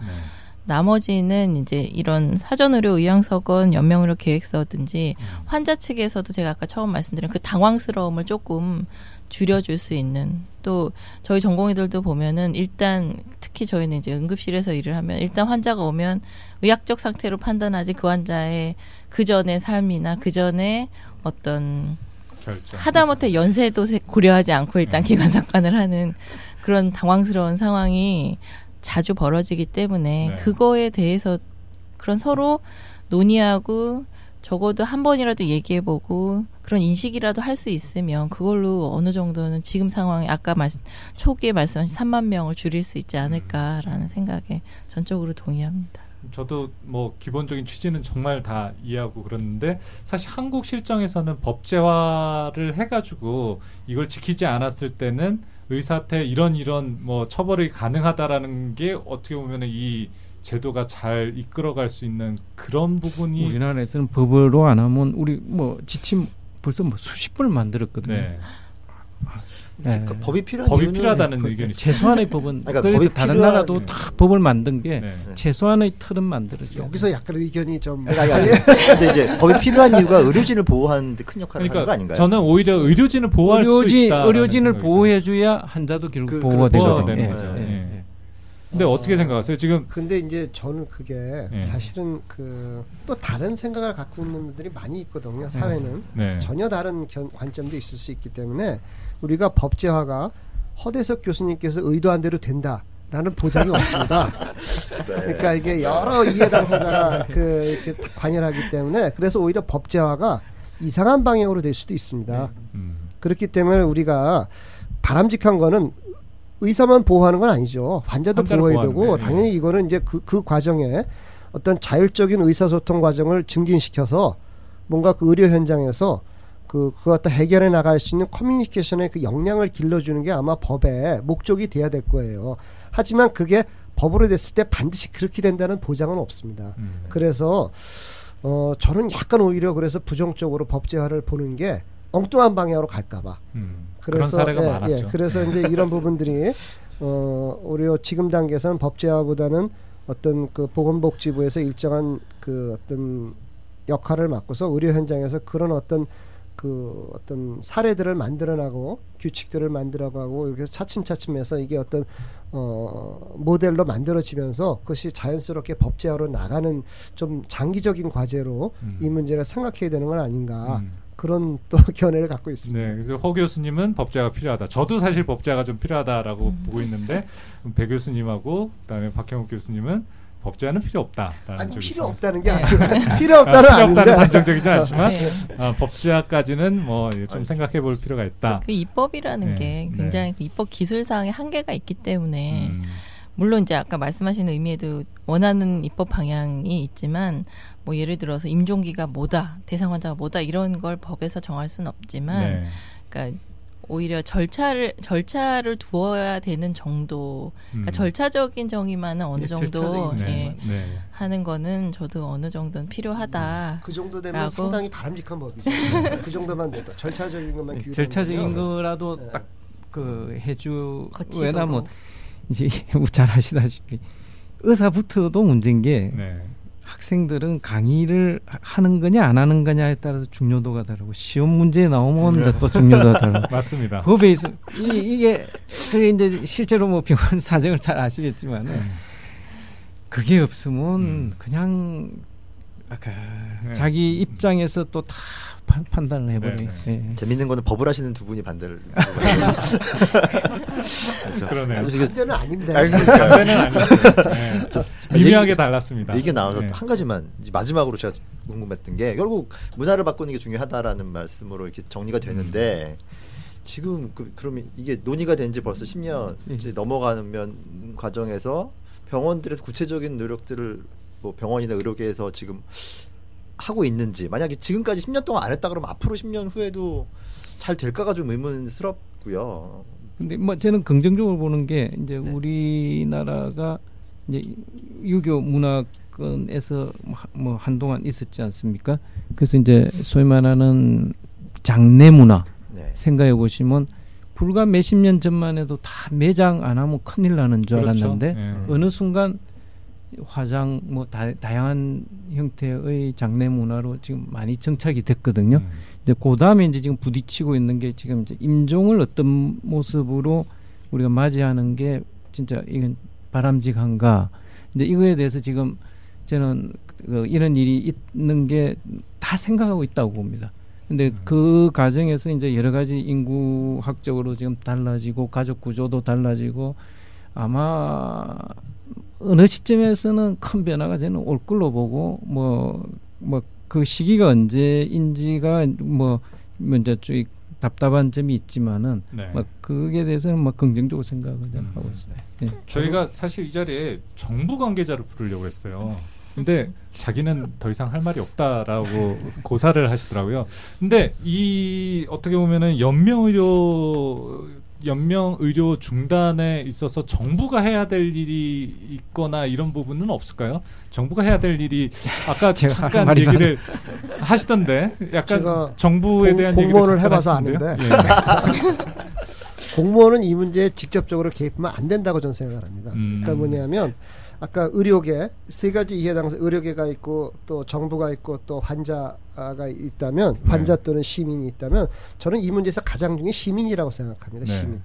나머지는 이제 이런 사전의료 의향서건 연명의료 계획서든지 환자 측에서도 제가 아까 처음 말씀드린 그 당황스러움을 조금 줄여줄 수 있는 또 저희 전공의들도 보면은 일단 특히 저희는 이제 응급실에서 일을 하면 일단 환자가 오면 의학적 상태로 판단하지 그 환자의 그 전의 삶이나 그 전에 어떤 하다못해 연세도 고려하지 않고 일단 기관 상관을 하는 그런 당황스러운 상황이 자주 벌어지기 때문에 네. 그거에 대해서 그런 서로 논의하고 적어도 한 번이라도 얘기해보고 그런 인식이라도 할 수 있으면 그걸로 어느 정도는 지금 상황에 아까 초기에 말씀하신 3만 명을 줄일 수 있지 않을까라는 생각에 전적으로 동의합니다. 저도 뭐 기본적인 취지는 정말 다 이해하고 그러는데 사실 한국 실정에서는 법제화를 해가지고 이걸 지키지 않았을 때는 의사한테 이런 뭐 처벌이 가능하다라는 게 어떻게 보면 이 제도가 잘 이끌어갈 수 있는 그런 부분이 우리나라에서는 법으로 안 하면 우리 뭐 지침 벌써 뭐 수십 번을 만들었거든요. 네. 그러니까 법이 필요하다는 의견이 최소한의 법은 그러니까 그래서 다른 나라도 다 법을 만든 게 최소한의 틀은 만들어져. 여기서 약간 의견이 좀. 근데 이제 법이 필요한 이유가 의료진을 보호하는 데 큰 역할을 하는 거 아닌가요? 저는 오히려 의료진을 보호할 수도 있다. 의료진을 보호해줘야 환자도 결국 보호가 되거든요. 근데 어떻게 생각하세요? 지금 근데 이제 저는 그게 사실은 또 다른 생각을 갖고 있는 분들이 많이 있거든요. 사회는 전혀 다른 관점도 있을 수 있기 때문에 우리가 법제화가 허대석 교수님께서 의도한 대로 된다라는 보장이 없습니다. 그러니까 이게 여러 이해 당사자가 이렇게 관여하기 때문에 그래서 오히려 법제화가 이상한 방향으로 될 수도 있습니다. 그렇기 때문에 우리가 바람직한 거는 의사만 보호하는 건 아니죠. 환자도 보호해야 되고 당연히 이거는 이제 그 과정에 어떤 자율적인 의사소통 과정을 증진시켜서 뭔가 그 의료 현장에서 그걸 갖다 해결해 나갈 수 있는 커뮤니케이션의 그 역량을 길러주는 게 아마 법의 목적이 돼야 될 거예요. 하지만 그게 법으로 됐을 때 반드시 그렇게 된다는 보장은 없습니다. 그래서 저는 약간 오히려 그래서 부정적으로 법제화를 보는 게 엉뚱한 방향으로 갈까봐. 그런 사례가 많았죠. 그래서 이제 이런 부분들이 우리 지금 단계에서는 법제화보다는 어떤 그 보건복지부에서 일정한 그 어떤 역할을 맡고서 의료 현장에서 그런 어떤 사례들을 만들어나고 규칙들을 만들어가고 이렇게 차츰차츰해서 이게 어떤 모델로 만들어지면서 그것이 자연스럽게 법제화로 나가는 좀 장기적인 과제로 이 문제를 생각해야 되는 건 아닌가. 그런 또 견해를 갖고 있습니다. 네, 그래서 허 교수님은 법제화가 필요하다. 저도 사실 법제화가 좀 필요하다라고 보고 있는데 배 교수님하고 그다음에 박형욱 교수님은 법제화는 필요 없다라는 아니 쪽이죠. 필요 없다는 게 아니라 필요 없다는 아닌데 단정적이지 않지만 법제화까지는 뭐 좀 생각해볼 필요가 있다. 그 입법이라는 게 굉장히 그 입법 기술상의 한계가 있기 때문에 물론 이제 아까 말씀하신 의미에도 원하는 입법 방향이 있지만 뭐 예를 들어서 임종기가 뭐다, 대상 환자가 뭐다 이런 걸 법에서 정할 수는 없지만 그러니까 오히려 절차를 두어야 되는 정도, 그러니까 절차적인 정의만은 어느 정도 하는 거는 저도 어느 정도는 필요하다. 그 정도 되면 상당히 바람직한 법이죠. 그 정도만 돼도 절차적인 것만 절차적인 거라도 딱 해주. 왜냐면 이제 잘 아시다시피 의사부터도 문제인 게 학생들은 강의를 하는 거냐 안 하는 거냐에 따라서 중요도가 다르고 시험 문제에 나오면 이제 또 중요도가 다르고 맞습니다. 법에 있어 이게 이제 실제로 뭐 병원 사정을 잘 아시겠지만은 그게 없으면 그냥 자기 입장에서 또 다 판단을 해버리. 재밌는 거는 법을 하시는 두 분이 반대를. 그러네요. 반대는 아닌데. 반대는 아닌데. 미묘하게 달랐습니다. 이게 나와서 한 가지만 마지막으로 제가 궁금했던 게 결국 문화를 바꾸는 게 중요하다라는 말씀으로 이렇게 정리가 되는데 지금 그러면 이게 논의가 된 지 벌써 10년 이제 넘어가는 과정에서 병원들에서 구체적인 노력들을 뭐 병원이나 의료계에서 지금 하고 있는지, 만약에 지금까지 10년 동안 안 했다 그러면 앞으로 10년 후에도 잘 될까가 좀 의문스럽고요. 근데 뭐 저는 긍정적으로 보는 게 이제 우리나라가 이제 유교 문화권에서 뭐 한동안 있었지 않습니까? 그래서 이제 소위 말하는 장례 문화 생각해 보시면 불과 몇십 년 전만 해도 다 매장 안 하면 큰일 나는 줄 알았는데 어느 순간 화장 뭐 다양한 형태의 장례 문화로 지금 많이 정착이 됐거든요. 이제 그 다음에 이제 지금 부딪히고 있는 게 지금 이제 임종을 어떤 모습으로 우리가 맞이하는 게 진짜 이건 바람직한가? 이제 이거에 대해서 지금 저는 이런 일이 있는 게 다 생각하고 있다고 봅니다. 근데 그 과정에서 이제 여러 가지 인구학적으로 지금 달라지고 가족 구조도 달라지고 아마 어느 시점에서는 큰 변화가 저는 올 걸로 보고 뭐 그 시기가 언제인지가 뭐 이제 좀 답답한 점이 있지만은 네. 그게 대해서는 긍정적으로 생각을 하고 있어요. 네. 저희가 사실 이 자리에 정부 관계자를 부르려고 했어요. 근데 자기는 더 이상 할 말이 없다라고 고사를 하시더라고요. 근데 이 어떻게 보면은 연명의료 중단에 있어서 정부가 해야 될 일이 있거나 이런 부분은 없을까요? 정부가 해야 될 일이 아까 잠깐 얘기를 하시던데 약간 정부에 대한 공무원을 해봐서 아는데 네. 공무원은 이 문제에 직접적으로 개입하면 안 된다고 저는 생각을 합니다. 그러니까 뭐냐면 아까 의료계 세 가지 이해 당사 의료계가 있고 또 정부가 있고 또 환자가 있다면 환자 또는 시민이 있다면 저는 이 문제에서 가장 중요한 시민이라고 생각합니다. 시민.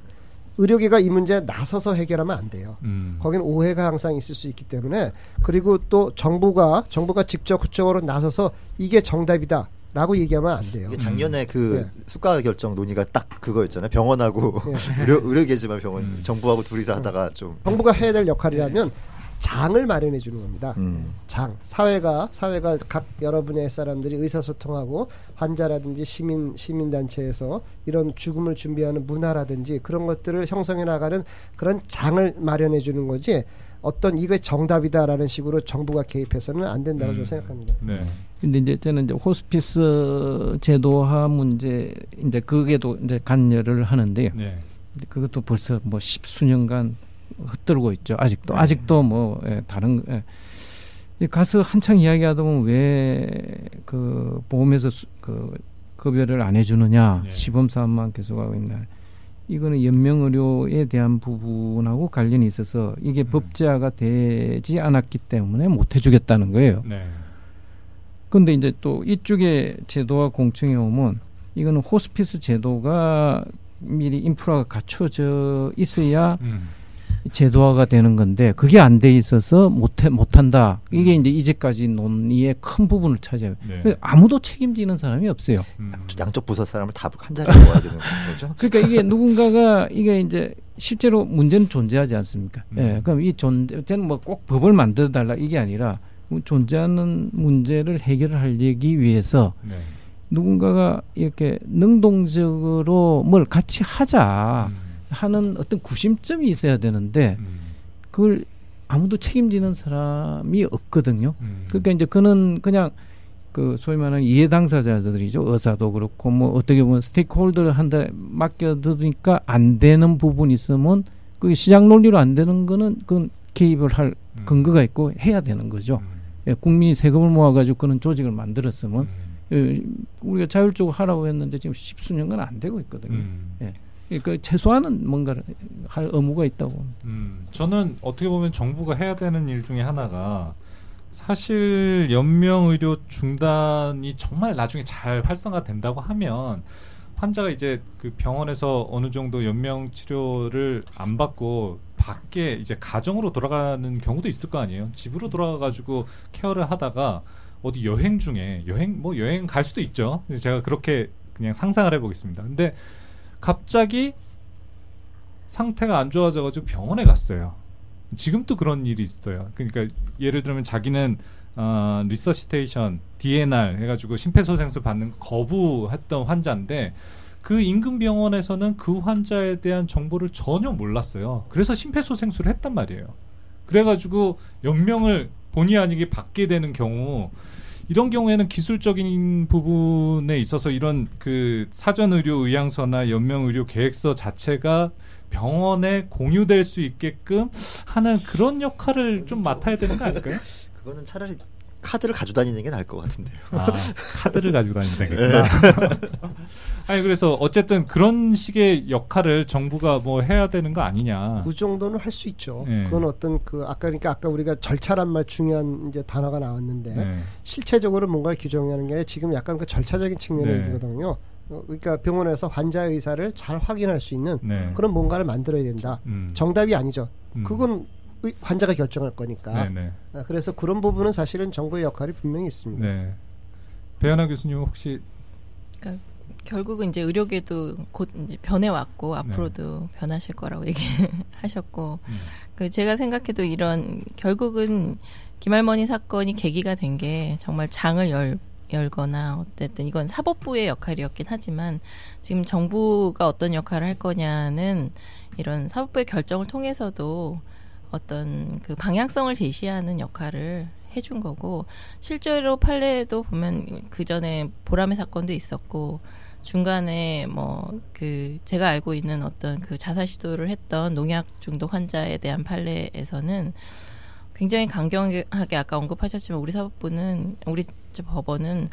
의료계가 이 문제에 나서서 해결하면 안 돼요. 거기는 오해가 항상 있을 수 있기 때문에 그리고 또 정부가 직접적으로 나서서 이게 정답이다. 라고 얘기하면 안 돼요. 작년에 수가 결정 논의가 딱 그거였잖아요. 병원하고 의료계지만 정부하고 둘이 다 하다가 좀 정부가 해야 될 역할이라면 장을 마련해 주는 겁니다. 장. 사회가 각 여러 분야의 사람들이 의사소통하고 환자라든지 시민단체에서 이런 죽음을 준비하는 문화라든지 그런 것들을 형성해 나가는 그런 장을 마련해 주는 거지 어떤 이게 정답이다라는 식으로 정부가 개입해서는 안 된다고 저는 생각합니다. 네. 근데 이제 저는 이제 호스피스 제도화 문제 이제 그게도 이제 관여를 하는데요. 네. 그것도 벌써 뭐 십수년간 흩뜨르고 있죠. 아직도 다른 가서 한창 이야기하다 보면 왜 그 보험에서 그 급여를 안 해주느냐 시범 사업만 계속하고 있나. 이거는 연명의료에 대한 부분하고 관련이 있어서 이게 법제화가 되지 않았기 때문에 못 해주겠다는 거예요. 그런데 이제 또 이쪽에 제도와 공청회 오면 이거는 호스피스 제도가 미리 인프라가 갖춰져 있어야 제도화가 되는 건데 그게 안 돼 있어서 못한다. 이게 이제 이제까지 논의의 큰 부분을 차지해요. 아무도 책임지는 사람이 없어요. 양쪽 부서 사람을 다 한 자리에 모아야 되는 거죠. 그러니까 이게 누군가가 이게 이제 실제로 문제는 존재하지 않습니까? 그럼 이 존재는 뭐 꼭 법을 만들어 달라 이게 아니라 존재하는 문제를 해결하기 위해서 누군가가 이렇게 능동적으로 뭘 같이 하자. 하는 어떤 구심점이 있어야 되는데 그걸 아무도 책임지는 사람이 없거든요. 그러니까 이제 그는 그냥 그 소위 말하는 이해 당사자들이죠. 의사도 그렇고 뭐 어떻게 보면 스테이크홀더를 한데 맡겨두니까 안 되는 부분이 있으면 그 시장 논리로 안 되는 거는 그건 개입을 할 근거가 있고 해야 되는 거죠. 국민이 세금을 모아가지고 그런 조직을 만들었으면 우리가 자율적으로 하라고 했는데 지금 십수년간 안 되고 있거든요. 그러니까 최소한은 뭔가를 할 의무가 있다고. 저는 어떻게 보면 정부가 해야 되는 일 중에 하나가 사실 연명의료 중단이 정말 나중에 잘 활성화된다고 하면 환자가 이제 그 병원에서 어느 정도 연명 치료를 안 받고 밖에 이제 가정으로 돌아가는 경우도 있을 거 아니에요. 집으로 돌아가가지고 케어를 하다가 어디 여행 중에 여행 갈 수도 있죠. 제가 그렇게 그냥 상상을 해보겠습니다. 근데 갑자기 상태가 안 좋아져가지고 병원에 갔어요. 지금도 그런 일이 있어요. 그러니까 예를 들면 자기는 리서시테이션, DNR 해가지고 심폐소생술 받는 거부했던 환자인데 그 인근 병원에서는 그 환자에 대한 정보를 전혀 몰랐어요. 그래서 심폐소생술을 했단 말이에요. 그래가지고 연명을 본의 아니게 받게 되는 경우 이런 경우에는 기술적인 부분에 있어서 이런 그 사전의료의향서나 연명의료계획서 자체가 병원에 공유될 수 있게끔 하는 그런 역할을 좀 맡아야 되는 거 아닐까요? 그거는 차라리 카드를 가지고 다니는 게 나을 것 같은데요. 카드를 가지고 다니는구나. 아니 그래서 어쨌든 그런 식의 역할을 정부가 뭐 해야 되는 거 아니냐. 그 정도는 할 수 있죠. 그건 어떤 아까 우리가 절차란 말 중요한 이제 단어가 나왔는데 실체적으로 뭔가를 규정하는 게 지금 약간 그 절차적인 측면의 얘기거든요. 그러니까 병원에서 환자의 의사를 잘 확인할 수 있는 그런 뭔가를 만들어야 된다. 정답이 아니죠. 그건 환자가 결정할 거니까. 그래서 그런 부분은 사실은 정부의 역할이 분명히 있습니다. 배현아 교수님 혹시 그러니까 결국은 이제 의료계도 곧 이제 변해왔고 앞으로도 변하실 거라고 얘기하셨고 그 제가 생각해도 이런 결국은 김할머니 사건이 계기가 된 게 정말 장을 열거나 어쨌든 이건 사법부의 역할이었긴 하지만 지금 정부가 어떤 역할을 할 거냐는 이런 사법부의 결정을 통해서도 어떤 그 방향성을 제시하는 역할을 해준 거고 실제로 판례도 보면 그 전에 보람의 사건도 있었고 중간에 뭐 그 제가 알고 있는 어떤 그 자살 시도를 했던 농약 중독 환자에 대한 판례에서는 굉장히 강경하게 아까 언급하셨지만 우리 사법부는 우리 법원은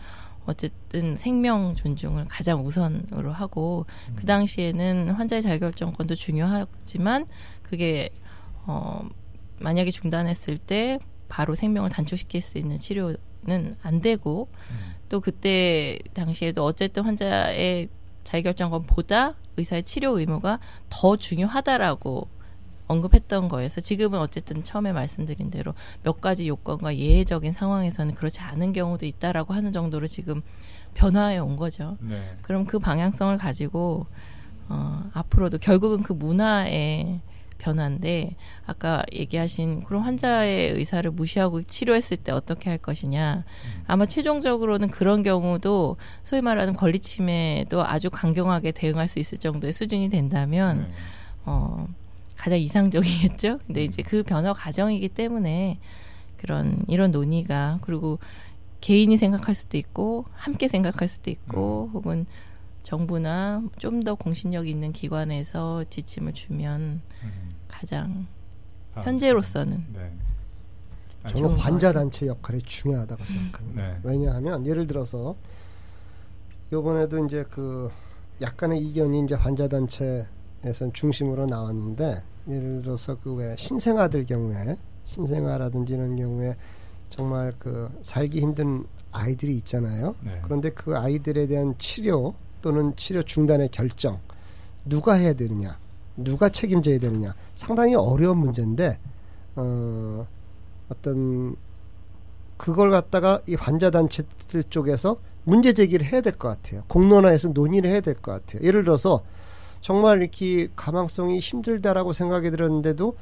어쨌든 생명 존중을 가장 우선으로 하고 그 당시에는 환자의 자기결정권도 중요하지만 그게 만약에 중단했을 때 바로 생명을 단축시킬 수 있는 치료는 안 되고 또 그때 당시에도 어쨌든 환자의 자기결정권보다 의사의 치료 의무가 더 중요하다라고 언급했던 거여서 지금은 어쨌든 처음에 말씀드린 대로 몇 가지 요건과 예외적인 상황에서는 그렇지 않은 경우도 있다라고 하는 정도로 지금 변화해 온 거죠. 네. 그럼 그 방향성을 가지고 앞으로도 결국은 그 문화의 변화인데 아까 얘기하신 그런 환자의 의사를 무시하고 치료했을 때 어떻게 할 것이냐 아마 최종적으로는 그런 경우도 소위 말하는 권리 침해도 아주 강경하게 대응할 수 있을 정도의 수준이 된다면 가장 이상적이겠죠. 근데 이제 그 변화 과정이기 때문에 이런 논의가 그리고 개인이 생각할 수도 있고 함께 생각할 수도 있고 혹은 정부나 좀 더 공신력 있는 기관에서 지침을 주면 가장 현재로서는 저는 환자단체 역할이 중요하다고 생각합니다. 네. 왜냐하면 예를 들어서 이번에도 이제 그 약간의 이견이 이제 환자단체에선 중심으로 나왔는데 예를 들어서 그 왜 신생아들 경우에 신생아라든지 이런 경우에 정말 그 살기 힘든 아이들이 있잖아요. 네. 그런데 그 아이들에 대한 치료 또는 치료 중단의 결정 누가 해야 되느냐 누가 책임져야 되느냐 상당히 어려운 문제인데 어떤 그걸 갖다가 이 환자단체들 쪽에서 문제 제기를 해야 될 것 같아요. 공론화해서 논의를 해야 될 것 같아요. 예를 들어서 정말 이렇게 가망성이 힘들다라고 생각이 들었는데도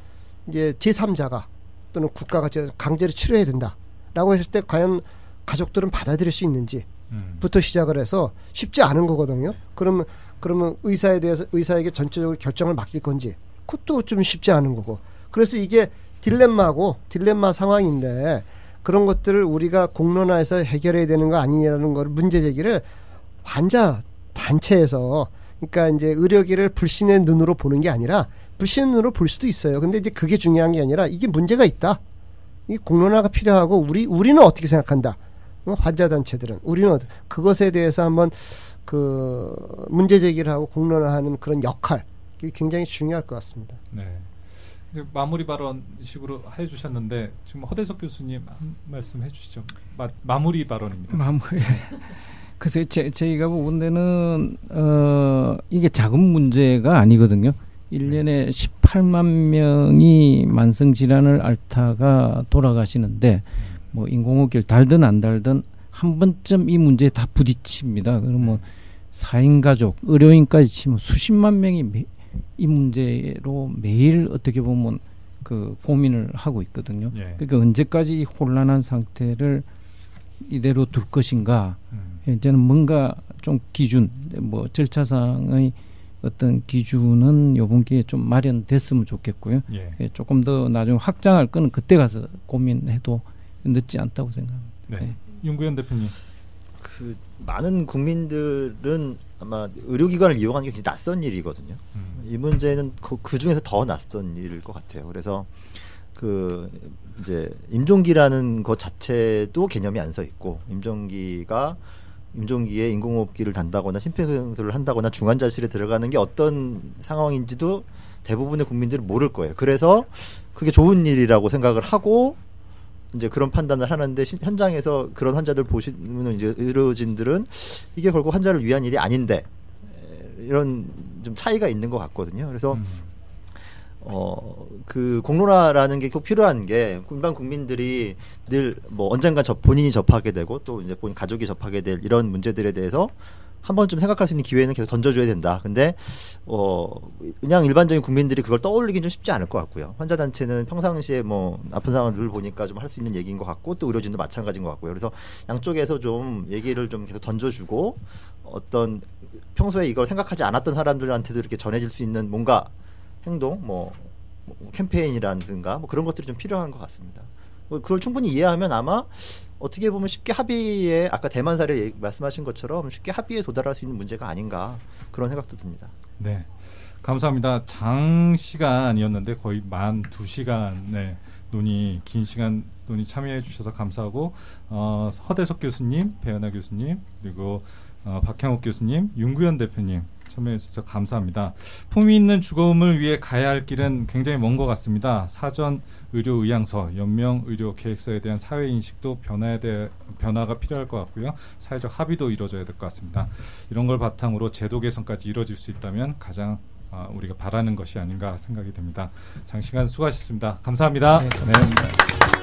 이제 제3자가 또는 국가가 강제로 치료해야 된다라고 했을 때 과연 가족들은 받아들일 수 있는지 부터 시작을 해서 쉽지 않은 거거든요. 그러면 의사에게 전체적으로 결정을 맡길 건지 그것도 좀 쉽지 않은 거고. 그래서 이게 딜레마 상황인데 그런 것들을 우리가 공론화해서 해결해야 되는 거 아니냐는 걸 문제 제기를 환자 단체에서 그러니까 이제 의료계를 불신의 눈으로 보는 게 아니라 불신의 눈으로 볼 수도 있어요. 근데 이제 그게 중요한 게 아니라 이게 문제가 있다. 이 공론화가 필요하고 우리는 어떻게 생각한다. 환자 단체들은 우리는 그것에 대해서 한번 그 문제 제기를 하고 공론화하는 그런 역할 이게 굉장히 중요할 것 같습니다. 네. 마무리 발언식으로 해주셨는데 지금 허대석 교수님 한 말씀 해주시죠. 마무리 발언입니다. 마무리. 그래서 저희가 보는 데는 이게 작은 문제가 아니거든요. 1년에 18만 명이 만성 질환을 앓다가 돌아가시는데 뭐 인공호흡기를 달든 안 달든 한 번쯤 이 문제에 다 부딪힙니다. 그러면 4인 가족, 의료인까지 치면 수십만 명이 이 문제로 매일 어떻게 보면 그 고민을 하고 있거든요. 그러니까 언제까지 이 혼란한 상태를 이대로 둘 것인가. 이제는 뭔가 좀 기준, 뭐 절차상의 어떤 기준은 이번 기회에 좀 마련됐으면 좋겠고요. 조금 더 나중에 확장할 거는 그때 가서 고민해도 늦지 않다고 생각합니다. 네. 윤구현 대표님. 그 많은 국민들은 아마 의료기관을 이용하는 게 굉장히 낯선 일이거든요. 이 문제는 그 중에서 더 낯선 일일 것 같아요. 그래서 그 이제 임종기라는 것 자체도 개념이 안 서 있고 임종기에 인공호흡기를 단다거나 심폐소생술을 한다거나 중환자실에 들어가는 게 어떤 상황인지도 대부분의 국민들은 모를 거예요. 그래서 그게 좋은 일이라고 생각을 하고 이제 그런 판단을 하는데 현장에서 그런 환자들 보시면 이제 의료진들은 이게 결국 환자를 위한 일이 아닌데 이런 좀 차이가 있는 것 같거든요. 그래서 그 공론화라는 게 꼭 필요한 게 일반 국민들이 늘 뭐 언젠가 본인이 접하게 되고 또 이제 본인 가족이 접하게 될 이런 문제들에 대해서 한 번쯤 생각할 수 있는 기회는 계속 던져줘야 된다. 근데 그냥 일반적인 국민들이 그걸 떠올리긴 좀 쉽지 않을 것 같고요. 환자 단체는 평상시에 뭐 아픈 상황을 늘 보니까 좀 할 수 있는 얘기인 것 같고 또 의료진도 마찬가지인 것 같고요. 그래서 양쪽에서 좀 얘기를 좀 계속 던져주고 어떤 평소에 이걸 생각하지 않았던 사람들한테도 이렇게 전해질 수 있는 뭔가 행동, 뭐 캠페인이라든가 뭐 그런 것들이 좀 필요한 것 같습니다. 그걸 충분히 이해하면 아마 어떻게 보면 쉽게 합의에 아까 대만 사례 말씀하신 것처럼 쉽게 합의에 도달할 수 있는 문제가 아닌가 그런 생각도 듭니다. 네, 감사합니다. 장시간이었는데 거의 만 2시간의 논의, 긴 시간 논의 참여해 주셔서 감사하고 허대석 교수님, 배연아 교수님, 그리고 박형옥 교수님, 윤구현 대표님 참여해 주셔서 감사합니다. 품위 있는 죽음을 위해 가야 할 길은 굉장히 먼 것 같습니다. 사전 의료 의향서, 연명 의료 계획서에 대한 사회 인식도 변화가 필요할 것 같고요. 사회적 합의도 이루어져야 될 것 같습니다. 이런 걸 바탕으로 제도 개선까지 이루어질 수 있다면 가장 우리가 바라는 것이 아닌가 생각이 됩니다. 장시간 수고하셨습니다. 감사합니다. 네, 감사합니다. 네.